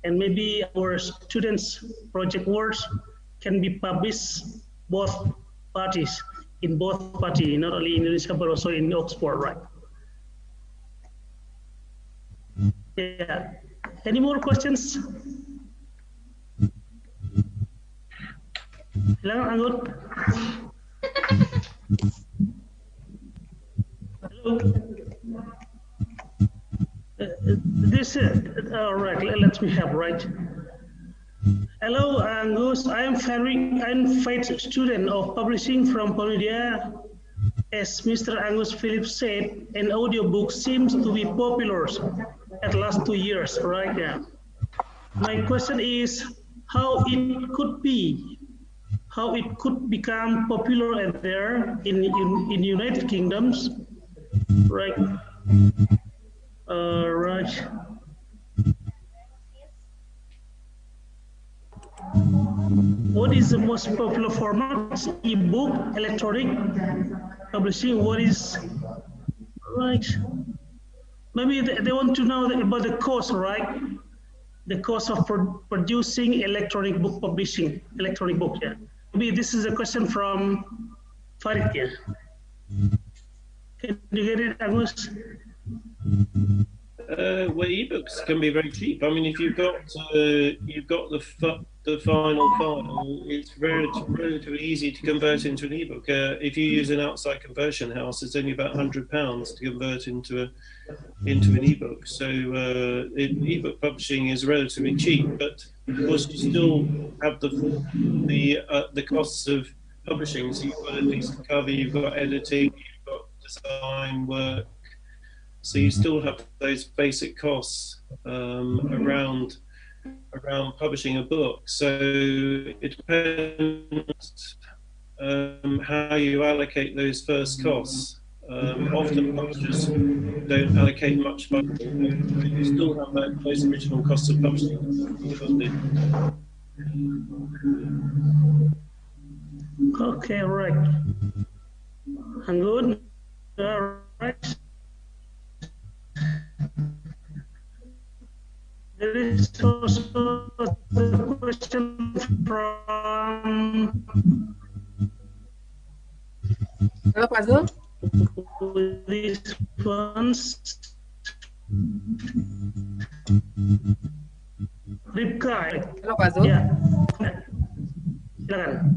and maybe our students' project works can be published both parties, not only in Indonesia but also in Oxford, right? Yeah. Any more questions? Hello, Angus. Hello. All right. Let me have right. Hello, Angus. I'm Faith student of publishing from Polimedia. As Mr. Angus Phillips said, an audiobook seems to be popular at last 2 years, right? Yeah. My question is how it could become popular there in United Kingdoms, right? Right. What is the most popular format? E-book, electronic publishing. What is right? Maybe they want to know about the cost, right? The cost of producing electronic book publishing, electronic book. Yeah. Maybe this is a question from Farid. Yeah. Can you get it, Angus? Well, ebooks can be very cheap. I mean, if you've got the final file, it's relatively easy to convert into an ebook. If you use an outside conversion house, it's only about £100 to convert into an ebook. So ebook publishing is relatively cheap, but of course you still have the costs of publishing. So you've got at least cover, you've got editing, you've got design work. So you still have those basic costs around publishing a book. So it depends how you allocate those first costs. Often publishers don't allocate much money. You still have those original costs of publishing. Okay, right. I'm good. All right. There is also the question from. Hello, Pak Zul. These ones. Ripka. Hello, Pak Zul. Yeah. Silakan.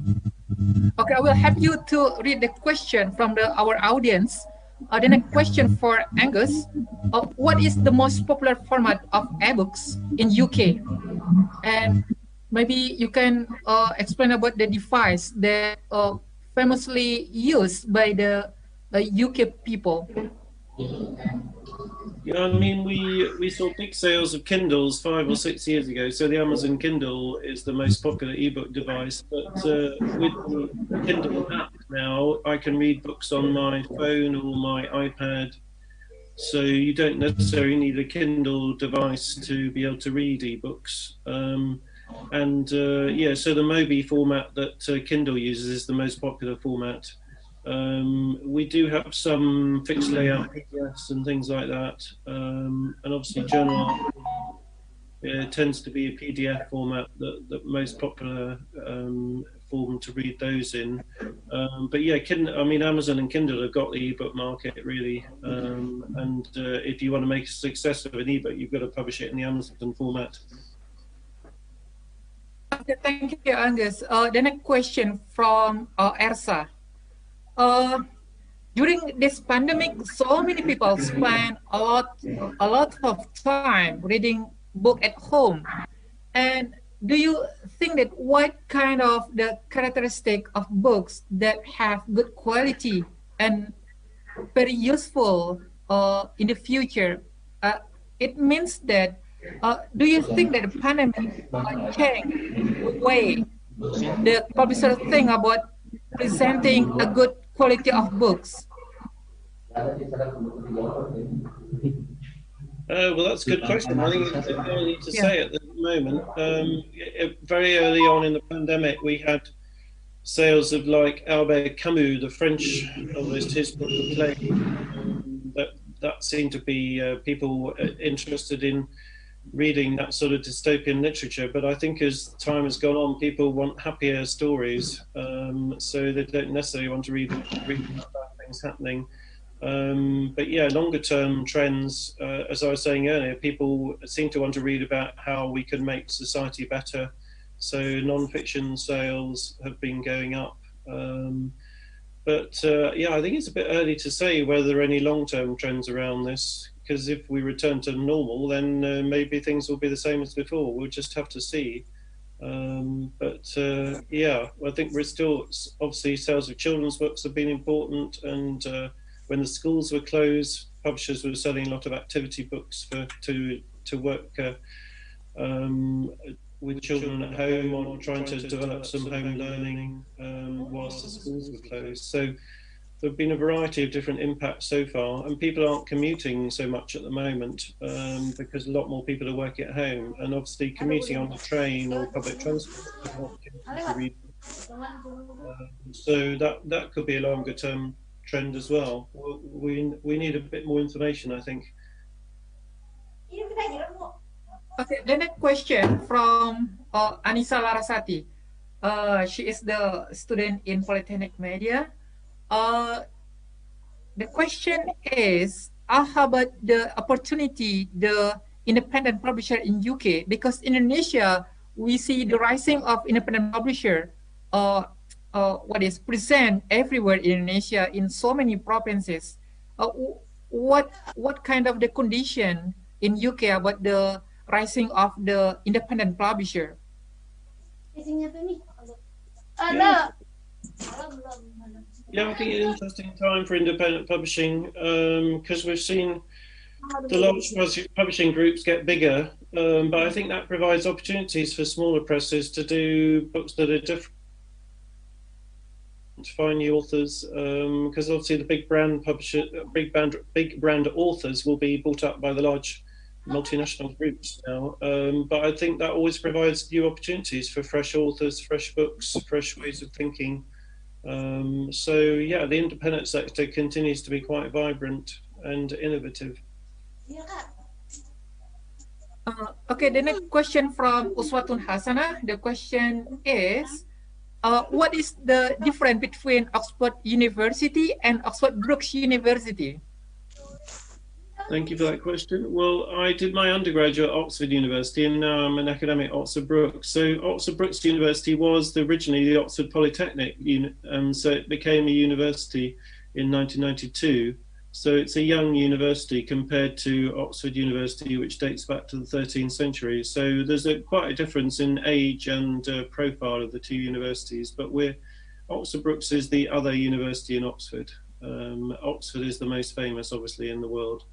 Okay, I will help you to read the question from our audience. The next question for Angus. What is the most popular format of ebooks in UK? And maybe you can explain about the device that famously used by the UK people. Yeah, I mean, we saw big sales of Kindles 5 or 6 years ago. So the Amazon Kindle is the most popular ebook device. But with the Kindle app now, I can read books on my phone or my iPad. So you don't necessarily need a Kindle device to be able to read ebooks. Yeah, so the Mobi format that Kindle uses is the most popular format. We do have some fixed layout PDFs and things like that, and obviously journal art tends to be a PDF format, the most popular form to read those in. But yeah, Amazon and Kindle have got the ebook market really, and if you want to make a success of an ebook, you've got to publish it in the Amazon format. Okay, thank you, Angus. The next question from Ersa. During this pandemic, so many people spend a lot of time reading book at home. And do you think that what kind of the characteristic of books that have good quality and very useful in the future? It means that do you think that the pandemic changed the way the publisher think about presenting a good quality of books? Well, that's a good question. I think it's early to say at the moment. Very early on in the pandemic, we had sales of like Albert Camus, the French novelist, his book The Plague. That seemed to be people interested in reading that sort of dystopian literature. But I think as time has gone on, people want happier stories, so they don't necessarily want to read about bad things happening. But yeah, longer term trends, as I was saying earlier, people seem to want to read about how we can make society better. So non-fiction sales have been going up. Yeah, I think it's a bit early to say whether there are any long-term trends around this, because if we return to normal, then maybe things will be the same as before. We'll just have to see. Yeah, I think we're still, obviously sales of children's books have been important, and when the schools were closed, publishers were selling a lot of activity books to work with children at home or trying to develop some home learning whilst the schools were closed. So there have been a variety of different impacts so far, and people aren't commuting so much at the moment because a lot more people are working at home, and obviously commuting on the train or public transport is an opportunity to read. So that could be a longer term trend as well. We need a bit more information, I think. Okay, the next question from Anissa Larasati. She is the student in Politeknik Media. The question is, how about the opportunity, the independent publisher in UK? Because in Indonesia, we see the rising of independent publisher present everywhere in Indonesia in so many provinces. What kind of the condition in UK about the rising of the independent publisher? Yeah, I think it's an interesting time for independent publishing because we've seen the large publishing groups get bigger, but I think that provides opportunities for smaller presses to do books that are different, to find new authors, because obviously the big brand publisher, big brand authors will be bought up by the large multinational groups now. But I think that always provides new opportunities for fresh authors, fresh books, fresh ways of thinking. So yeah, the independent sector continues to be quite vibrant and innovative. Okay, the next question from Uswatun Hasana. The question is, what is the difference between Oxford University and Oxford Brookes University? Thank you for that question. Well, I did my undergraduate at Oxford University, and now I'm an academic at Oxford Brookes. So Oxford Brookes University was originally the Oxford Polytechnic, and so it became a university in 1992. So it's a young university compared to Oxford University, which dates back to the 13th century. So there's quite a difference in age and profile of the two universities. But Oxford Brookes is the other university in Oxford. Oxford is the most famous, obviously, in the world,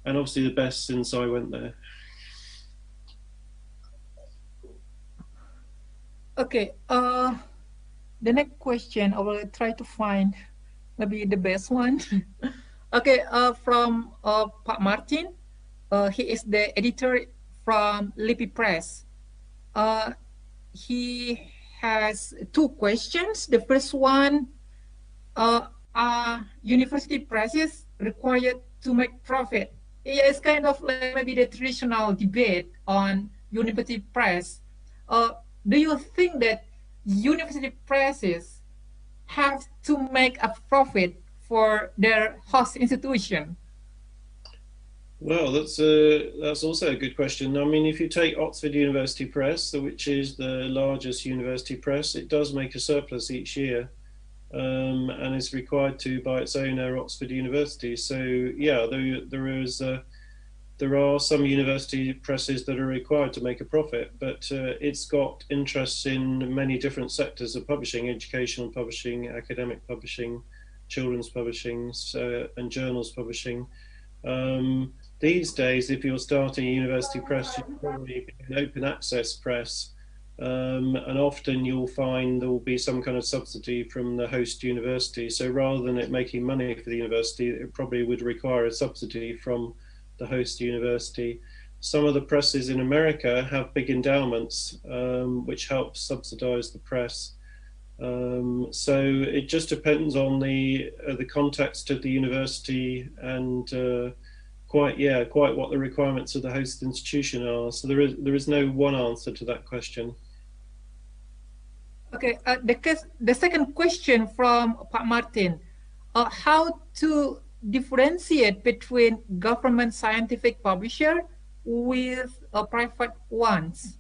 and obviously the best since I went there. Okay, the next question, I will try to find maybe the best one. Okay, from Pak Martin. He is the editor from Lipi Press. He has two questions. The first one university presses required to make profit? Yeah, it's kind of like maybe the traditional debate on university press. Do you think that university presses have to make a profit for their host institution? Well, that's also a good question. I mean, if you take Oxford University Press, which is the largest university press, it does make a surplus each year, and is required to by its owner, Oxford University. So yeah, there are some university presses that are required to make a profit, but it's got interests in many different sectors of publishing: educational publishing, academic publishing, children's publishing, and journals publishing. These days, if you're starting a university press, you'll probably be an open access press, and often you'll find there will be some kind of subsidy from the host university. So rather than it making money for the university, it probably would require a subsidy from the host university. Some of the presses in America have big endowments, which help subsidize the press. So it just depends on the context of the university and quite what the requirements of the host institution are. So there is no one answer to that question. Okay, the second question from Pak Martin, how to differentiate between government scientific publisher with private ones?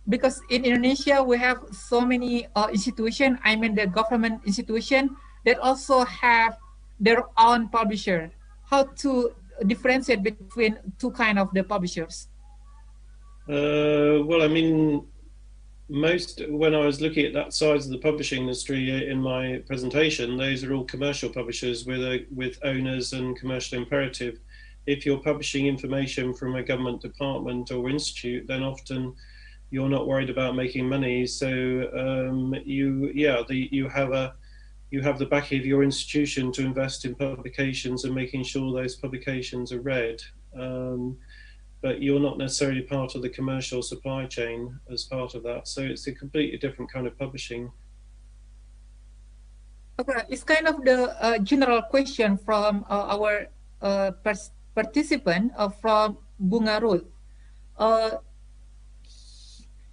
Because in Indonesia we have so many institutions, I mean the government institution, that also have their own publisher. How to differentiate between two kind of the publishers? Well, I mean, when I was looking at that size of the publishing industry in my presentation, those are all commercial publishers with owners and commercial imperative. If you're publishing information from a government department or institute, then often you're not worried about making money. So you have the backing of your institution to invest in publications and making sure those publications are read. But you're not necessarily part of the commercial supply chain as part of that. So it's a completely different kind of publishing. Okay, it's kind of the general question from our participant from Bunga Ruth.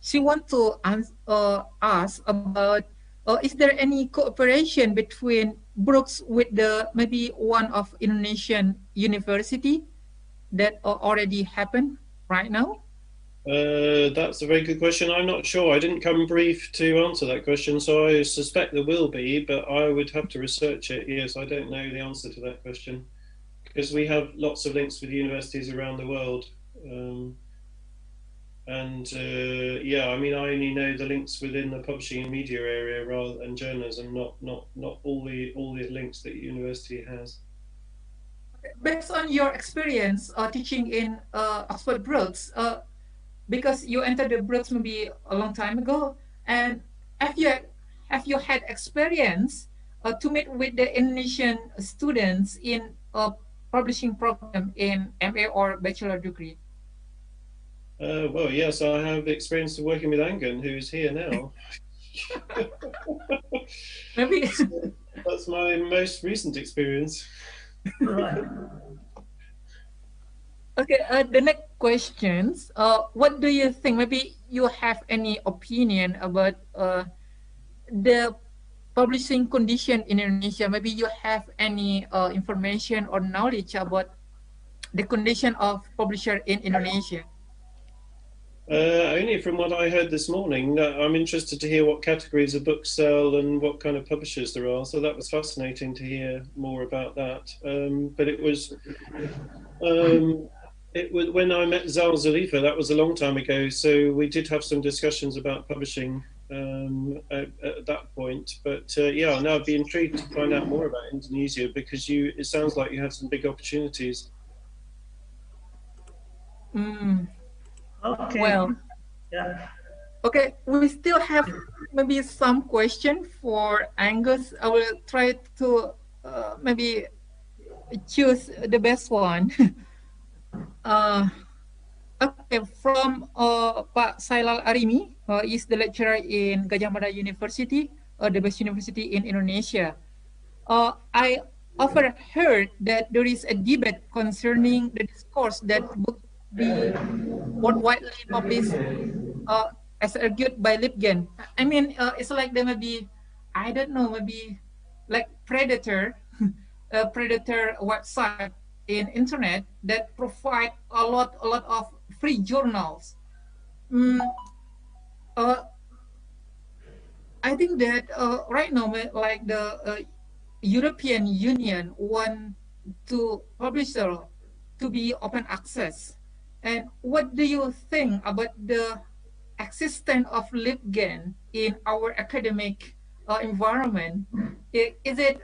She wants to ask about, is there any cooperation between Brookes with maybe one of Indonesian university that already happened right now? That's a very good question. I'm not sure. I didn't come brief to answer that question, so I suspect there will be, but I would have to research it. Yes, I don't know the answer to that question, because we have lots of links with universities around the world. Yeah, I mean, I only know the links within the publishing and media area rather than journalism, not all the links that university has. Based on your experience teaching in Oxford Brookes, because you entered the Brookes maybe a long time ago, and have you had experience to meet with the Indonesian students in a publishing program in MA or bachelor degree? Well, yes, I have experience of working with Angus, who's here now. Maybe that's my most recent experience. Right. Okay, the next questions. What do you think? Maybe you have any opinion about the publishing condition in Indonesia? Maybe you have any information or knowledge about the condition of publisher in Indonesia? Only from what I heard this morning. I'm interested to hear what categories of books sell and what kind of publishers there are. So that was fascinating to hear more about that. But it was when I met Zalzulifa, that was a long time ago. So we did have some discussions about publishing at that point. But yeah, now I'd be intrigued to find out more about Indonesia, because it sounds like you have some big opportunities. Okay. Well, yeah. Okay, we still have maybe some question for Angus. I will try to maybe choose the best one. Okay, from Pak Sailal Arimi, is the lecturer in Gajah Mada University, the best university in Indonesia. I overheard that there is a debate concerning the discourse that book be more widely published as argued by Lipgen. I mean, it's like there may be, I don't know, maybe like predator, a predator website in internet that provide a lot of free journals. I think that right now, like the European Union want to publish to be open access. And what do you think about the existence of LibGen in our academic environment? Is it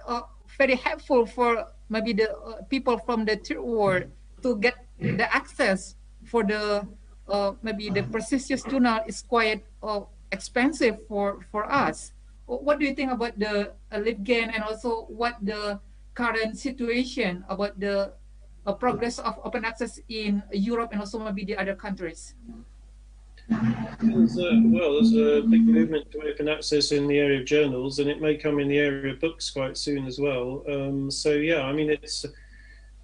very helpful for maybe the people from the third world to get the access for the maybe the prestigious journal is quite expensive for us? What do you think about the LibGen, and also what the current situation about the progress of open access in Europe and also maybe the other countries? There's a big movement to open access in the area of journals, and it may come in the area of books quite soon as well. So yeah, I mean, it's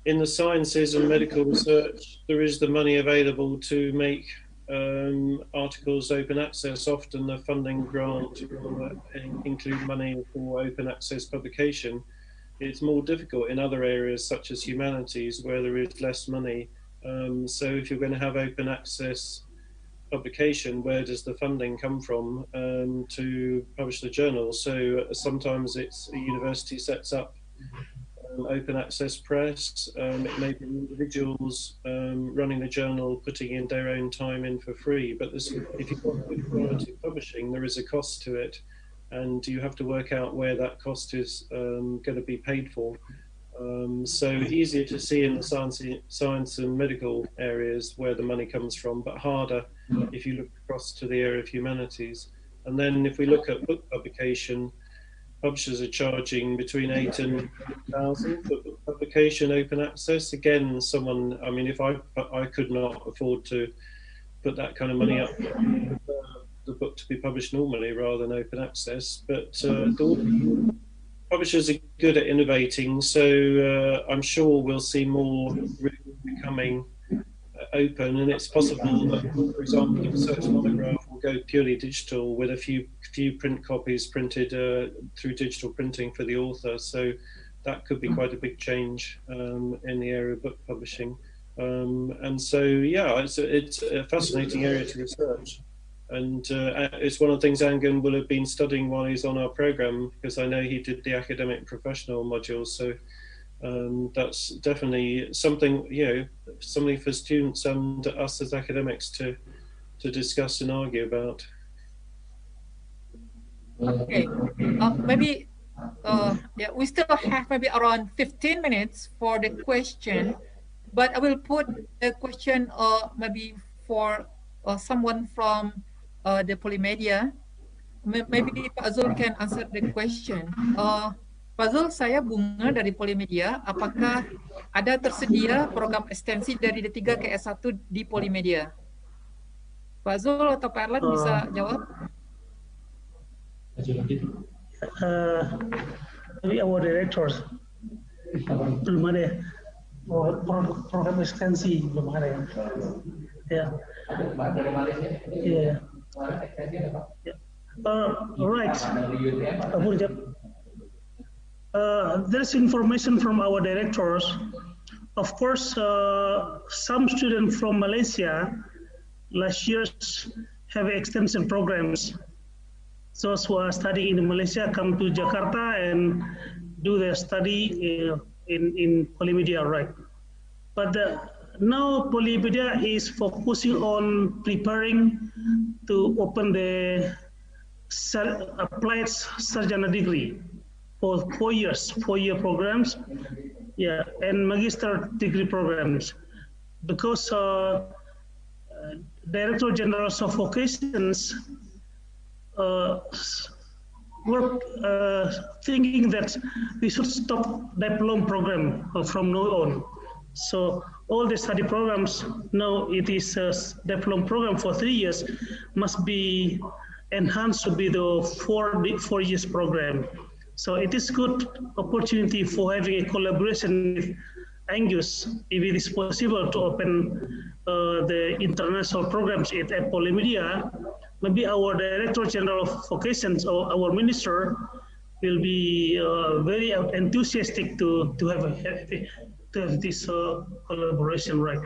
in the sciences and medical research, there is the money available to make articles open access. Often the funding grant will include money for open access publication. It's more difficult in other areas such as humanities where there is less money. So if you're going to have open access publication, where does the funding come from to publish the journal? So sometimes it's a university sets up open access press. It may be individuals running the journal, putting in their own time in for free. But this, if you want good quality publishing, there is a cost to it, and you have to work out where that cost is going to be paid for. So easier to see in the science and medical areas where the money comes from, but harder if you look across to the area of humanities. And then if we look at book publication, publishers are charging between 8 and 1,000 for book publication open access. Again, someone, I mean, if I could not afford to put that kind of money up, the book to be published normally rather than open access. But publishers are good at innovating, so I'm sure we'll see more becoming open, and it's possible that, for example, the research monograph will go purely digital with a few print copies printed through digital printing for the author. So that could be quite a big change in the area of book publishing. And so, yeah, it's a fascinating area to research. And it's one of the things Angus will have been studying while he's on our program, because I know he did the academic and professional modules. So that's definitely something, you know, something for students and us as academics to discuss and argue about. Okay, maybe yeah, we still have maybe around 15 minutes for the question, but I will put a question maybe for someone from the Polimedia. Maybe Pak Zul can answer the question. Pak Zul, saya Bunga dari Polimedia. Apakah ada tersedia program ekstensi dari D3 ke S1 di Polimedia? Pak Zul atau Pak Erlan bisa jawab? Maybe our directors belum ada ya. Program ekstensi belum ada ya. Ya. Yeah. Right. There's information from our directors. Of course, some students from Malaysia last year have extension programs. Those who are studying in Malaysia come to Jakarta and do their study in Polimedia, right? But now Polimedia is focusing on preparing to open the applied sarjana degree for 4 years, 4-year programs, yeah, and magister degree programs. Because Director General of Vocations were thinking that we should stop diploma program from now on. So all the study programs, now it is a diploma program for 3 years, must be enhanced to be the 4 years program. So it is good opportunity for having a collaboration with Angus, if it is possible to open the international programs at Polimedia. Maybe our Director General of Vocations or our Minister will be very enthusiastic to have this collaboration, right?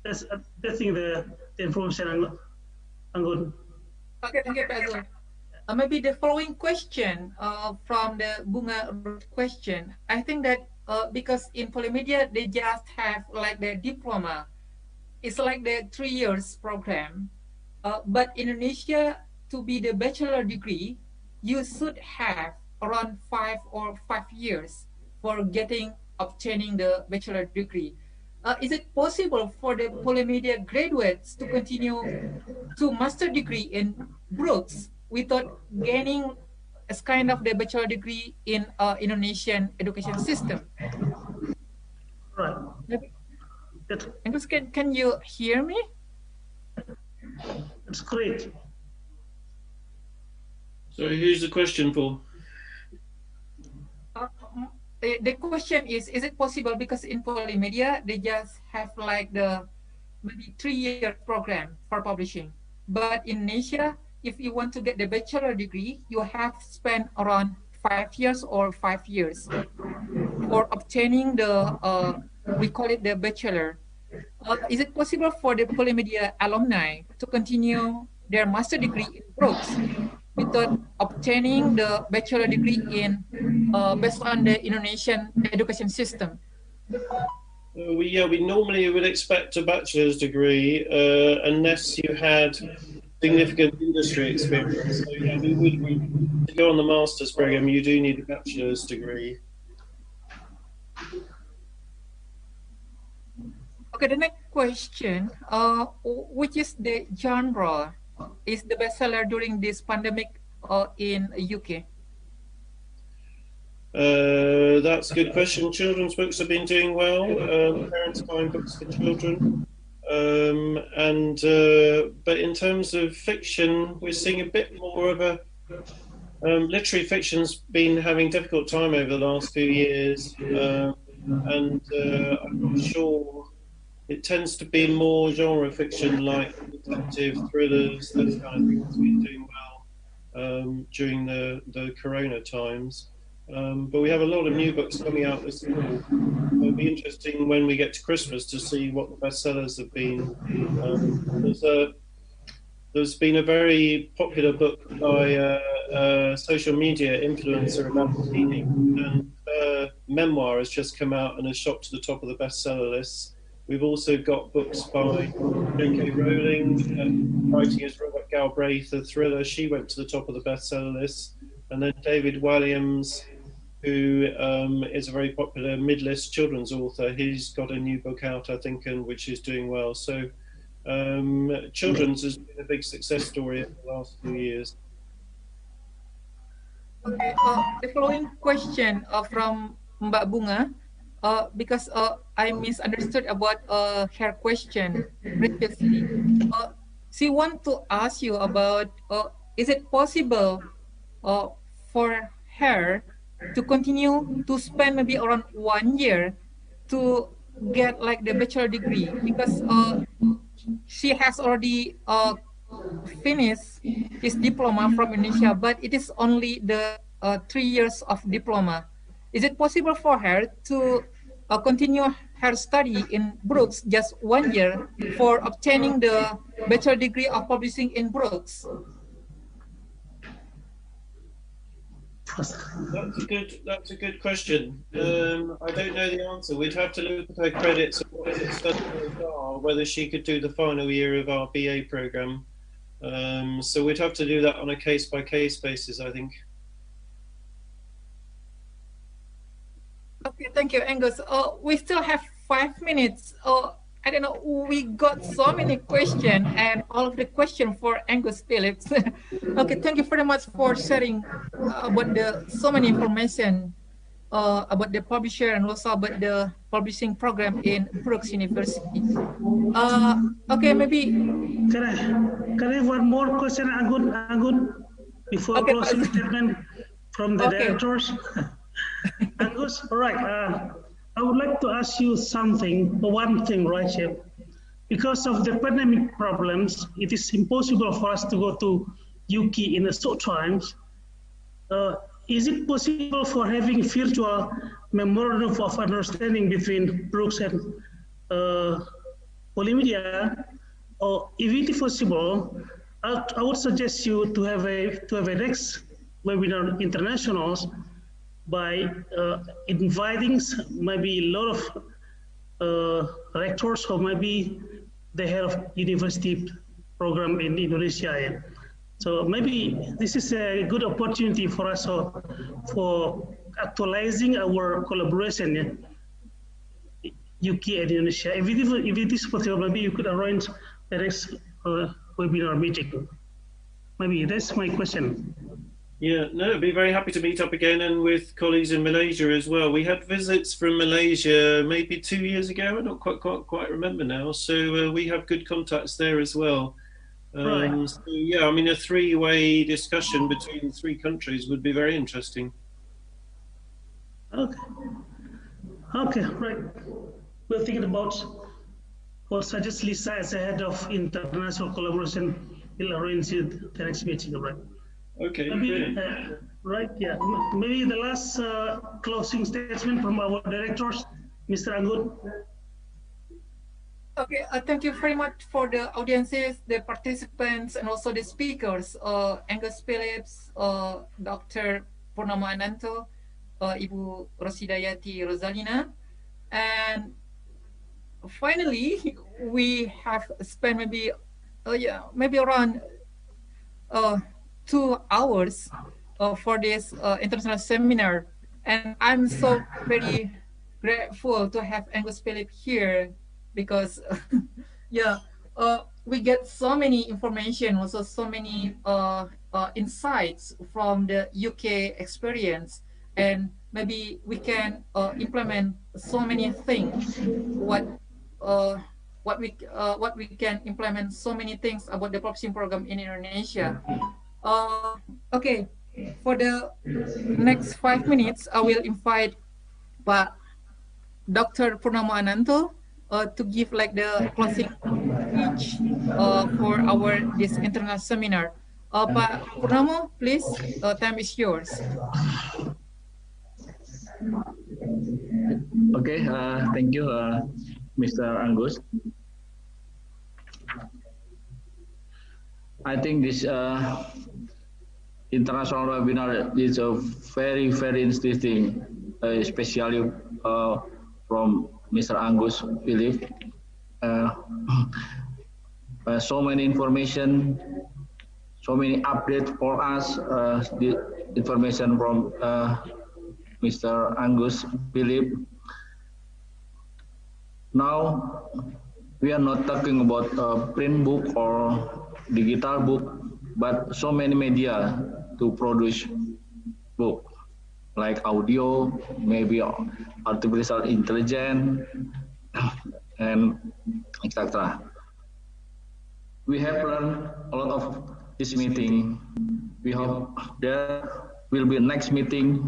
That's I think the information I'm good. Okay, thank you, Pak Zul. Maybe the following question from the Bunga question. I think that because in Polimedia they just have like the diploma, it's like the 3 years program. But in Indonesia, to be the bachelor degree, you should have around 5 years for obtaining the bachelor degree. Is it possible for the Polimedia graduates to continue to master degree in Brookes without gaining as kind of the bachelor degree in Indonesian education system? Right. Angus, can you hear me? That's great. So who's the question for? The question is it possible, because in Polimedia they just have like the maybe 3-year program for publishing, but in Indonesia, if you want to get the bachelor degree, you have spent around 5 years or 5 years for obtaining the we call it the bachelor. Is it possible for the Polimedia alumni to continue their master degree in Brookes without obtaining the bachelor degree in based on the Indonesian education system? We normally would expect a bachelor's degree unless you had significant industry experience. So yeah, to go on the master's program, you do need a bachelor's degree. Okay, the next question, which is the genre is the bestseller during this pandemic in UK? That's a good question. Children's books have been doing well. Parents buying books for children. But in terms of fiction, we're seeing a bit more of a literary fiction's been having a difficult time over the last few years, I'm not sure. It tends to be more genre fiction, like detective thrillers, that kind of thing that's been doing well during the Corona times. But we have a lot of new books coming out this fall. It'll be interesting when we get to Christmas to see what the bestsellers have been. There's been a very popular book by a social media influencer about cleaning, and her memoir has just come out and has shot to the top of the bestseller lists. We've also got books by J.K. Rowling, writing as Robert Galbraith, a thriller. She went to the top of the bestseller list. And then David Walliams, who is a very popular mid-list children's author. He's got a new book out, I think, and which is doing well. So children's has been a big success story in the last few years. Okay, the following question from Mbak Bunga, because I misunderstood about her question previously. She wants to ask you about, is it possible for her to continue to spend maybe around 1 year to get like the bachelor degree, because she has already finished his diploma from Indonesia, but it is only the 3 years of diploma. Is it possible for her to continue her study in Brookes just 1 year for obtaining the bachelor degree of publishing in Brookes? That's a good question. I don't know the answer. We'd have to look at her credits and what her studies are, whether she could do the final year of our BA program. So we'd have to do that on a case-by-case basis, I think. Okay, thank you, Angus. We still have 5 minutes. I don't know, we got so many questions, and all of the questions for Angus Phillips. Okay, thank you very much for sharing about so many information about the publisher and also about the publishing program in Brookes University. Okay, maybe. Can I have one more question, Angun, before closing statement from the directors. Angus, all right. I would like to ask you one thing, right, Chef? Because of the pandemic problems, it is impossible for us to go to UK in a short time. Is it possible for having virtual memorandum of understanding between Brookes and Polimedia? Or if it is possible, I would suggest you to have a next webinar internationals by inviting maybe a lot of rectors or maybe the head of university program in Indonesia. Yeah. So maybe this is a good opportunity for us for actualizing our collaboration, yeah? UK and Indonesia. If it is possible, maybe you could arrange the next webinar meeting. Maybe that's my question. Yeah, no, I'd be very happy to meet up again and with colleagues in Malaysia as well. We had visits from Malaysia maybe 2 years ago. I don't quite remember now. So we have good contacts there as well. Right. So yeah, I mean, a three-way discussion between 3 countries would be very interesting. Okay, right. We're thinking about what suggest Lisa as a head of international collaboration will arrange the next meeting, right? Okay, maybe, right, yeah. Maybe the last closing statement from our directors, Mr. Angus. Okay, thank you very much for the audiences, the participants, and also the speakers, Angus Phillips, Dr. Purnomo Ananto, Ibu Rosidayati Rozalina. And finally, we have spent maybe around 2 hours for this international seminar. And I'm so very grateful to have Angus Phillips here because, we get so many information, also so many insights from the UK experience, and maybe we can implement so many things. What we can implement so many things about the publishing program in Indonesia. Okay, for the next 5 minutes, I will invite Dr. Purnomo Ananto to give like the closing speech for this international seminar. Pak Purnomo, please, time is yours. Okay, thank you, Mr. Angus. I think this international webinar is a very, very interesting, especially from Mr. Angus Phillips. So many information, so many updates for us. The information from Mr. Angus Phillips. Now, we are not talking about a print book or digital book, but so many media to produce book, like audio, maybe artificial intelligence, and etc. We have learned a lot of this meeting. We hope there will be next meeting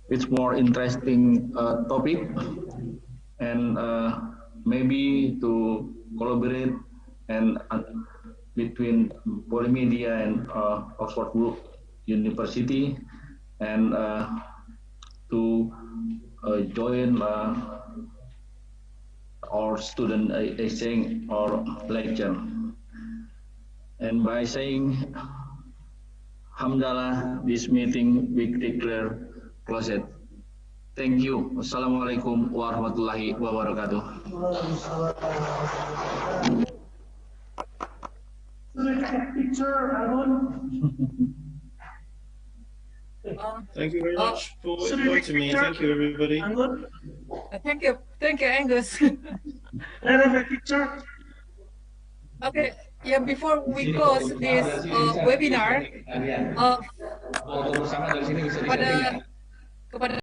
with more interesting topic, and maybe to collaborate and between Polimedia and Oxford Brookes University, and to join our student exchange or lecture. And by saying Alhamdulillah, this meeting we declare closed. Thank you. Wassalamualaikum warahmatullahi wabarakatuh. Thank you very much for inviting me. Thank you, everybody. Thank you, Angus. I have a picture. Okay, yeah. Before we close this webinar, kepada